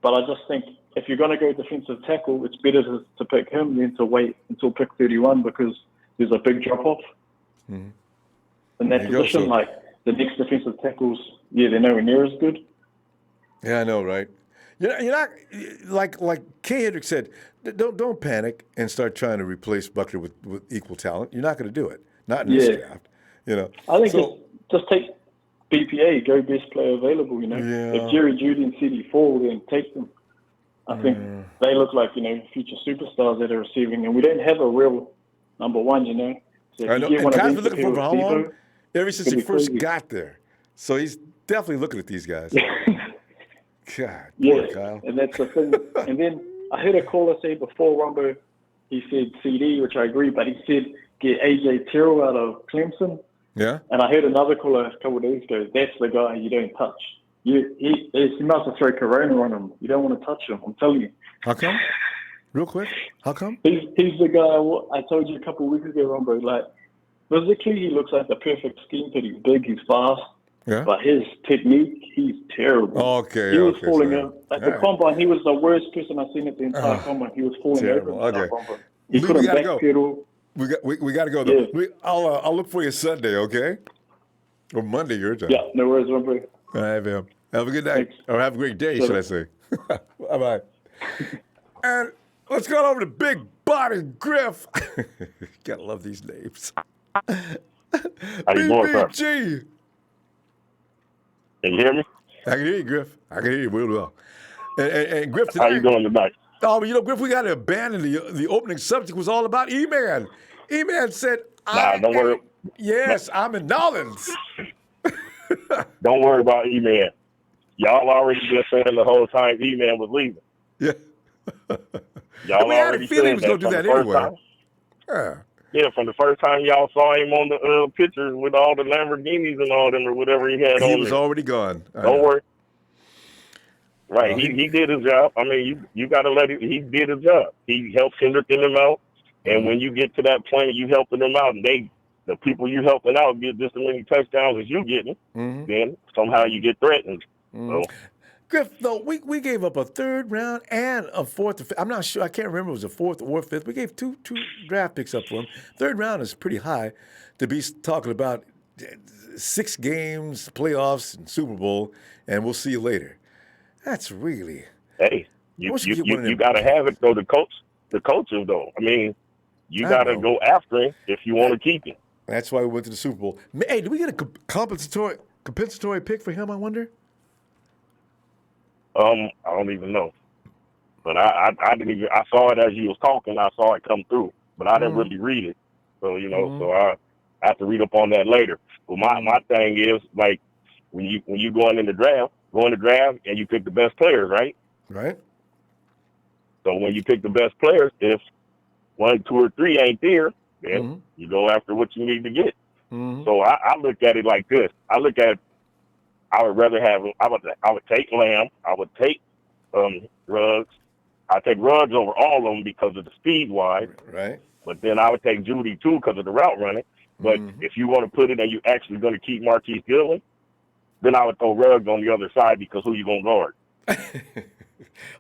S18: But I just think if you're going to go defensive tackle, it's better to pick him than to wait until pick 31, because there's a big drop-off in that position. Like, the next defensive tackles, they're nowhere near as good.
S1: Yeah, I know, right? You're not, like Kay Hendricks said, don't panic and start trying to replace Buckner with equal talent. You're not going to do it. Not in this draft.
S18: I think just take BPA, go best player available, If Jerry Jeudy and CeeDee fall, then take them. I think they look like, future superstars that are receiving, and we don't have a real number 1, So
S1: I know. And Kyle's been looking for how long? Ever since he first got there. So he's definitely looking at these guys. God, poor Kyle.
S18: And that's the thing. And then I heard a caller say before, Ronbo, he said CD, which I agree, but he said get AJ Terrell out of Clemson.
S1: Yeah.
S18: And I heard another caller a couple of days ago. That's the guy you don't touch. He must have thrown Corona on him. You don't want to touch him. I'm telling you.
S1: How come? Real quick. How come?
S18: He's the guy I told you a couple of weeks ago, Ronbo. Like physically, he looks like the perfect skin kid. He's big. He's fast.
S1: Yeah.
S18: But his technique, he's terrible.
S1: Okay.
S18: He was falling
S1: so,
S18: over. At the combine, he was the worst person I've seen at the entire combine. He was falling
S1: terrible.
S18: over.
S1: Okay.
S18: He couldn't backpedal.
S1: We got to go, though.
S18: Yeah.
S1: I'll look for you Sunday, okay? Or Monday, your time.
S18: Yeah, no worries, Ronbo.
S1: All right, man. Have a good night.
S18: Thanks.
S1: Or have a great day, should I say. Bye-bye. And let's go over to Big Body Griff. Gotta love these names.
S19: How you doing, sir?
S1: BBG.
S19: Can you hear me?
S1: I can hear you, Griff. I can hear you real well. And Griff, tonight,
S19: how you doing tonight?
S1: Oh, Griff, we got to abandon the opening subject was all about E-Man. E-Man said,
S19: don't worry.
S1: Yes, I'm in Nolans.
S19: Don't worry about E-Man. Y'all already been saying the whole time E-Man was leaving.
S1: Yeah.
S19: Y'all
S1: we had
S19: already
S1: a feeling he was
S19: said
S1: going to do that anyway.
S19: Yeah, from the first time y'all saw him on the pictures with all the Lamborghinis and all them or whatever he had on.
S1: He was already gone.
S19: Don't worry. Right, he did his job. I mean, you got to let him. He did his job. He helped Hendrick in them out, and when you get to that point, you helping them out, and the people you helping out get just as many touchdowns as you getting. Then somehow you get threatened. So.
S1: Griff, though, we gave up a third round and a fourth. I'm not sure. I can't remember if it was a fourth or fifth. We gave two draft picks up for him. Third round is pretty high to be talking about 6 games, playoffs, and Super Bowl, and we'll see you later. That's really.
S19: Hey, you got to have it though. The coaches though. I mean, you got to go after him if you want to keep him.
S1: That's why we went to the Super Bowl. Hey, did we get a compensatory pick for him? I wonder.
S19: I don't even know, but I didn't even. I saw it as you was talking. I saw it come through, but I didn't really read it. So so I have to read up on that later. But my thing is like when you going in the draft and you pick the best players, right?
S1: Right.
S19: So when you pick the best players, if 1, 2, or 3 ain't there, then you go after what you need to get. So I look at it like this. I would rather have. I would take Lamb. I would take Ruggs. I take Ruggs over all of them because of the speed wise.
S1: Right.
S19: But then I would take Judy too because of the route running. But if you want to put it and you actually going to keep Marquise Goodwin, then I would throw Ruggs on the other side because who you going to guard?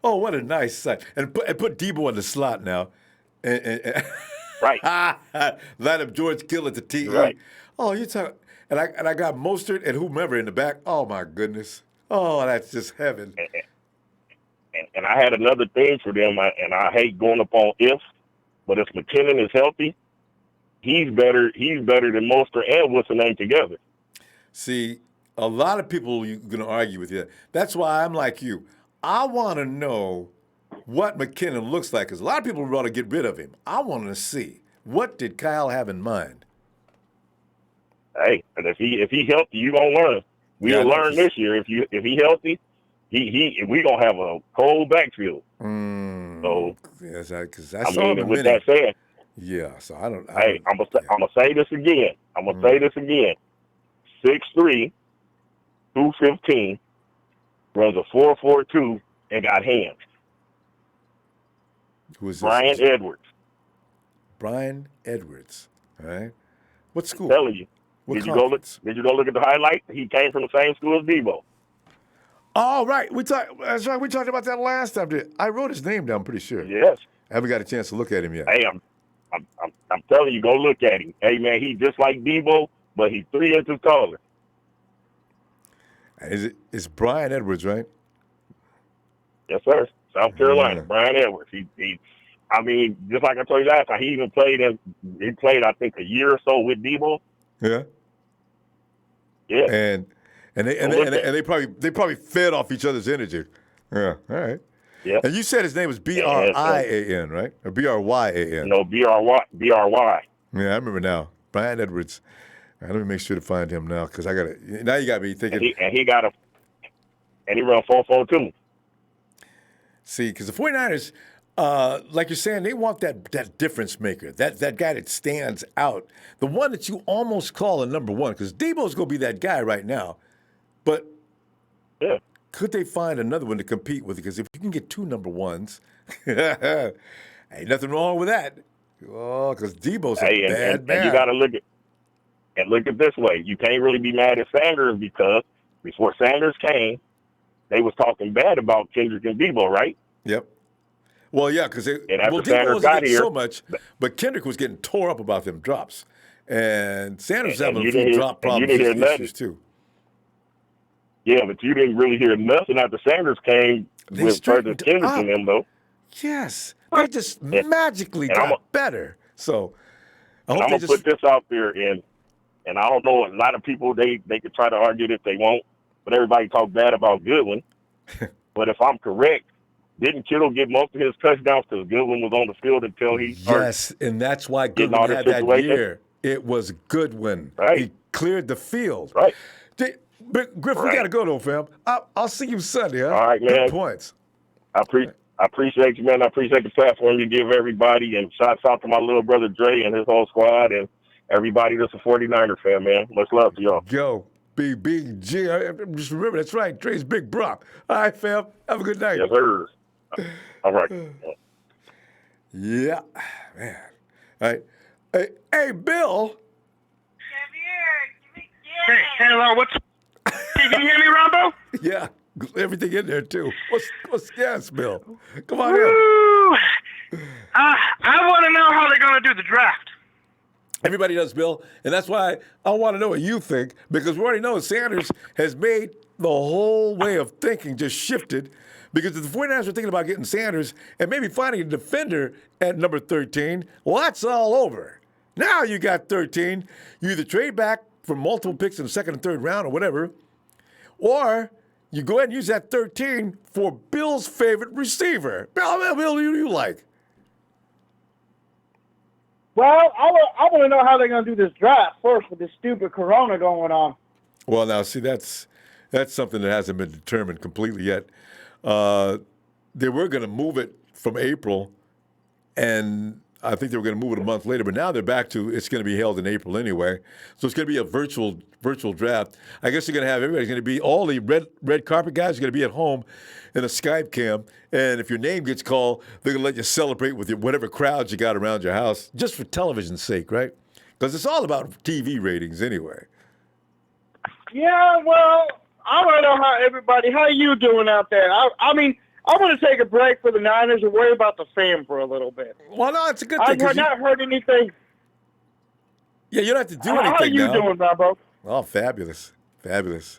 S1: Oh, what a nice sight. And put Debo in the slot now.
S19: Right.
S1: Let him George Kittle at the T.
S19: Right.
S1: Oh, you talk. And I got Mostert and whomever in the back. Oh, my goodness. Oh, that's just heaven.
S19: And I had another thing for them, and I hate going up on ifs, but if McKinnon is healthy, he's better than Mostert and what's the name together.
S1: See, a lot of people are going to argue with you. That's why I'm like you. I want to know what McKinnon looks like, because a lot of people want to get rid of him. I want to see, what did Kyle have in mind?
S19: Hey, and if he healthy, you gonna learn. We'll learn this year. If he healthy, we gonna have a cold backfield. So
S1: yes, because
S19: I mean, with that said,
S1: yeah. So I don't.
S19: Hey, I'm gonna say this again. 6'3", 215, runs a 4.42 and got hands.
S1: Who is this?
S19: Brian Edwards.
S1: Brian Edwards. All right. What school?
S19: I'm telling you. Did you go look at the highlight? He came from the same school as Debo.
S1: Oh, right. That's right. We talked about that last time. I wrote his name down, I'm pretty sure.
S19: Yes.
S1: I haven't got a chance to look at him yet.
S19: Hey, I'm telling you, go look at him. Hey, man, he's just like Debo, but he's 3 inches taller.
S1: It's Brian Edwards, right?
S19: Yes, sir. South Carolina, Brian Edwards. He I mean, just like I told you last time, he even played I think a year or so with Debo.
S1: Yeah.
S19: Yeah.
S1: And they probably fed off each other's energy. Yeah. All right.
S19: Yeah.
S1: And you said his name was Brian, right? Or Bryan?
S19: No, Bry.
S1: Yeah, I remember now. Brian Edwards. Let me make sure to find him now, because now you got me thinking.
S19: And he run 4.42.
S1: See, because the 49ers like you're saying, they want that difference maker, that guy that stands out, the one that you almost call a number one, because Debo's going to be that guy right now. But could they find another one to compete with? Because if you can get 2 number ones, ain't nothing wrong with that. Oh, because Debo's a bad man.
S19: And you got to look at this way. You can't really be mad at Sanders because before Sanders came, they was talking bad about Kendrick and Debo, right?
S1: Yep. Well, yeah, because Debo wasn't getting so much, but Kendrick was getting tore up about them drops. And Sanders was having a few drop problems issues too.
S19: Yeah, but you didn't really hear nothing after Sanders came with further Kendrick and them, though.
S1: Yes. They just magically got better. So
S19: I'm going to put this out there, and I don't know, a lot of people, they could try to argue that they won't, but everybody talk bad about Goodwin. But if I'm correct, didn't Kittle get most of his touchdowns because Goodwin was on the field until he
S1: Yes, and that's why Goodwin had that year. It was Goodwin.
S19: Right.
S1: He cleared the field.
S19: Right.
S1: Griff, we got to go, though, fam. I'll see you Sunday, huh?
S19: All right, man.
S1: Good points.
S19: I appreciate you, man. I appreciate the platform you give everybody, and shouts out to my little brother Dre and his whole squad and everybody that's a 49er fan, man. Much love to y'all.
S1: Yo, BBG. Just remember, that's right. Dre's Big Brock. All right, fam. Have a good night.
S19: Yes, sir. All right.
S1: Yeah, man. All right. Hey, Bill.
S6: Hey, hello, what's can you hear me, Ronbo?
S1: Yeah, everything in there, too. What's yes, Bill? Come on
S6: in. I want to know how they're going to do the draft.
S1: Everybody does, Bill, and that's why I want to know what you think, because we already know Sanders has made the whole way of thinking just shifted, because if the 49ers were thinking about getting Sanders and maybe finding a defender at number 13, well, that's all over. Now you got 13. You either trade back for multiple picks in the second and third round or whatever, or you go ahead and use that 13 for Bill's favorite receiver. Bill, who do you like?
S7: Well, I want to know how they're going to do this draft first with this stupid corona going on.
S1: Well, now, see, that's something that hasn't been determined completely yet. They were going to move it from April, and I think they were going to move it a month later, but now they're back to it's going to be held in April anyway. So it's going to be a virtual draft. I guess they're going to have everybody's going to be, all the red carpet guys are going to be at home in a Skype cam, and if your name gets called, they're going to let you celebrate with whatever crowds you got around your house, just for television's sake, right? Because it's all about TV ratings anyway.
S7: Yeah, well, I want to know how you doing out there? I mean, I want to take a break for the Niners and worry about the fam for a little bit.
S1: Well, no, it's a good thing.
S7: I've not heard anything.
S1: Yeah, you don't have to do anything now.
S7: How are you doing, Ronbo?
S1: Oh, fabulous. Fabulous.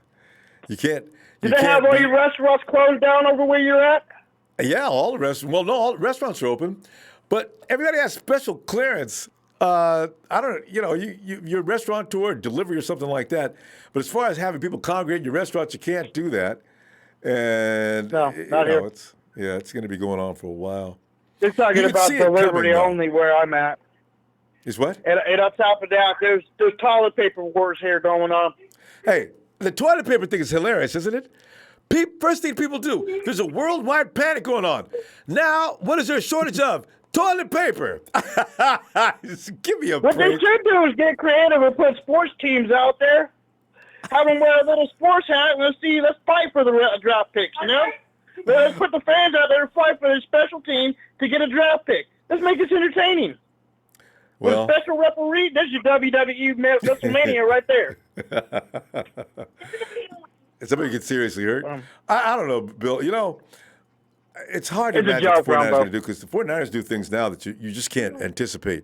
S1: You can't...
S7: Do they have all your restaurants closed down over where you're at?
S1: Yeah, all the restaurants. Well, no, all the restaurants are open, but everybody has special clearance. I don't know, you're a restaurateur, delivery or something like that. But as far as having people congregate in your restaurants, you can't do that. And
S7: no, not here.
S1: It's going to be going on for a while.
S7: They're talking about delivery only where I'm at.
S1: Is what?
S7: And on top of that, there's toilet paper wars here going on.
S1: Hey, the toilet paper thing is hilarious, isn't it? First thing people do, there's a worldwide panic going on. Now, what is there a shortage of? Toilet paper. Give me a break.
S7: What they should do is get creative and put sports teams out there. Have them wear a little sports hat. Let's fight for the draft picks, Let's put the fans out there to fight for their special team to get a draft pick. Let's make this entertaining.
S1: Well,
S7: with a special referee, there's your WWE WrestleMania right there.
S1: Somebody gets seriously hurt. I don't know, Bill. It's hard to
S7: it's
S1: imagine what the 49ers are going to do, because the 49ers do things now that you just can't anticipate.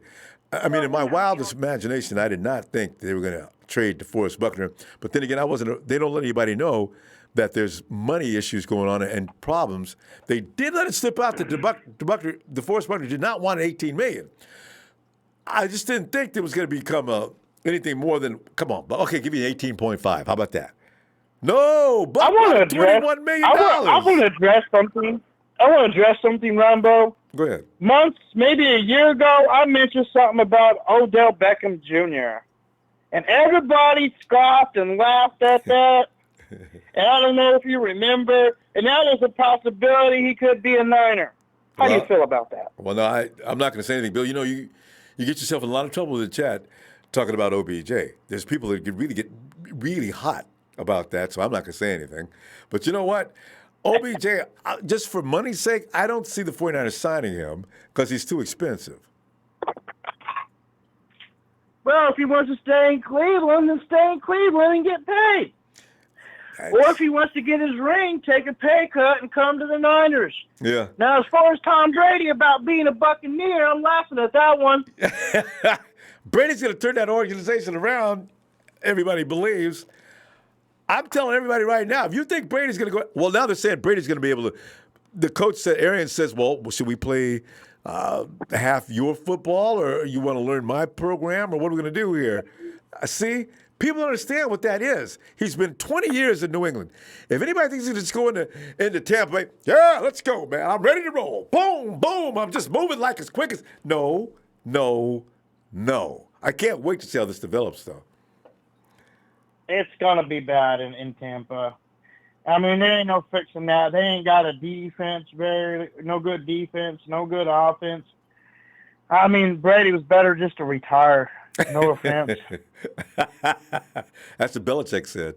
S1: I mean, in my wildest imagination, I did not think they were going to trade DeForest Buckner. But then again, they don't let anybody know that there's money issues going on and problems. They did let it slip out that DeForest Buckner did not want $18 million. I just didn't think there was going to become anything more than, come on, okay, give you 18.5. How about that? No, but
S7: I want to address
S1: $21 million.
S7: I want to address something. Ronbo.
S1: Go ahead.
S7: Months, maybe a year ago, I mentioned something about Odell Beckham Jr. And everybody scoffed and laughed at that. And I don't know if you remember. And now there's a possibility he could be a Niner.
S8: How do you feel about that?
S1: Well, no, I'm not going to say anything, Bill. You know, you get yourself in a lot of trouble with the chat talking about OBJ. There's people that get really hot about that, so I'm not going to say anything. But you know what? OBJ, just for money's sake, I don't see the 49ers signing him because he's too expensive.
S6: Well, if he wants to stay in Cleveland, then stay in Cleveland and get paid. Or if he wants to get his ring, take a pay cut and come to the Niners.
S1: Yeah.
S6: Now, as far as Tom Brady about being a Buccaneer, I'm laughing at that one.
S1: Brady's going to turn that organization around, everybody believes. I'm telling everybody right now, if you think Brady's going to go, well, now they're saying Brady's going to be able to, the coach said, Arian says, well, should we play half your football or you want to learn my program or what are we going to do here? See, people understand what that is. He's been 20 years in New England. If anybody thinks he's just going into Tampa Bay, yeah, let's go, man. I'm ready to roll. Boom, boom. I'm just moving like as quick as, no. I can't wait to see how this develops, though.
S6: It's going to be bad in Tampa. I mean, there ain't no fixing that. They ain't got a defense, no good defense, no good offense. I mean, Brady was better just to retire. No offense.
S1: That's what Belichick said.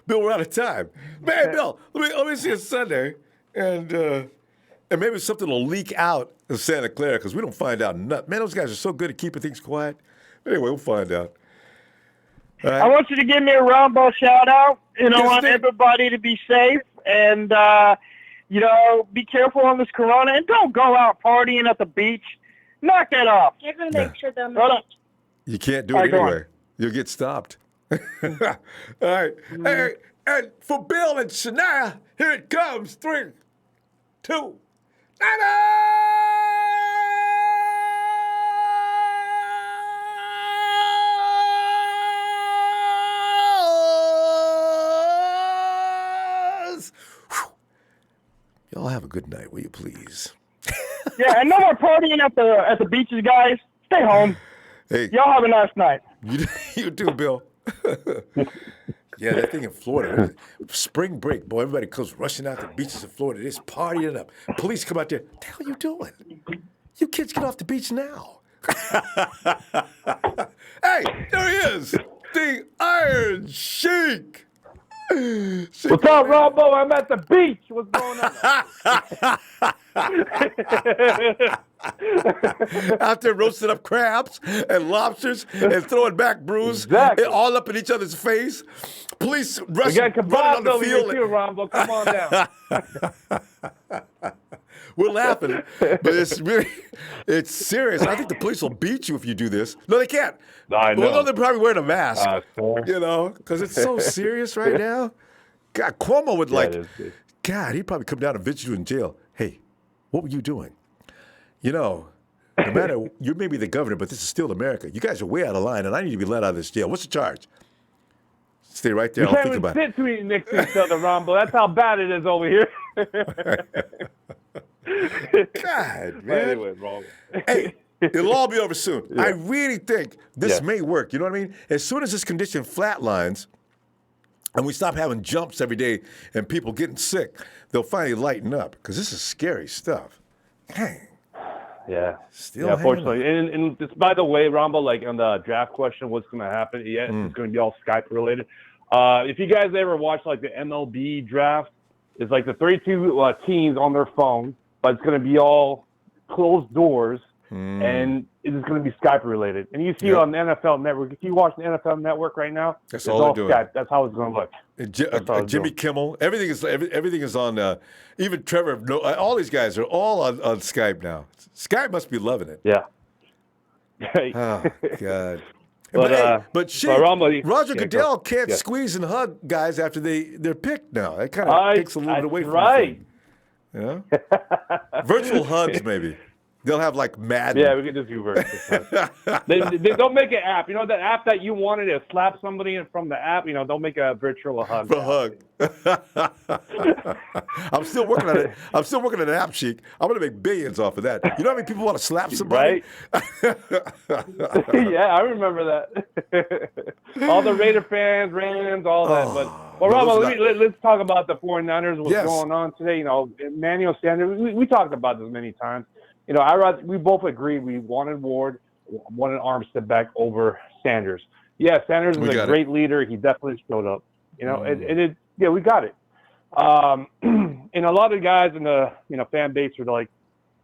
S1: Bill, we're out of time. Man, Bill, let me see you Sunday, and maybe something will leak out of Santa Clara because we don't find out nothing. Man, those guys are so good at keeping things quiet. Anyway, we'll find out. Right.
S6: I want you to give me a Ronbo shout out. I want everybody to be safe and, be careful on this corona and don't go out partying at the beach. Knock that off.
S20: You're going to make sure them.
S1: You can't do it anyway. You'll get stopped. All right. Hey, and for Bill and Shania, here it comes. 3, 2, Y'all have a good night, will you please?
S6: Yeah, and no more partying at the beaches, guys. Stay home.
S1: Hey,
S6: y'all have a nice night.
S1: You too, Bill. Yeah, that thing in Florida, spring break, boy, everybody comes rushing out to the beaches of Florida. They're just partying up. Police come out there. What the hell are you doing? You kids get off the beach now. Hey, there he is, the Iron Sheik.
S21: What's up, Ronbo? I'm at the beach. What's going on?
S1: Out there roasting up crabs and lobsters and throwing back brews all up in each other's face. Police rushing running on the field.
S21: Too, Ronbo. Come on down.
S1: We're laughing, but it's serious. I think the police will beat you if you do this. No, they can't.
S21: No, I know.
S1: Well, no, they're probably wearing a mask, because it's so serious right now. God, Cuomo would God, he'd probably come down and visit you in jail. Hey, what were you doing? No matter, you may be the governor, but this is still America. You guys are way out of line, and I need to be let out of this jail. What's the charge? Stay right there.
S21: You can't even sit next to each other, Ronbo. That's how bad it is over here.
S1: God, man.
S21: Anyway, wrong.
S1: Hey, it'll all be over soon. Yeah. I really think this may work. You know what I mean? As soon as this condition flatlines and we stop having jumps every day and people getting sick, they'll finally lighten up because this is scary stuff. Dang.
S21: Yeah.
S1: Still
S21: unfortunately. And just, by the way, Ronbo, like on the draft question, what's going to happen? Yeah, it's going to be all Skype related. If you guys ever watch like the MLB draft, it's like the 32 teams on their phone, but it's going to be all closed doors, and it's going to be Skype related. And you see it on the NFL Network. If you watch the NFL Network right now,
S1: that's
S21: it's
S1: all they're doing.
S21: Skype. That's how it's going to look.
S1: Jimmy Kimmel, everything is on. Even Trevor, all these guys are all on Skype now. Skype must be loving it.
S21: Yeah.
S1: Oh God.
S21: But
S1: Roger Goodell can't squeeze and hug guys after they're picked now. That kind of takes a little bit away from them. Yeah. Virtual hugs, maybe. They'll have like Madden.
S21: Yeah, we can just do virtual. they don't make an app. You know that app that you wanted to slap somebody in from the app. You know, don't make a virtual hug.
S1: For a hug. I'm still working on it. I'm still working on an app, Sheik. I'm gonna make billions off of that. You know how many people want to slap somebody?
S21: Right? Yeah, I remember that. All the Raider fans, Rams, all that. But Robo, let's talk about the 49ers. What's going on today? You know, Emmanuel Sanders. We talked about this many times. You know, we both agreed we wanted Ward, wanted Armstead back over Sanders. Yeah, Sanders is a great leader. He definitely showed up. You know, we got it. And a lot of guys in the fan base are like,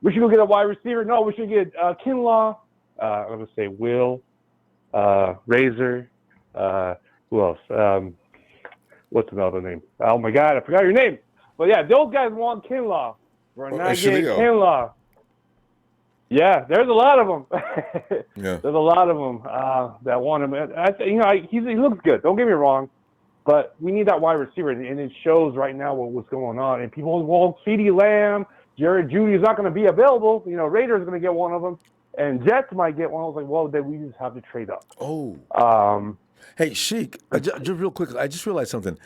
S21: we should go get a wide receiver. No, we should get Kinlaw. I'm gonna say Will, Razor. Who else? What's another name? Oh my God, I forgot your name. But yeah, those guys want Kinlaw. We're not getting Kinlaw. Yeah, there's a lot of them.
S1: Yeah.
S21: There's a lot of them that want him. He looks good. Don't get me wrong, but we need that wide receiver, and it shows right now what's going on. And people, well, CeeDee Lamb, Jerry Jeudy is not going to be available. You know, Raiders are going to get one of them, and Jets might get one. I was like, well, then we just have to trade up.
S1: Oh. Hey, Sheik, just real quick, I just realized something.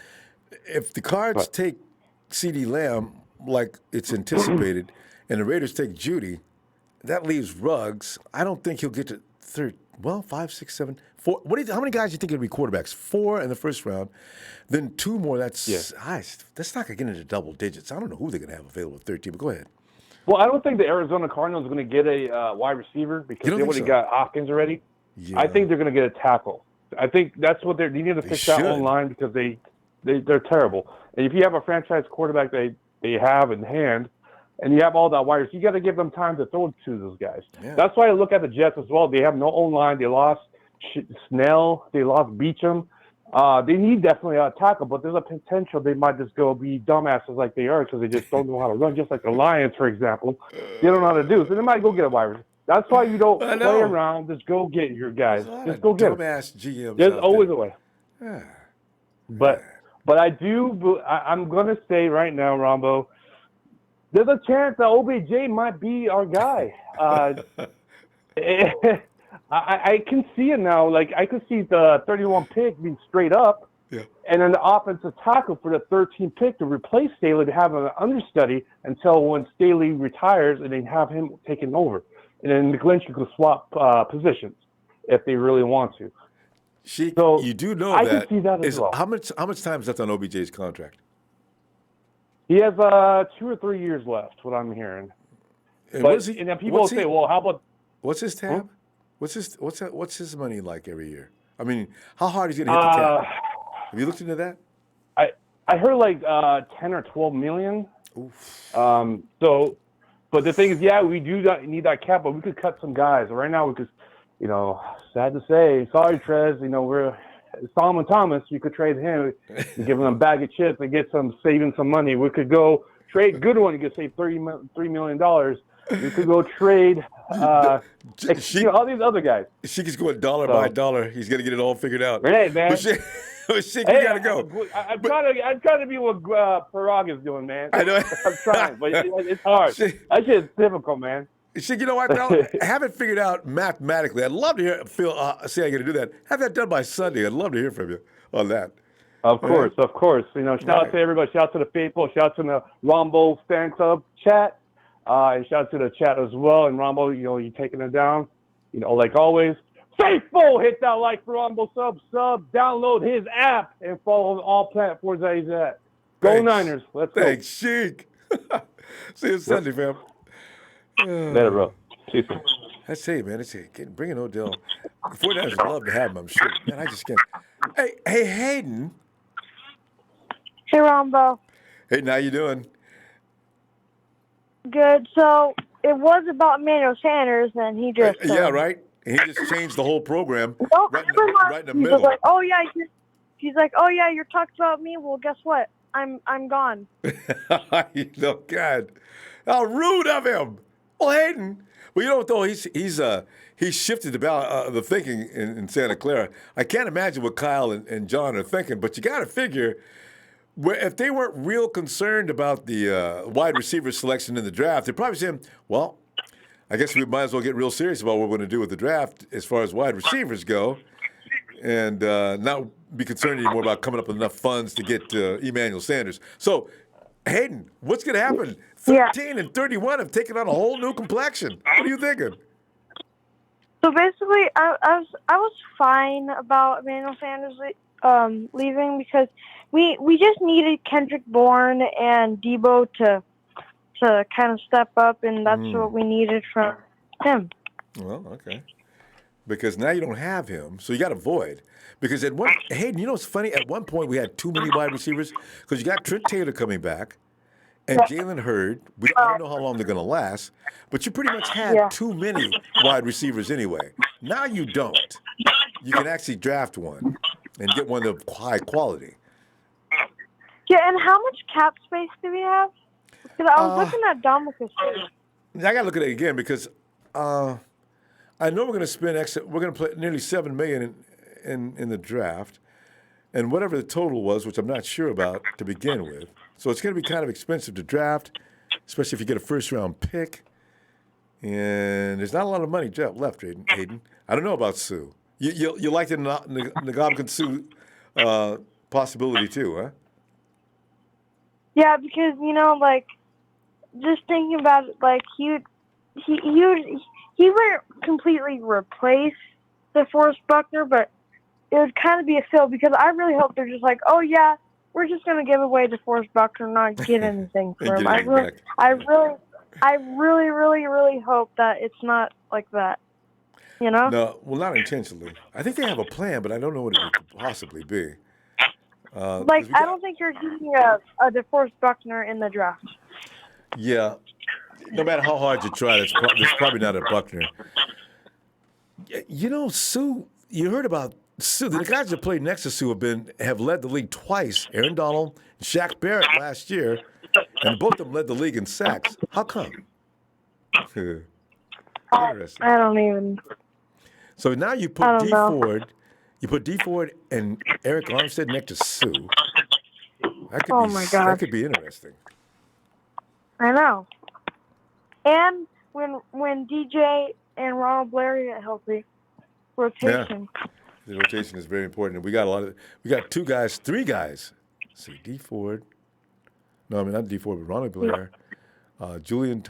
S1: If the Cards take CeeDee Lamb like it's anticipated, and the Raiders take Jeudy, that leaves Ruggs. I don't think he'll get to third. Well, 5, 6, 7, 4. How many guys do you think will be quarterbacks? 4 in the first round, then 2 more. That's not going to get into double digits. I don't know who they're going to have available at 13. But go ahead.
S21: Well, I don't think the Arizona Cardinals are going to get a wide receiver because they already got Hopkins already. Yeah. I think they're going to get a tackle. I think that's what they need to fix that line because they're terrible. And if you have a franchise quarterback they have in hand, and you have all that wires, you got to give them time to throw to those guys. Yeah. That's why I look at the Jets as well. They have no O-line. They lost Snell. They lost Beachum. They need definitely a tackle, but there's a potential they might just go be dumbasses like they are because they just don't know how to run, just like the Lions, for example. They don't know how to do. So they might go get a wide receiver. That's why you don't play around. Just go get your guys. Just go get them.
S1: Dumbass GMs.
S21: There's always a way.
S1: Yeah.
S21: But I'm going to say right now, Ronbo, there's a chance that OBJ might be our guy. I can see it now. Like, I could see the 31 pick being straight up, and then the offensive tackle for the 13 pick to replace Staley to have an understudy until when Staley retires, and then have him taken over. And then McGlinchey could swap positions if they really want to.
S1: Sheik,
S21: so
S1: you do know
S21: I can see that as well.
S1: How much time is left on OBJ's contract?
S21: He has 2 or 3 years left, what I'm hearing. And then people say, well, how about...
S1: What's his tab? What's his money like every year? I mean, how hard is he going to hit the cap? Have you looked into that?
S21: I heard like 10 or 12 million. Oof. But the thing is, we do need that cap, but we could cut some guys. Right now, we could, sad to say, sorry, Trez, we're Solomon Thomas. We could trade him, and give him a bag of chips and get saving some money. We could go trade Goodwin. You could save $3 million. We could go trade all these other guys.
S1: Sheik is going dollar by dollar. He's going to get it all figured out.
S21: Hey, man.
S1: Sheik, you got to go.
S21: I'm trying to be what Parag is doing, man.
S1: I know.
S21: I'm trying, but it's hard. That shit is difficult, man.
S1: Sheik, you know what? I haven't figured out mathematically. I'd love to hear Phil say I'm going to do that. Have that done by Sunday. I'd love to hear from you on that.
S21: Of course. Shout out to everybody. Shout out to the faithful. Shout out to the Ronbo fan club chat. And shout out to the chat as well. And Ronbo, you taking it down. Like always. Faithful, hit that like for Ronbo sub, download his app, and follow all platforms that he's at. Go Niners. Let's go.
S1: Thanks, Sheik. See you Sunday, fam.
S21: Later, bro. See you soon.
S1: That's it, man. That's it. Bringing Odell. The 49ers would love to have him, I'm sure. Man, I just can't. Hey, Hayden.
S20: Hey, Ronbo.
S1: Hayden, how you doing?
S20: Good. So it was about Emmanuel Sanders, and he just
S1: yeah, right. He just changed the whole program.
S20: Nope,
S1: right in the middle.
S20: He's like, oh yeah, you're talking about me. Well, guess what? I'm gone.
S1: God, how rude of him. Well, Hayden. Well, you know what though? He's shifted the thinking in Santa Clara. I can't imagine what Kyle and John are thinking, but you got to figure. If they weren't real concerned about the wide receiver selection in the draft, they're probably saying, well, I guess we might as well get real serious about what we're going to do with the draft as far as wide receivers go, and not be concerned anymore about coming up with enough funds to get Emmanuel Sanders. So, Hayden, what's going to happen? 13 and 31 have taken on a whole new complexion. What are you thinking?
S20: So basically, I was fine about Emmanuel Sanders leaving because we just needed Kendrick Bourne and Debo to kind of step up, and that's what we needed from him.
S1: Well, okay. Because now you don't have him, so you got a void. Because Hayden, you know what's funny? At one point, we had too many wide receivers because you got Trent Taylor coming back and Jalen Hurd. I don't know how long they're going to last, but you pretty much had too many wide receivers anyway. Now you don't. You can actually draft one and get one of high quality.
S20: Yeah, and how much cap space do we have? Because I was looking at Dominica's.
S1: I got to look at it again because I know we're going to spend extra. We're going to play nearly $7 million in the draft, and whatever the total was, which I'm not sure about to begin with. So it's going to be kind of expensive to draft, especially if you get a first-round pick. And there's not a lot of money left, Hayden. I don't know about Sue. You like the Ndamukong Suh possibility too, huh?
S20: Yeah, because just thinking about it, he wouldn't completely replace DeForest Buckner, but it would kind of be a fill because I really hope they're just like, oh yeah, we're just going to give away DeForest Buckner and not get anything for him. I really hope that it's not like that.
S1: No, well, not intentionally. I think they have a plan, but I don't know what it could possibly be.
S20: I don't think you're getting a DeForest Buckner in the draft.
S1: Yeah. No matter how hard you try, there's probably not a Buckner. Sue, you heard about Sue. The guys that played next to Sue have led the league twice. Aaron Donald and Shaq Barrett last year, and both of them led the league in sacks. How come? Interesting.
S20: I don't even.
S1: So now you put D Ford. You put D Ford and Eric Armstead next to Sue.
S20: My God.
S1: That could be interesting.
S20: I know. And when DJ and Ronald Blair get healthy, rotation.
S1: Yeah. The rotation is very important. We got three guys. Let's see, D Ford. No, I mean not D Ford, but Ronald Blair, Julian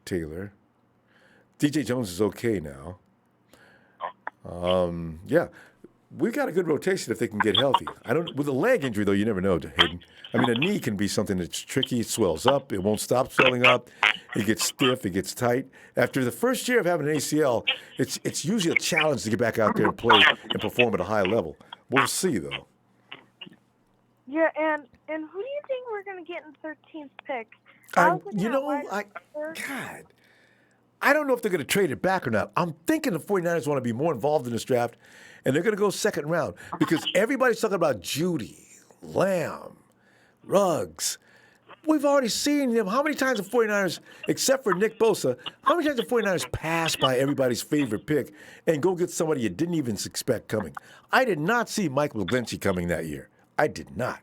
S1: Taylor. DJ Jones is okay now. Yeah. We've got a good rotation if they can get healthy. With a leg injury, though, you never know, Hayden. I mean, a knee can be something that's tricky. It swells up. It won't stop swelling up. It gets stiff. It gets tight. After the first year of having an ACL, it's usually a challenge to get back out there and play and perform at a high level. We'll see, though.
S20: Yeah, and who do you think we're going to get in the 13th pick?
S1: I don't know if they're going to trade it back or not. I'm thinking the 49ers want to be more involved in this draft, and they're going to go second round because everybody's talking about Judy, Lamb, Ruggs. We've already seen them. How many times the 49ers, except for Nick Bosa, how many times the 49ers pass by everybody's favorite pick and go get somebody you didn't even expect coming? I did not see Mike McGlinchey coming that year. I did not.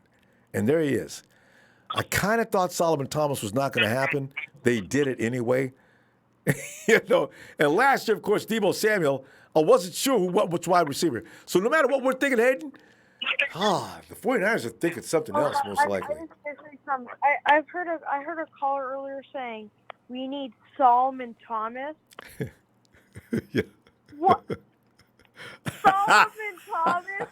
S1: And there he is. I kind of thought Solomon Thomas was not going to happen. They did it anyway. And last year, of course, Deebo Samuel, I wasn't sure which wide receiver. So no matter what we're thinking, Hayden, the 49ers are thinking something else, most likely.
S20: I heard a caller earlier saying we need Solomon Thomas.
S1: Yeah.
S20: What? Solomon Thomas?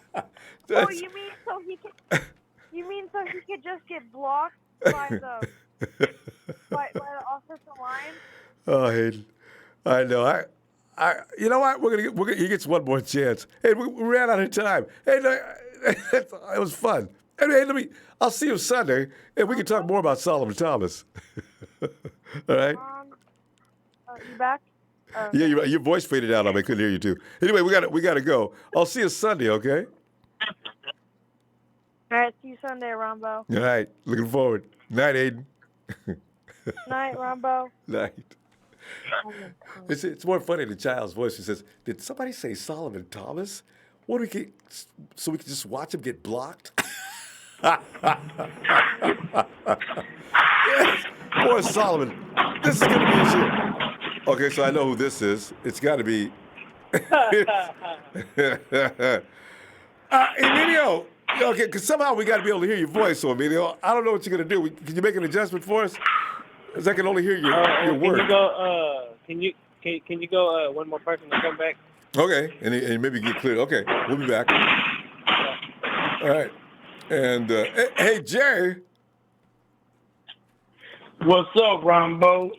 S20: Oh, you mean so he could just get blocked by the offensive line?
S1: Oh, Hayden, I know. You know what? He gets one more chance. Hey, we ran out of time. Hey, it was fun. Hey, I'll see you Sunday, and we can talk more about Solomon Thomas. All right?
S20: You back?
S1: Yeah, your voice faded out on me. I couldn't hear you too. Anyway, we got to go. I'll see you Sunday, okay?
S20: All right, see you Sunday, Ronbo.
S1: All right, looking forward. Night, Aiden.
S20: Night, Ronbo.
S1: Night. It's more funny, the child's voice. He says, did somebody say Solomon Thomas? What do we get, so we can just watch him get blocked? Yes. Poor Solomon. This is going to be his year. Okay, so I know who this is. It's got to be Emilio. Okay, because somehow we got to be able to hear your voice, so Emilio, I don't know what you're gonna do. Can you make an adjustment for us? Because I can only hear your
S5: Can
S1: word.
S5: you go? Can you go? One more person to come back.
S1: Okay, and maybe get cleared. Okay, we'll be back. All right, and hey Jay.
S6: What's up, Ronbo?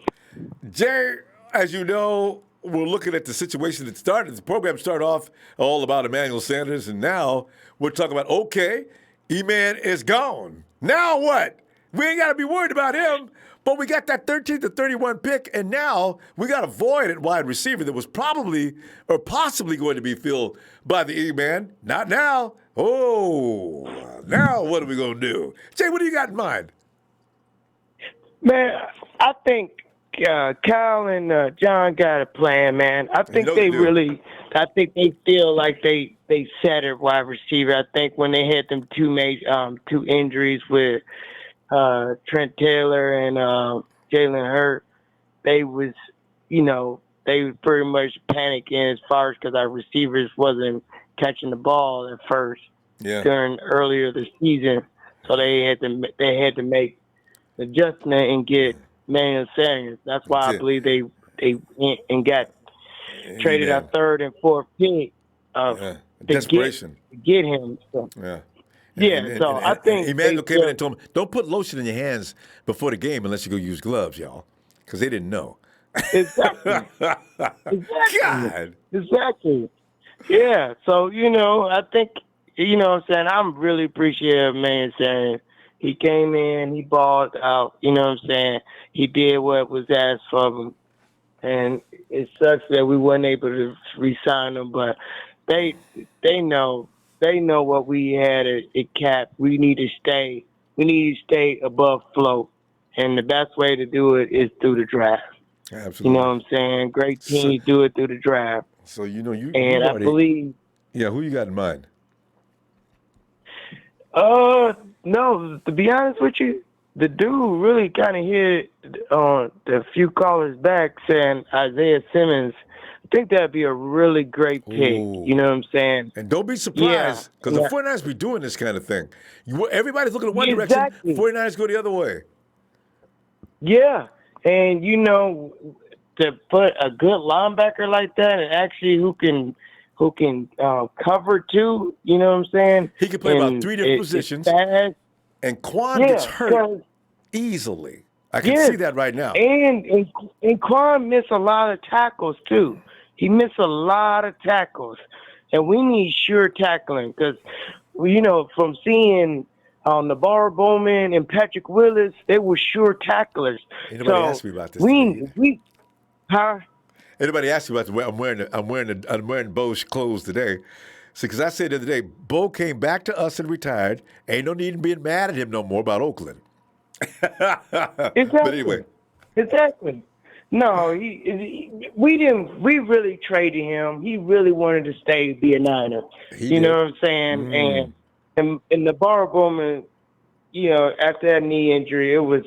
S1: Jay, as you know, we're looking at the situation that started. The program started off all about Emmanuel Sanders, and now we're talking about, okay, E-Man is gone. Now what? We ain't got to be worried about him, but we got that 13 to 31 pick, and now we got a void at wide receiver that was probably or possibly going to be filled by the E-Man. Not now. Oh, now what are we going to do? Jay, what do you got in mind?
S4: Man, I think Kyle and John got a plan, man. I think they feel like they set it wide receiver. I think when they had them two injuries with Trent Taylor and Jalen Hurt, they was pretty much panicking as far as because our receivers wasn't catching the ball at first during earlier the season, so they had to make adjustment and get Emmanuel Sanders. That's why I believe they went and got traded our third and fourth pick to get him. So. So I think
S1: Emmanuel came in and told him, don't put lotion in your hands before the game unless you go use gloves, y'all, because they didn't know.
S4: Exactly.
S1: God.
S4: Exactly. Yeah. So, I think, what I'm saying, I'm really appreciative of Emmanuel Sanders. He came in, he balled out, you know what I'm saying? He did what was asked of him. And it sucks that we weren't able to re-sign him, but they know what we had at cap. We need to stay above float. And the best way to do it is through the draft.
S1: Absolutely.
S4: You know what I'm saying? Great teams do it through the draft.
S1: So you
S4: I believe.
S1: Yeah, who you got in mind?
S4: No, to be honest with you, the dude really kind of hit on the few callers back saying Isaiah Simmons. I think that'd be a really great pick.
S1: Ooh.
S4: You know what I'm saying?
S1: And don't be surprised, because the 49ers be doing this kind of thing. Everybody's looking at one direction, 49ers go the other way.
S4: Yeah, and to put a good linebacker like that, and actually who can cover too, you know what I'm saying?
S1: He can play about three different positions. And Quan gets hurt easily. I can see that right now.
S4: And Quan missed a lot of tackles too. He missed a lot of tackles. And we need sure tackling because, from seeing Navarro Bowman and Patrick Willis, they were sure tacklers.
S1: Anybody asked me about this? Anybody asked me about this? I'm wearing Bo's clothes today. See, because I said the other day, Bo came back to us and retired. Ain't no need in being mad at him no more about Oakland.
S4: Exactly.
S1: But anyway.
S4: Exactly. No, we really traded him. He really wanted to stay be a Niner. You know what I'm saying? And Navarro Bowman, after that knee injury, it was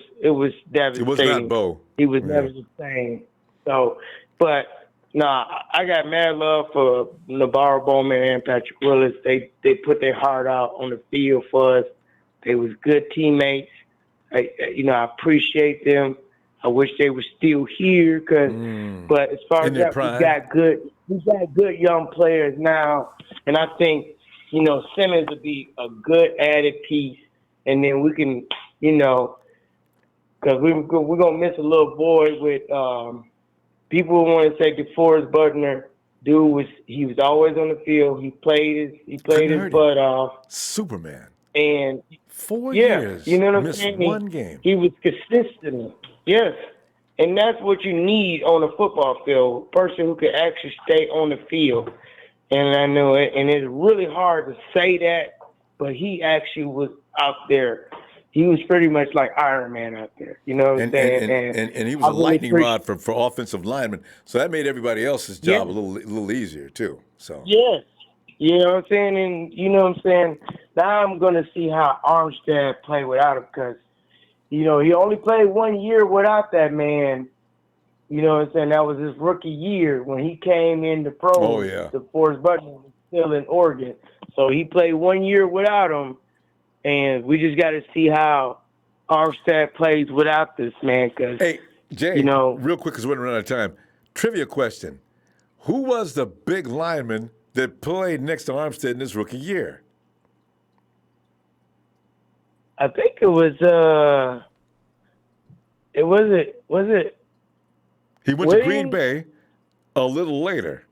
S4: devastating.
S1: It was not Bo.
S4: He was never the same. So, but I got mad love for Navarro Bowman and Patrick Willis. They put their heart out on the field for us. They was good teammates. I appreciate them. I wish they were still here, but as far as that, we got good young players now, and I think Simmons would be a good added piece, and then we can because we're gonna miss a little boy with people want to say DeForest Buckner. Dude he was always on the field. He played his butt off.
S1: Superman.
S4: And
S1: 4 years.
S4: You know what I'm
S1: missed
S4: saying?
S1: one game.
S4: He was consistent. Yes. And that's what you need on a football field. A person who can actually stay on the field. And I know it. And it's really hard to say that, but he actually was out there. He was pretty much like Iron Man out there. You know what I'm saying?
S1: And he was a lightning rod for offensive linemen. So that made everybody else's job a little easier, too. So
S4: yes. You know what I'm saying? And you know what I'm saying? Now I'm going to see how Armstead played without him because, he only played 1 year without that man. You know what I'm saying? That was his rookie year when he came in the pros.
S1: Oh, yeah.
S4: The Forrest Buckner was still in Oregon. So he played 1 year without him, and we just got to see how Armstead plays without this man. Cause,
S1: hey, Jay,
S4: you know,
S1: real quick because we're running out of time. Trivia question. Who was the big lineman that played next to Armstead in his rookie year?
S4: I think it was was it
S1: He went to Green Bay a little later.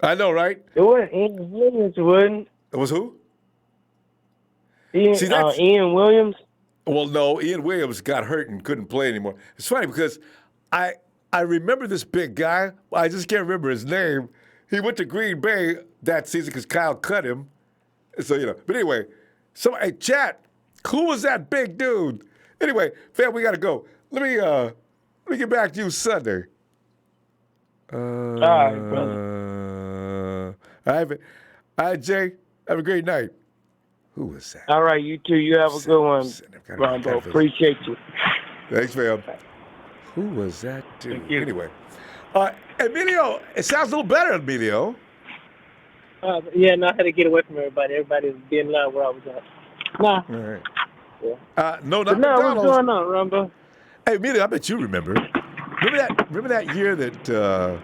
S1: I know, right?
S4: It wasn't Ian Williams, wasn't
S1: it? Was who?
S4: Ian Williams.
S1: Well, no, Ian Williams got hurt and couldn't play anymore. It's funny because I remember this big guy. I just can't remember his name. He went to Green Bay that season because Kyle cut him. So, you know. But anyway, hey, chat, who was that big dude? Anyway, fam, we got to go. Let me get back to you Sunday.
S4: All right, brother.
S1: All right, Jay, have a great night. Who was that?
S4: All right, you too. You have a good one, Ronbo. Appreciate you.
S1: Thanks, fam. Who was that dude? Anyway. Emilio, it sounds a little better, Emilio.
S2: Yeah, no, I had to get away from everybody. Everybody was being loud where I was at. Nah.
S1: All right.
S2: Yeah.
S1: No,
S2: but
S1: not
S2: no,
S1: McDonald's.
S2: what's going on, Ronbo?
S1: Hey, Emilio, I bet you remember. Remember that year that
S2: I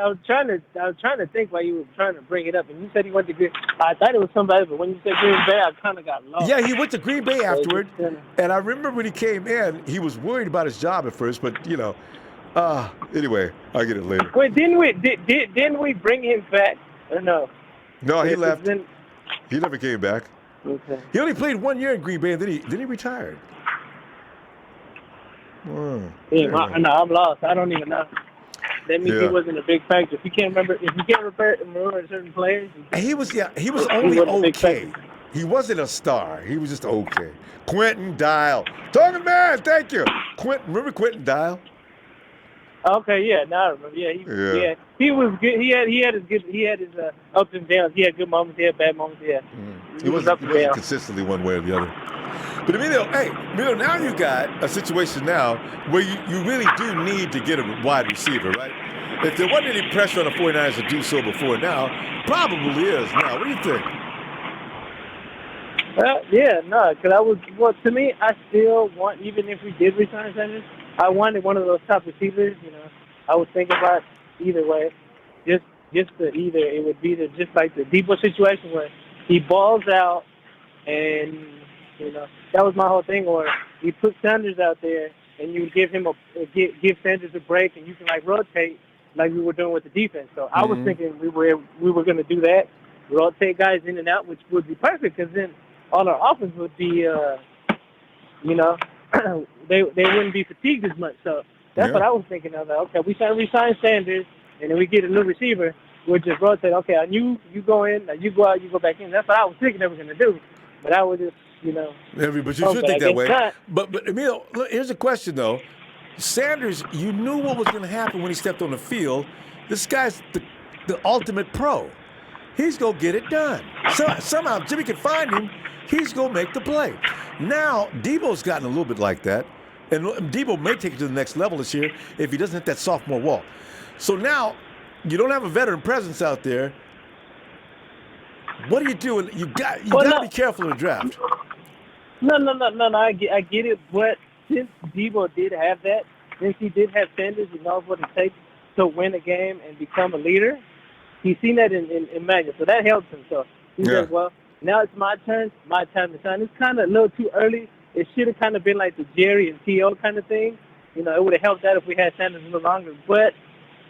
S2: was trying to think while you were trying to bring it up, and you said he went to Green. I thought it was somebody, but when you said Green Bay, I kind of got lost.
S1: Yeah, he went to Green Bay afterward, and I remember when he came in, he was worried about his job at first, but you know, anyway, I'll get it later.
S2: Wait, didn't we bring him back or no?
S1: No, he left. He never came back.
S2: Okay.
S1: He only played 1 year in Green Bay, and then he retired.
S2: Yeah, no, I'm lost. I don't even know. That means he wasn't a big factor. If you can't remember certain players,
S1: he was only okay. He wasn't a star. He was just okay. Quentin Dial, talking man. Thank you, Quentin. Remember Quentin Dial?
S2: Okay, yeah, now I remember. Yeah, he was good. He had his ups and downs. He had good moments. He had bad moments. Yeah,
S1: he wasn't consistently one way or the other. But Emilio, now you got a situation now where you really do need to get a wide receiver, right? If there wasn't any pressure on the 49ers to do so before now, probably is now. What do you think?
S2: Because to me, I still want, even if we did resign Sanders, I wanted one of those top receivers. You know, I was thinking about either way, just it would be just like the Debo situation where he balls out and. You know, that was my whole thing. Or you put Sanders out there and you give him give Sanders a break, and you can like rotate like we were doing with the defense. So I was thinking we were going to do that, rotate guys in and out, which would be perfect because then all our offense would be, you know, they wouldn't be fatigued as much. So that's what I was thinking of. Like, okay, we sign Sanders, and then we get a new receiver. We'll just rotate. Okay, you go in, you go out, you go back in. That's what I was thinking they were going to do. But I was just. You know,
S1: but you should think that way. But Emil, look, here's a question though. Sanders, you knew what was going to happen when he stepped on the field. This guy's the ultimate pro. He's going to get it done. So somehow Jimmy can find him. He's going to make the play. Now Debo's gotten a little bit like that, and Debo may take it to the next level this year if he doesn't hit that sophomore wall. So now you don't have a veteran presence out there. What are you doing? You got to be careful in the draft.
S2: No. I get it. But since Debo did have that, since he did have Sanders, he knows what it takes to win a game and become a leader. He's seen that in Emmanuel, so that helps him. So he says, well, now it's my turn. My time to shine. It's kind of a little too early. It should have kind of been like the Jerry and T.O. kind of thing. You know, it would have helped out if we had Sanders a little longer. But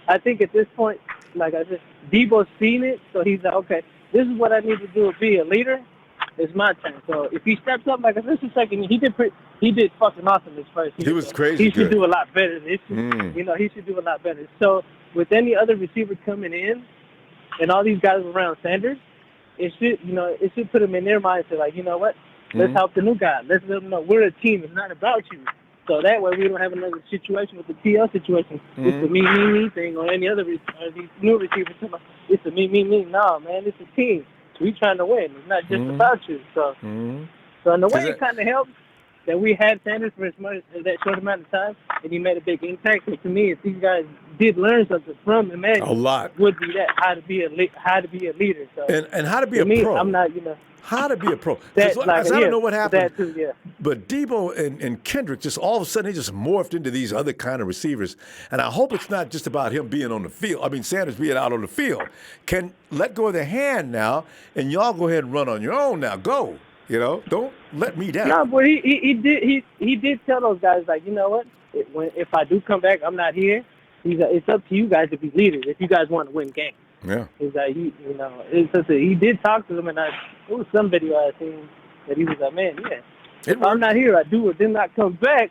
S2: I think at this point, like I said, Debo's seen it, so he's like, okay, this is what I need to do to be a leader. It's my turn. So if he steps up, like I said, second, he did fucking awesome this first year.
S1: He was crazy.
S2: He should do a lot better. You know, he should do a lot better. So with any other receiver coming in, and all these guys around Sanders, it should put them in their mindset, like, you know what? Let's help the new guy. Let's let them know we're a team. It's not about you. So that way we don't have another situation with the TL situation. It's the me thing, or any other these new receivers. It's the me. No, man, it's a team. We trying to win. It's not just about you. So So in a way, it kind of helps that we had Sanders for as much as that short amount of time, and he made a big impact. So to me, if these guys did learn something from Emmanuel,
S1: a lot
S2: would be that how to be a leader. So
S1: and how to be a
S2: me,
S1: pro.
S2: I'm not,
S1: how to be a pro.
S2: That,
S1: I don't know what happened.
S2: That too, yeah.
S1: But Debo and Kendrick just all of a sudden they just morphed into these other kind of receivers. And I hope it's not just about him being on the field. I mean, Sanders being out on the field. Can let go of their hand now, and y'all go ahead and run on your own now. Go. Don't let me down.
S2: No, but he did tell those guys, like, you know what? If I do come back, I'm not here. It's up to you guys to be leaders if you guys want to win games.
S1: Yeah.
S2: He's like, he did talk to them, and it was some video I seen that he was like, man, yeah. If I'm not here, I do or did not come back.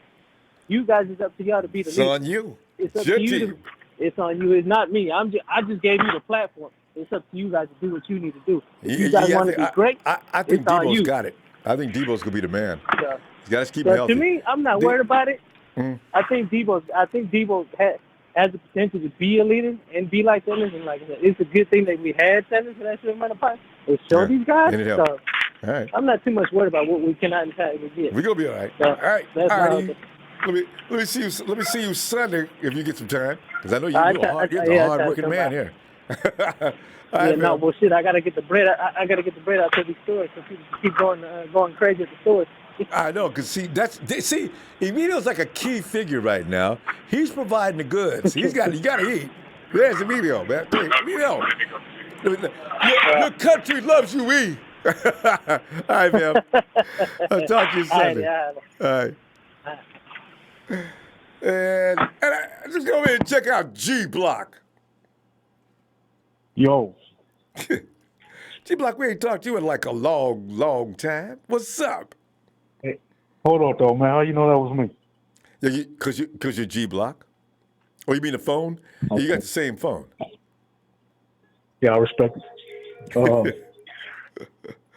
S2: You guys, it's up to y'all to be the leader.
S1: It's on you.
S2: It's up to you. It's on you. It's not me. I just gave you the platform. It's up to you guys to do what you need to do. If you guys want to be great,
S1: I think
S2: it's on
S1: Debo's
S2: you.
S1: got it. I think Debo's gonna be the man.
S2: So,
S1: he's got to keep healthy.
S2: To me, I'm not worried about it. I think Debo has the potential to be a leader and be like Sanders. And like it's a good thing that we had Sanders for that short amount of time. It showed these guys.
S1: And it
S2: So
S1: helped. All right.
S2: I'm not too much worried about what we cannot entirely get.
S1: We're gonna be all right.
S2: So,
S1: all right.
S2: That's
S1: all right. Let me see you. Let me see you Sunday if you get some time, because I know you're a hard-working man here.
S2: No, well, shit. I gotta get the bread. I gotta get the bread out to these stores, so people keep going crazy at the stores.
S1: I know, because see, Emilio's like a key figure right now. He's providing the goods. You got to eat. There's Emilio, man. Hey, Emilio, your country loves you, we. All right, man. I'll talk to you Sunday. All right. And I just go ahead and check out G Block.
S3: Yo.
S1: G Block, we ain't talked to you in like a long, long time. What's up?
S3: Hey, hold on, though, man. How you know that was me?
S1: Yeah, because you're G Block? Oh, you mean the phone? Okay. You got the same phone.
S3: Yeah, I respect it.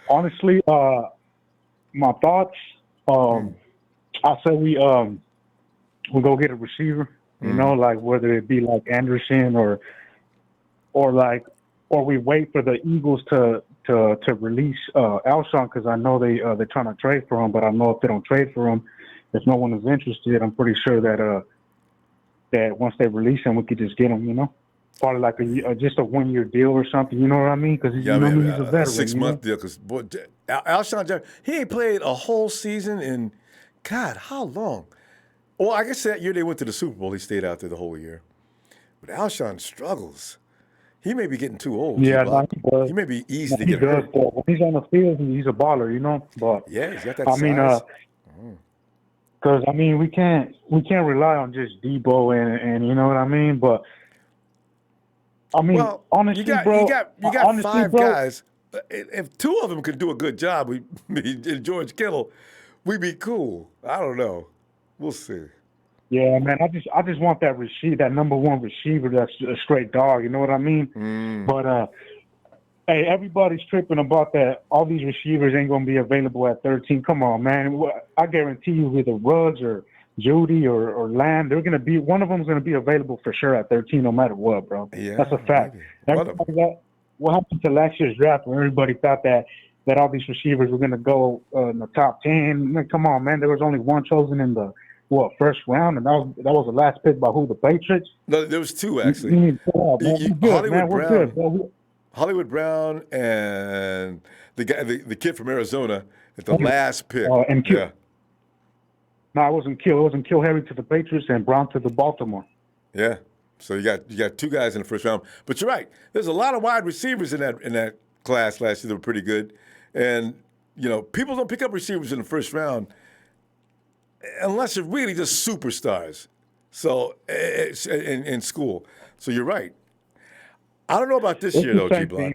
S3: Honestly, my thoughts, I say we go get a receiver, you know, like whether it be like Anderson or we wait for the Eagles to release Alshon, because I know they're trying to trade for him, but I know if they don't trade for him, if no one is interested, I'm pretty sure that once they release him, we could just get him, you know, probably like just a 1 year deal or something, you know what I mean? Because he's a veteran.
S1: A 6 month deal. Because Alshon, he ain't played a whole season in, God, how long? Well, I guess that year they went to the Super Bowl, he stayed out there the whole year. But Alshon struggles. He may be getting too old.
S3: Yeah,
S1: he may be easy to get hurt.
S3: When he's on the field, he's a baller, you know. But
S1: yeah, he's got that size.
S3: Because we can't rely on just Debo and you know what I mean. But
S1: well,
S3: honestly,
S1: you got
S3: honestly,
S1: five guys. If two of them could do a good job, George Kittle, we'd be cool. I don't know. We'll see.
S3: Yeah, man. I just want that that number one receiver that's a straight dog. You know what I mean? But hey, everybody's tripping about that. All these receivers ain't gonna be available at 13. Come on, man. I guarantee you, either Ruggs or Judy or Lamb, they're gonna be one of them's gonna be available for sure at 13, no matter what, bro.
S1: Yeah,
S3: that's a fact. What happened to last year's draft when everybody thought that all these receivers were gonna go in the top 10? Man, come on, man. There was only one chosen in the first round, and that was the last pick by who? The Patriots?
S1: No, there was two actually. Hollywood Brown and the guy, the kid from Arizona at the last pick.
S3: And Kill. Yeah. No, it wasn't Kill. It wasn't Kill Harry to the Patriots and Brown to the Baltimore.
S1: Yeah. So you got two guys in the first round, but you're right. There's a lot of wide receivers in that class last year that were pretty good, and people don't pick up receivers in the first round unless they're really just superstars. So in school. So you're right. I don't know about this year though, G Block.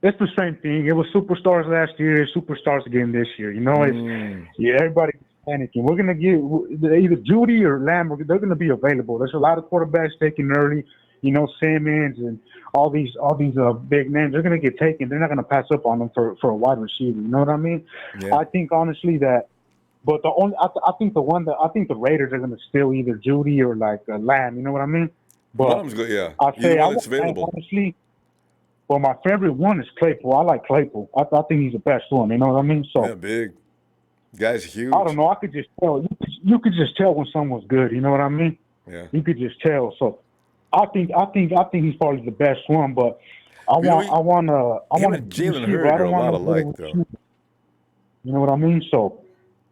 S3: It's the same thing. It was superstars last year, superstars again this year. You know, everybody's panicking. We're gonna get either Judy or Lamb. They're gonna be available. There's a lot of quarterbacks taken early. You know, Simmons and all these big names. They're gonna get taken. They're not gonna pass up on them for a wide receiver. You know what I mean? Yeah. I think honestly that. But I think the Raiders are gonna steal either Judy or like Lamb. You know what I mean? But
S1: good, yeah.
S3: I say
S1: it's available.
S3: Honestly, Well, my favorite one is Claypool. I like Claypool. I think he's the best one. You know what I mean? So
S1: Yeah, big. Guy's huge.
S3: I don't know. I could just tell. You could just tell when someone's good. You know what I mean?
S1: Yeah.
S3: You could just tell. So I think he's probably the best one. But I want a
S1: Jalen
S3: receiver. I
S1: Hurd are
S3: don't
S1: a
S3: want
S1: lot
S3: no
S1: alike,
S3: little
S1: though.
S3: receiver. You know what I mean? So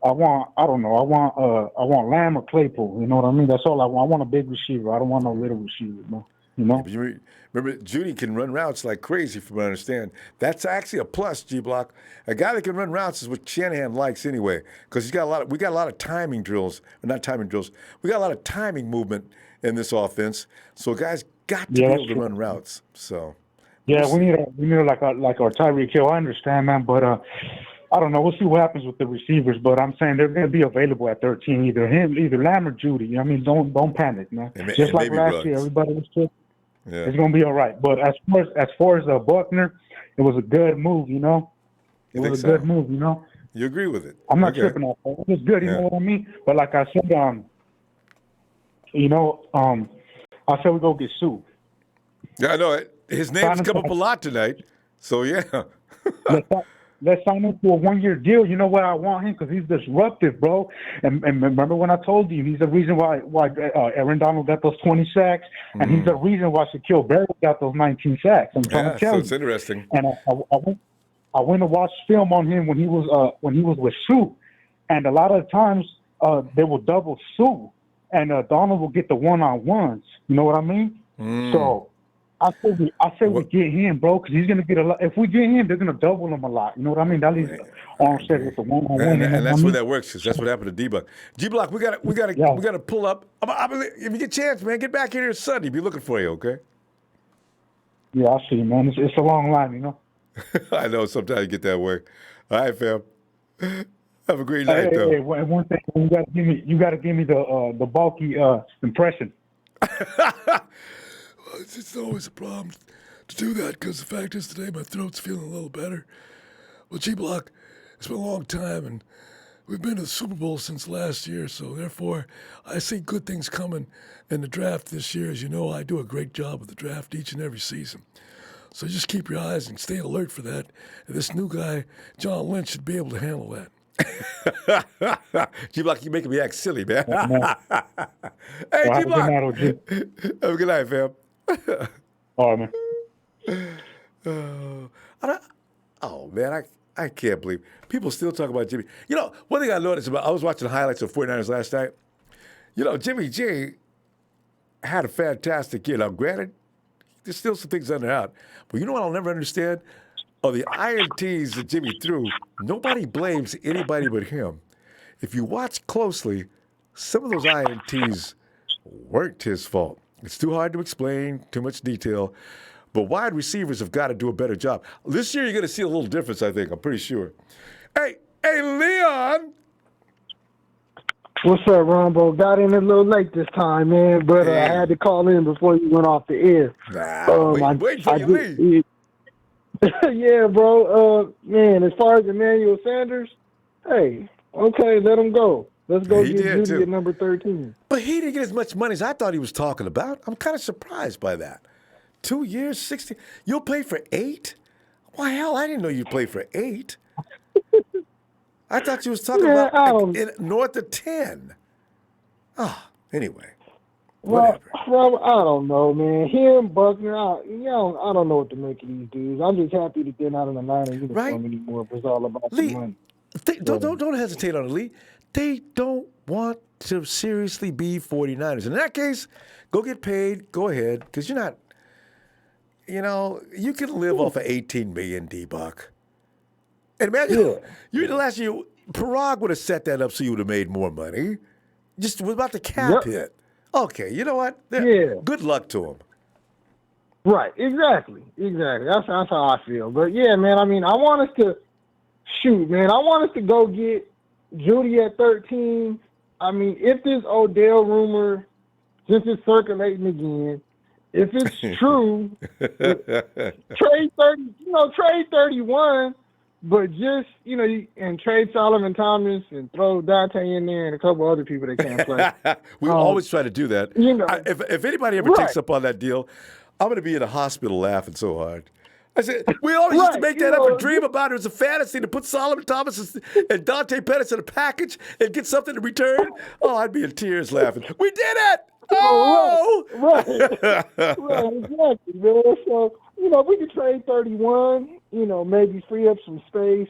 S3: I want Lamb or Claypool. You know what I mean? That's all I want. I want a big receiver. I don't want no little receiver, man. You know?
S1: Yeah, but you remember, Judy can run routes like crazy, from what I understand. That's actually a plus, G-Block. A guy that can run routes is what Shanahan likes anyway, because we got a lot of timing drills, or not timing drills. We got a lot of timing movement in this offense, so guys got to be able to run routes. So
S3: yeah, we need like our Tyreek Hill. I understand, man, but I don't know. We'll see what happens with the receivers, but I'm saying they're going to be available at 13, either Lamb or Judy. I mean, don't panic, man. Just like last year, everybody was just.
S1: Yeah.
S3: It's gonna be all right. But as far as Buckner, it was a good move, you know. It was a good move, you know.
S1: You agree with it?
S3: I'm not tripping off that. It was good, you know what I mean. But like I said, I said we go get Sue.
S1: Yeah, I know it. His name's come up a lot tonight. So yeah.
S3: Let's sign him to a 1-year deal. You know what I want him? Because he's disruptive, bro. And remember when I told you he's the reason why Aaron Donald got those 20 sacks, and he's the reason why Shaquille Barrett got those 19 sacks. I'm trying to tell you.
S1: It's interesting.
S3: And I went to watch film on him when he was with Sue, and a lot of the times they will double Sue, and Donald will get the one-on-ones. You know what I mean? So. I say we get him, bro, because he's gonna get a lot. If we get him, they're gonna double him a lot. You know what I mean? That leaves Armstead with the one-on-one,
S1: and that's where that works. Because that's what happened to D-Buck. G-Block, we gotta pull up. If you get a chance, man, get back here Sunday. Be looking for you, okay?
S3: Yeah, I see, man. It's a long line, you know.
S1: I know. Sometimes you get that way. All right, fam. Have a great night, though.
S3: Hey, one thing you gotta give me the bulky impression.
S1: It's always a problem to do that because the fact is today my throat's feeling a little better. Well, G-Block, it's been a long time, and we've been to the Super Bowl since last year, so therefore I see good things coming in the draft this year. As you know, I do a great job with the draft each and every season. So just keep your eyes and stay alert for that. And this new guy, John Lynch, should be able to handle that. G-Block, you're making me act silly, man. Hey, G-Block. Have a good night, fam.
S3: All right,
S1: man. I can't believe people still talk about Jimmy. You know, one thing I noticed I was watching the highlights of 49ers last night. You know, Jimmy G had a fantastic year. Now, granted, there's still some things under out. But you know what I'll never understand? Of the INTs that Jimmy threw, nobody blames anybody but him. If you watch closely, some of those INTs weren't his fault. It's too hard to explain, too much detail. But wide receivers have got to do a better job. This year, you're going to see a little difference, I think. I'm pretty sure. Hey, Leon!
S10: What's up, Ronbo? Got in a little late this time, man, but I had to call in before you went off the air.
S1: Wait for you leave.
S10: Yeah, bro. Man, as far as Emmanuel Sanders, hey, okay, let him go. Let's go get Judy at number 13.
S1: But he didn't get as much money as I thought he was talking about. I'm kind of surprised by that. 2 years, 60. You'll play for 8? Why, hell, I didn't know you'd play for 8. I thought you was talking about north of 10. Anyway.
S10: Well, I don't know, man. Him, Buckner, I don't know what to make of these dudes. I'm just happy that they're not in the Niner uniform anymore. It's all about the money.
S1: Don't hesitate on it, Lee. They don't want to seriously be 49ers. In that case, go get paid. Go ahead, because you're not. You know, you can live off of $18 million, D-Buck. And imagine, you the last year, Parag would have set that up so you would have made more money. Just about the cap hit. Okay, you know what? Good luck to him.
S10: Right, exactly. That's how I feel. But yeah, man, I mean, I want us to go get Judy at 13. I mean, if this Odell rumor, since it's circulating again, if it's true, trade 31, but just, and trade Solomon Thomas and throw Dante in there and a couple other people that can't play.
S1: We always try to do that. If anybody ever takes up on that deal, I'm going to be in a hospital laughing so hard. I said, we always used to make that up and dream about it. It was a fantasy to put Solomon Thomas and Dante Pettis in a package and get something in return. Oh, I'd be in tears laughing. We did it! Oh!
S10: Right, exactly, man. So, we could trade 31, maybe free up some space,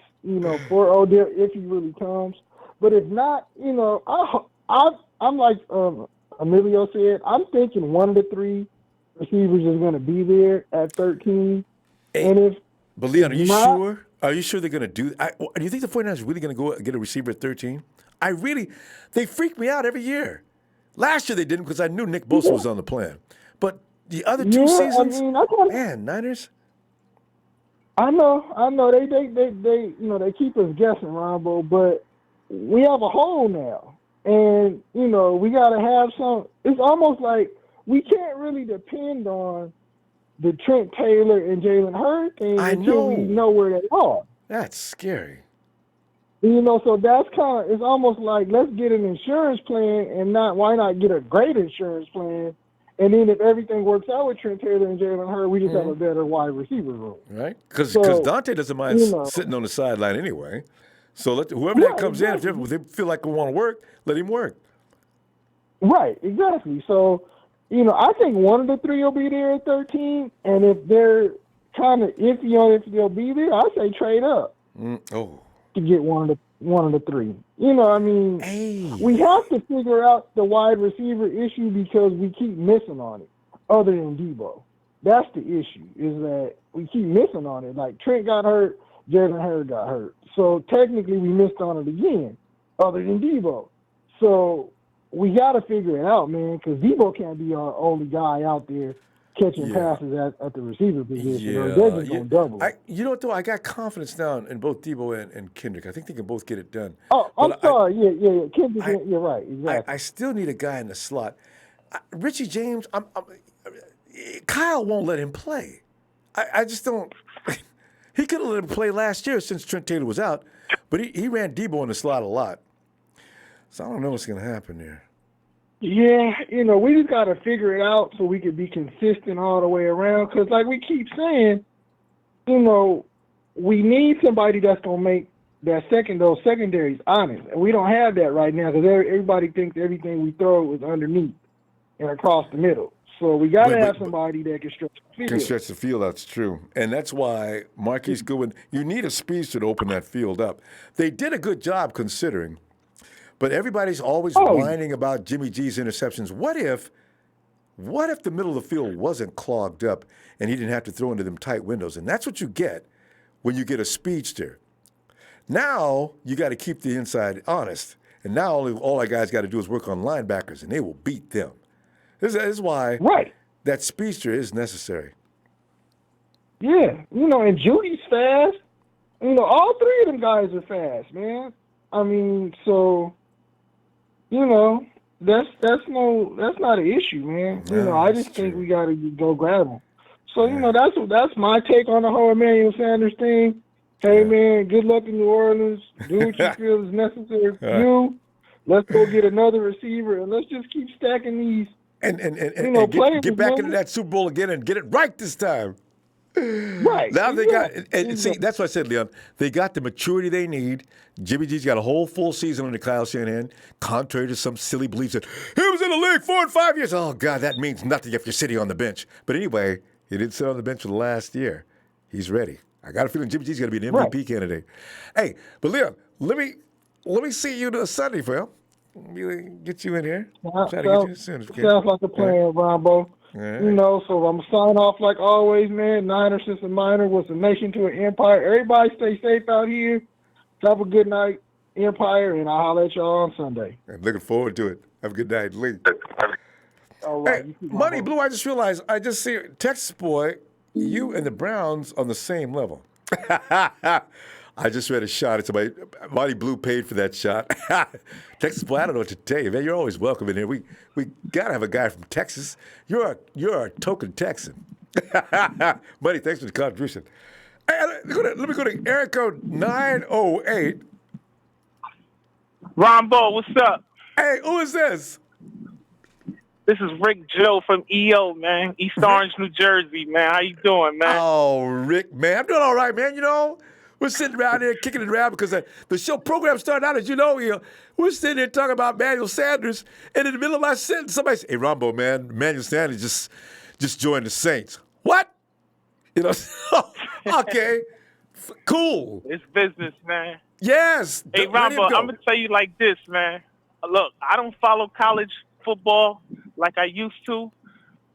S10: for Odell if he really comes. But if not, I'm like Emilio said, I'm thinking one of the three receivers is going to be there at 13. And
S1: but Leon, are you sure? Are you sure they're going to do that? Do you think the 49ers are really going to go get a receiver at 13? They freak me out every year. Last year they didn't because I knew Nick Bosa was on the plan. But the other two seasons, Niners.
S10: I know. They keep us guessing, Ronbo, but we have a hole now. And, we got to have some. It's almost like we can't really depend on the Trent Taylor and Jalen Hurd thing until we know where they are.
S1: That's scary.
S10: So that's it's almost like, let's get an insurance plan and why not get a great insurance plan? And then if everything works out with Trent Taylor and Jalen Hurd, we just have a better wide receiver room.
S1: Right? Because Dante doesn't mind sitting on the sideline anyway. So whoever that comes in, if they feel like they want to work, let him work.
S10: Right, exactly. So, I think one of the three will be there at 13. And if they're kind of iffy on if they'll be there, I say trade up. To get one of the three. We have to figure out the wide receiver issue because we keep missing on it, other than Debo. That's the issue, is that we keep missing on it. Like, Trent got hurt, Jalen Hurd got hurt. So, technically, we missed on it again, other than Debo. So, we got to figure it out, man, because Debo can't be our only guy out there catching passes at the receiver position, or they're just going to double it.
S1: You know what, though? I got confidence now in both Debo and Kendrick. I think they can both get it done.
S10: Oh, I'm sorry. Yeah. Kendrick, you're right. Exactly.
S1: I still need a guy in the slot. Richie James, Kyle won't let him play. I just don't. He could have let him play last year since Trent Taylor was out, but he ran Debo in the slot a lot. So I don't know what's going to happen there.
S10: Yeah, we just got to figure it out so we can be consistent all the way around. Because like we keep saying, we need somebody that's going to make those secondaries honest. And we don't have that right now because everybody thinks everything we throw is underneath and across the middle. So we got to have somebody that can stretch the field.
S1: Can stretch the field, that's true. And that's why Marquise Goodwin, you need a speedster to open that field up. They did a good job considering. But everybody's always whining about Jimmy G's interceptions. What if the middle of the field wasn't clogged up and he didn't have to throw into them tight windows? And that's what you get when you get a speedster. Now you got to keep the inside honest. And now all our guys got to do is work on linebackers, and they will beat them. This is why that speedster is necessary.
S10: Yeah, and Judy's fast. All three of them guys are fast, man. So... that's not an issue, man. I just think we got to go grab them. So, that's my take on the whole Emmanuel Sanders thing. Hey, man, good luck in New Orleans. Do what you feel is necessary for you. Let's go get another receiver, and let's just keep stacking these.
S1: And get back into that Super Bowl again and get it right this time.
S10: Right.
S1: Now they got, and see, that's what I said, Leon. They got the maturity they need. Jimmy G's got a whole full season under Kyle Shanahan, contrary to some silly beliefs that he was in the league 4 and 5 years. Oh, God, that means nothing if you're sitting on the bench. But anyway, he didn't sit on the bench for the last year. He's ready. I got a feeling Jimmy G's going to be an MVP candidate. Hey, but Leon, let me see you this Sunday, fam. Let me get you in here. Try to get you as soon as we can.
S10: Sounds like a plan, Ronbo. Right. So I'm signing off like always, man. Niners since a minor was a nation to an empire. Everybody stay safe out here. Have a good night, Empire, and I'll holler at y'all on Sunday.
S1: I'm looking forward to it. Have a good night, Lee.
S10: All right.
S1: Hey, Money Blue, I just realized, I just see Texas boy, you and the Browns on the same level. I just read a shot at somebody. Monty Blue paid for that shot. Texas boy, I don't know what to tell you, man. You're always welcome in here. We gotta have a guy from Texas. You're a token Texan. Buddy, thanks for the contribution. Hey, let me go to area code 908.
S11: Ronbo, what's up?
S1: Hey, who is this?
S5: This is Rick Joe from EO, man. East Orange, New Jersey, man. How you doing, man?
S1: Oh, Rick, man. I'm doing all right, man. We're sitting around here kicking it around because the show program started out, as you know, we're sitting there talking about Emmanuel Sanders, and in the middle of my sentence, somebody said, hey, Ronbo, man, Emmanuel Sanders just joined the Saints. What? Okay, cool.
S5: It's business, man.
S1: Yes.
S5: Hey, Ronbo, I'm going to tell you like this, man. Look, I don't follow college football like I used to.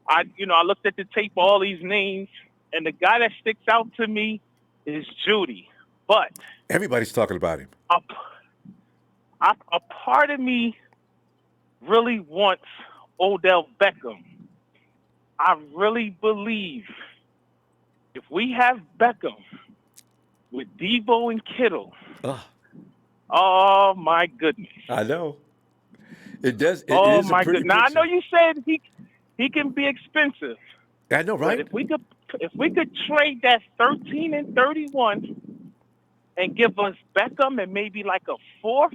S5: I looked at the tape of all these names, and the guy that sticks out to me is Judy. But
S1: everybody's talking about him.
S5: A part of me really wants Odell Beckham. I really believe if we have Beckham with Debo and Kittle, oh my goodness!
S1: I know. It does.
S5: Oh my goodness! Now I know you said he can be expensive.
S1: I know, right?
S5: But if we could trade that 13 and 31 and give us Beckham and maybe like a fourth,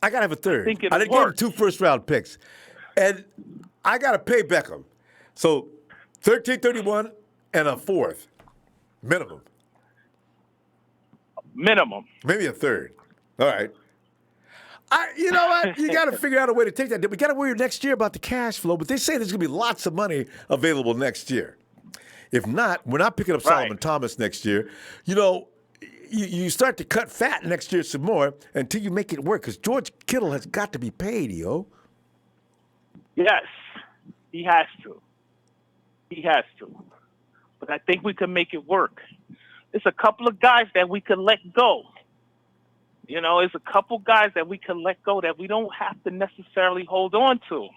S1: I gotta have a third.
S5: I
S1: done gave him 2 first-round picks, and I gotta pay Beckham. So 13, 31, and a fourth minimum.
S5: Minimum.
S1: Maybe a third. All right. You know what? You got to figure out a way to take that. We got to worry next year about the cash flow, but they say there's going to be lots of money available next year. If not, we're not picking up Solomon Thomas next year. You start to cut fat next year some more until you make it work, because George Kittle has got to be paid, yo.
S5: Yes, he has to. He has to. But I think we can make it work. There's a couple of guys that we can let go. There's a couple guys that we can let go that we don't have to necessarily hold on to.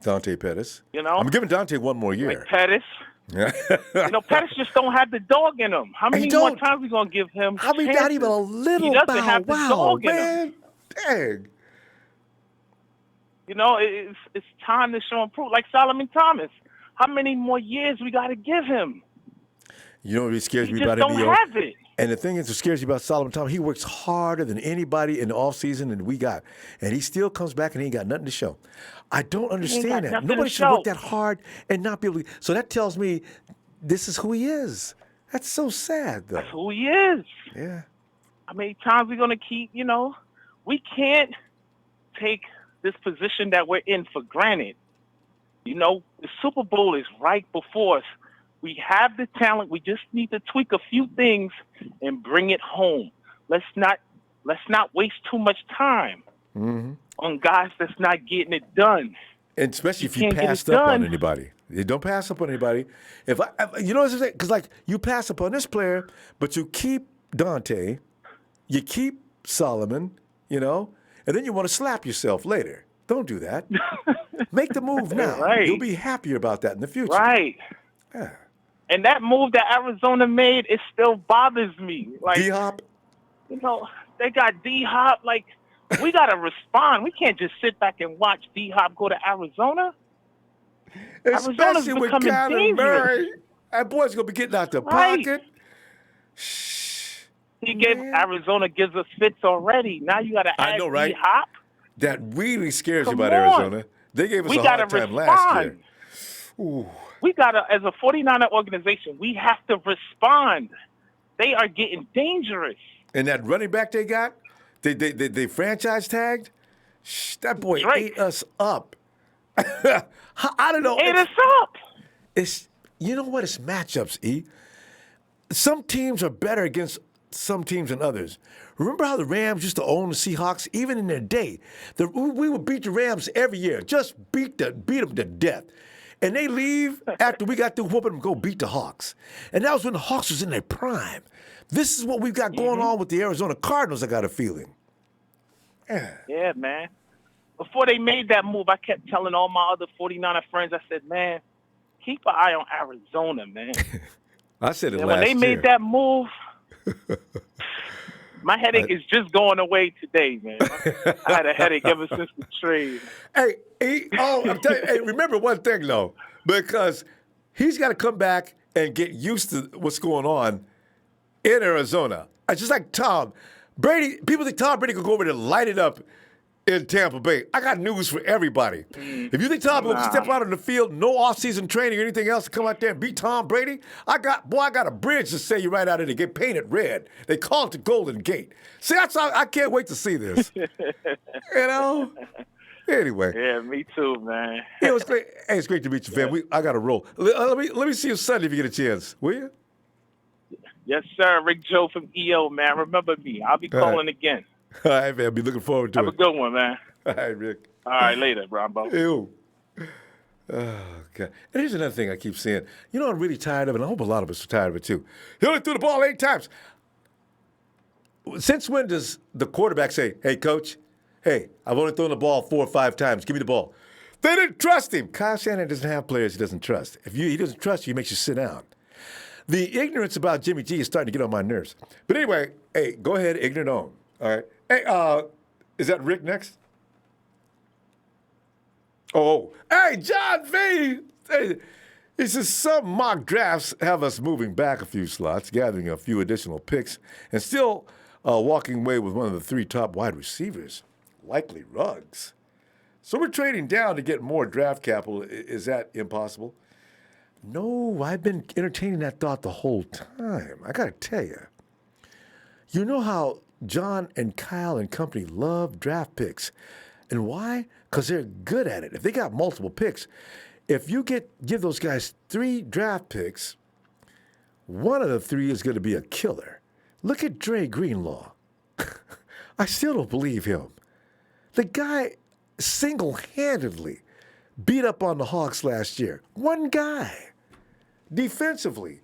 S1: Dante Pettis. I'm giving Dante one more year.
S5: Like Pettis. Pettis just don't have the dog in him. How many more times we gonna give him?
S1: Not even a little.
S5: He doesn't have the dog in him.
S1: Dang.
S5: It's time to show him proof. Like Solomon Thomas. How many more years we got to give him?
S1: You know what really scares me
S5: just
S1: about him?
S5: Don't have it.
S1: And the thing is, what scares you about Solomon Thomas, he works harder than anybody in the offseason and we got. And he still comes back and he ain't got nothing to show. I don't understand that. Nobody should work that hard and not be able to. So that tells me this is who he is. That's so sad, though.
S5: That's who he is.
S1: Yeah.
S5: How many times we going to keep, we can't take this position that we're in for granted. The Super Bowl is right before us. We have the talent. We just need to tweak a few things and bring it home. Let's not waste too much time on guys that's not getting it done.
S1: And especially if you passed up on anybody. You don't pass up on anybody. If you know what I'm saying? Because you pass up on this player, but you keep Dante, you keep Solomon, and then you want to slap yourself later. Don't do that. Make the move now.
S5: Right.
S1: You'll be happier about that in the future.
S5: Right.
S1: Yeah.
S5: And that move that Arizona made, it still bothers me. Like
S1: D-Hop?
S5: They got D-Hop. Like, we got to respond. We can't just sit back and watch D-Hop go to Arizona.
S1: Especially with Kyler Murray. That boy's going to be getting out the pocket.
S5: He gave Arizona gives us fits already. Now you got to add D-Hop.
S1: That really scares you about Arizona. They gave us a hard time last year. Ooh.
S5: We got to, as a 49er organization, we have to respond. They are getting dangerous.
S1: And that running back they got, they franchise tagged, that boy ate us up. I don't know.
S5: Ate us up.
S1: You know what? It's matchups, E. Some teams are better against some teams than others. Remember how the Rams used to own the Seahawks, even in their day? We would beat the Rams every year, just beat them to death. And they leave after we got through whooping them, go beat the Hawks. And that was when the Hawks was in their prime. This is what we've got going on with the Arizona Cardinals, I got a feeling.
S5: Yeah, man. Before they made that move, I kept telling all my other 49er friends, I said, man, keep an eye on Arizona, man.
S1: I said it
S5: and
S1: last year.
S5: when they made that move, my headache is just going away today, man. I had a headache ever since the trade.
S1: Hey, I'm telling you, remember one thing, though, because he's got to come back and get used to what's going on in Arizona. It's just like Tom Brady. People think Tom Brady could go over there and light it up in Tampa Bay. I got news for everybody. If you think Tom will step out on the field, no offseason training or anything else to come out there and beat Tom Brady, I got a bridge to say you right out of there. Get painted red. They call it the Golden Gate. See, I can't wait to see this. Anyway.
S11: Yeah, me too, man.
S1: It was great. Hey, it's great to meet you, fam. I got to roll. Let me see you Sunday if you get a chance, will you?
S11: Yes, sir. Rick Joe from EO, man. Remember me. I'll be calling again.
S1: All right, man. I'll be looking forward to it.
S11: Have a good one, man.
S1: All right, Rick.
S11: All right, later, Ronbo.
S1: Ew. Oh, God. And here's another thing I keep saying. You know I'm really tired of it, and I hope a lot of us are tired of it, too. He only threw the ball 8 times. Since when does the quarterback say, hey, coach, hey, I've only thrown the ball 4 or 5 times. Give me the ball. They didn't trust him. Kyle Shanahan doesn't have players he doesn't trust. If he doesn't trust you, he makes you sit down. The ignorance about Jimmy G is starting to get on my nerves. But anyway, hey, go ahead, ignorant on. All right. Hey, is that Rick next? Oh, hey, John V. Hey, he says some mock drafts have us moving back a few slots, gathering a few additional picks, and still walking away with one of the 3 top wide receivers, likely Ruggs. So we're trading down to get more draft capital. Is that impossible? No, I've been entertaining that thought the whole time. I got to tell you. You know how John and Kyle and company love draft picks. And why? Because they're good at it. If they got multiple picks, if you give those guys 3 draft picks, one of the 3 is going to be a killer. Look at Dre Greenlaw. I still don't believe him. The guy single-handedly beat up on the Hawks last year. One guy. Defensively,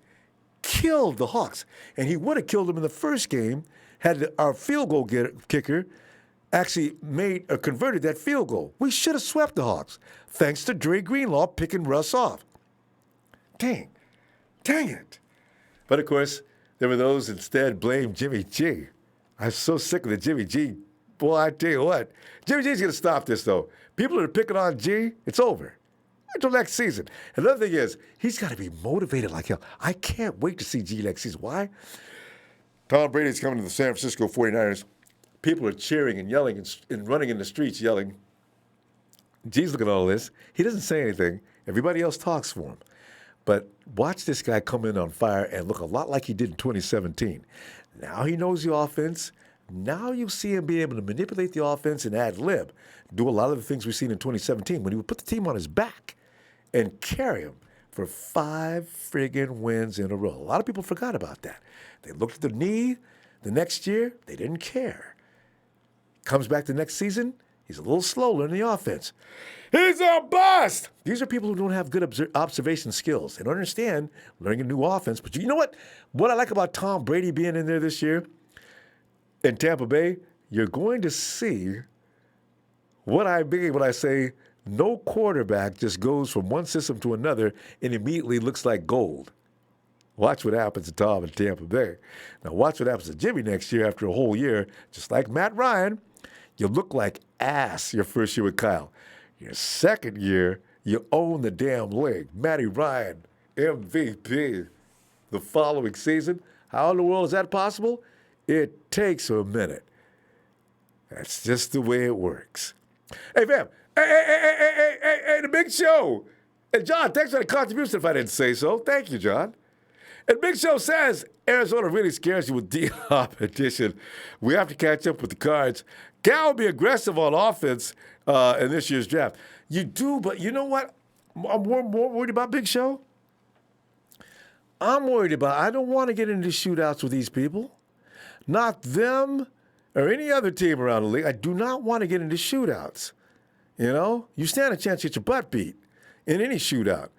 S1: killed the Hawks. And he would have killed them in the first game had our field goal kicker actually converted that field goal. We should have swept the Hawks, thanks to Dre Greenlaw picking Russ off. Dang it. But of course, there were those instead blamed Jimmy G. I'm so sick of the Jimmy G. Boy, I tell you what, Jimmy G's going to stop this, though. People that are picking on G, it's over. Until next season. Another thing is, he's got to be motivated like hell. I can't wait to see G next season. Why? Tom Brady's coming to the San Francisco 49ers. People are cheering and yelling and running in the streets yelling. G's looking at all this. He doesn't say anything. Everybody else talks for him. But watch this guy come in on fire and look a lot like he did in 2017. Now he knows the offense. Now you see him be able to manipulate the offense and ad lib. Do a lot of the things we've seen in 2017 when he would put the team on his back and carry him for 5 friggin' wins in a row. A lot of people forgot about that. They looked at the knee the next year. They didn't care. Comes back the next season. He's a little slow learning the offense. He's a bust! These are people who don't have good observation skills. They don't understand learning a new offense. But you know what? What I like about Tom Brady being in there this year in Tampa Bay, you're going to see what I mean when I say no quarterback just goes from one system to another and immediately looks like gold. Watch what happens to Tom in Tampa Bay. Now watch what happens to Jimmy next year after a whole year. Just like Matt Ryan, you look like ass your first year with Kyle. Your second year, you own the damn league. Matty Ryan, MVP. The following season, how in the world is that possible? It takes a minute. That's just the way it works. Hey, fam. Hey, the Big Show. And John, thanks for the contribution if I didn't say so. Thank you, John. And Big Show says, Arizona really scares you with D-Hop edition. We have to catch up with the Cards. Cal will be aggressive on offense in this year's draft. You do, but you know what? I'm more worried about Big Show. I'm worried about, I don't want to get into shootouts with these people. Not them or any other team around the league. I do not want to get into shootouts. You know, you stand a chance to get your butt beat in any shootout.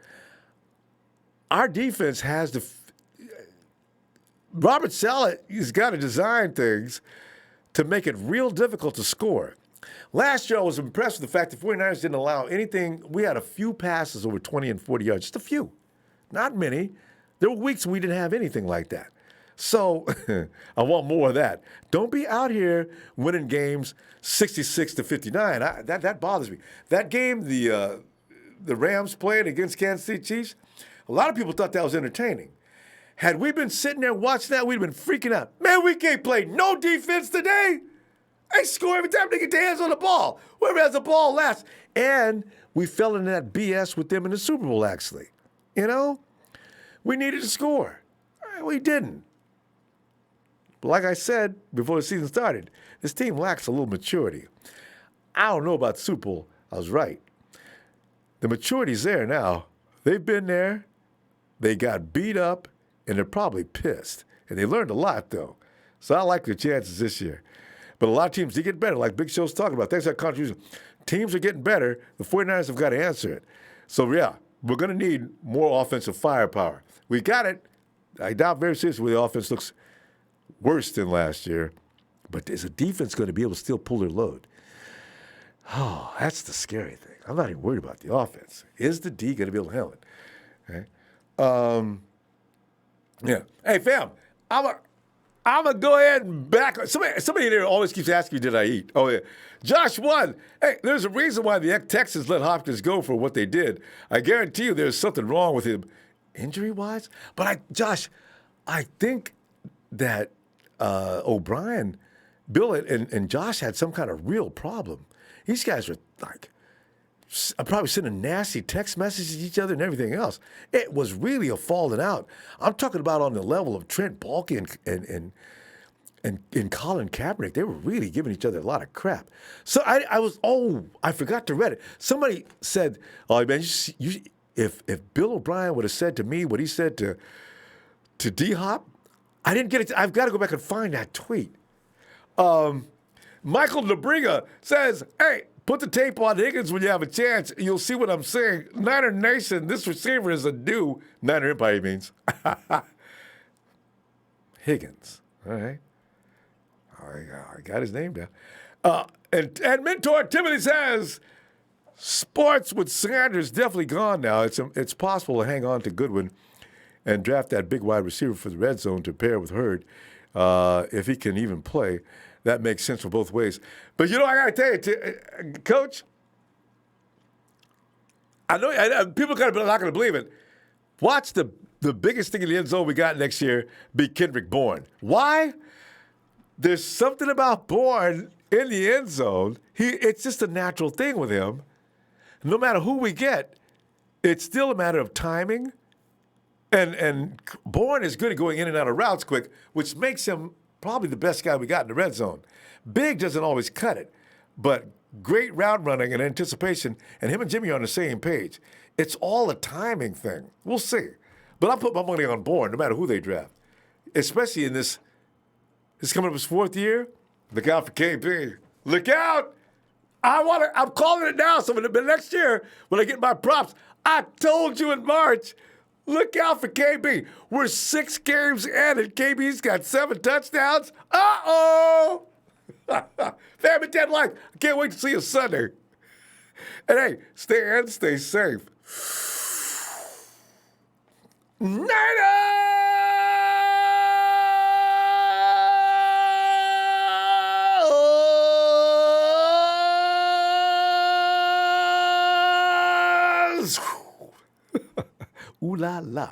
S1: Our defense has to. Robert Saleh has got to design things to make it real difficult to score. Last year, I was impressed with the fact the 49ers didn't allow anything. We had a few passes over 20 and 40 yards, just a few, not many. There were weeks we didn't have anything like that. So I want more of that. Don't be out here winning games 66-59. That bothers me. That game, the Rams played against Kansas City Chiefs, a lot of people thought that was entertaining. Had we been sitting there watching that, we'd have been freaking out. Man, we can't play no defense today. They score every time they get their hands on the ball. Whoever has the ball last. And we fell into that BS with them in the Super Bowl, actually. You know? We needed to score. We didn't. But like I said before the season started, this team lacks a little maturity. I don't know about the Super Bowl. I was right. The maturity's there now. They've been there. They got beat up, and they're probably pissed. And they learned a lot, though. So I like their chances this year. But a lot of teams, they get better, like Big Show's talking about. Thanks for that contribution. Teams are getting better. The 49ers have got to answer it. So, yeah, we're going to need more offensive firepower. We got it. I doubt very seriously the offense looks worse than last year. But is the defense going to be able to still pull their load? Oh, that's the scary thing. I'm not even worried about the offense. Is the D going to be able to handle it? Okay. Yeah. Hey, fam, I'm going to go ahead and back. Somebody there always keeps asking me, did I eat? Oh, yeah. Josh won. Hey, there's a reason why the Texans let Hopkins go for what they did. I guarantee you there's something wrong with him injury-wise. But, Josh, I think that O'Brien, Bill and Josh had some kind of real problem. These guys are like, probably sending nasty text messages to each other and everything else. It was really a falling out. I'm talking about on the level of Trent Baalke and Colin Kaepernick. They were really giving each other a lot of crap. So I forgot to read it. Somebody said, oh, man, if Bill O'Brien would have said to me what he said to D-Hop, I didn't get it. I've got to go back and find that tweet. Michael DeBriga says, hey, put the tape on Higgins when you have a chance. You'll see what I'm saying. Niner Nation, this receiver is a new Niner Empire, he means. Higgins. All right. I got his name down. And Mentor Timothy says, sports with Sanders definitely gone now. It's possible to hang on to Goodwin and draft that big wide receiver for the red zone to pair with Hurd if he can even play. That makes sense for both ways. But, I got to tell you, Coach, I know people are not going to believe it. Watch the biggest thing in the end zone we got next year be Kendrick Bourne. Why? There's something about Bourne in the end zone. It's just a natural thing with him. No matter who we get, it's still a matter of timing. And Bourne is good at going in and out of routes quick, which makes him probably the best guy we got in the red zone. Big doesn't always cut it, but great route running and anticipation, and him and Jimmy are on the same page. It's all a timing thing. We'll see. But I'll put my money on Bourne no matter who they draft, especially in this coming up his fourth year. Look out for KB. Look out. I'm calling it now, so the next year when I get my props, I told you in March, look out for KB. We're 6 games in, and KB's got 7 touchdowns. Uh-oh! Family 10 Life. I can't wait to see you Sunday. And hey, stay safe. Niners! Ooh la la.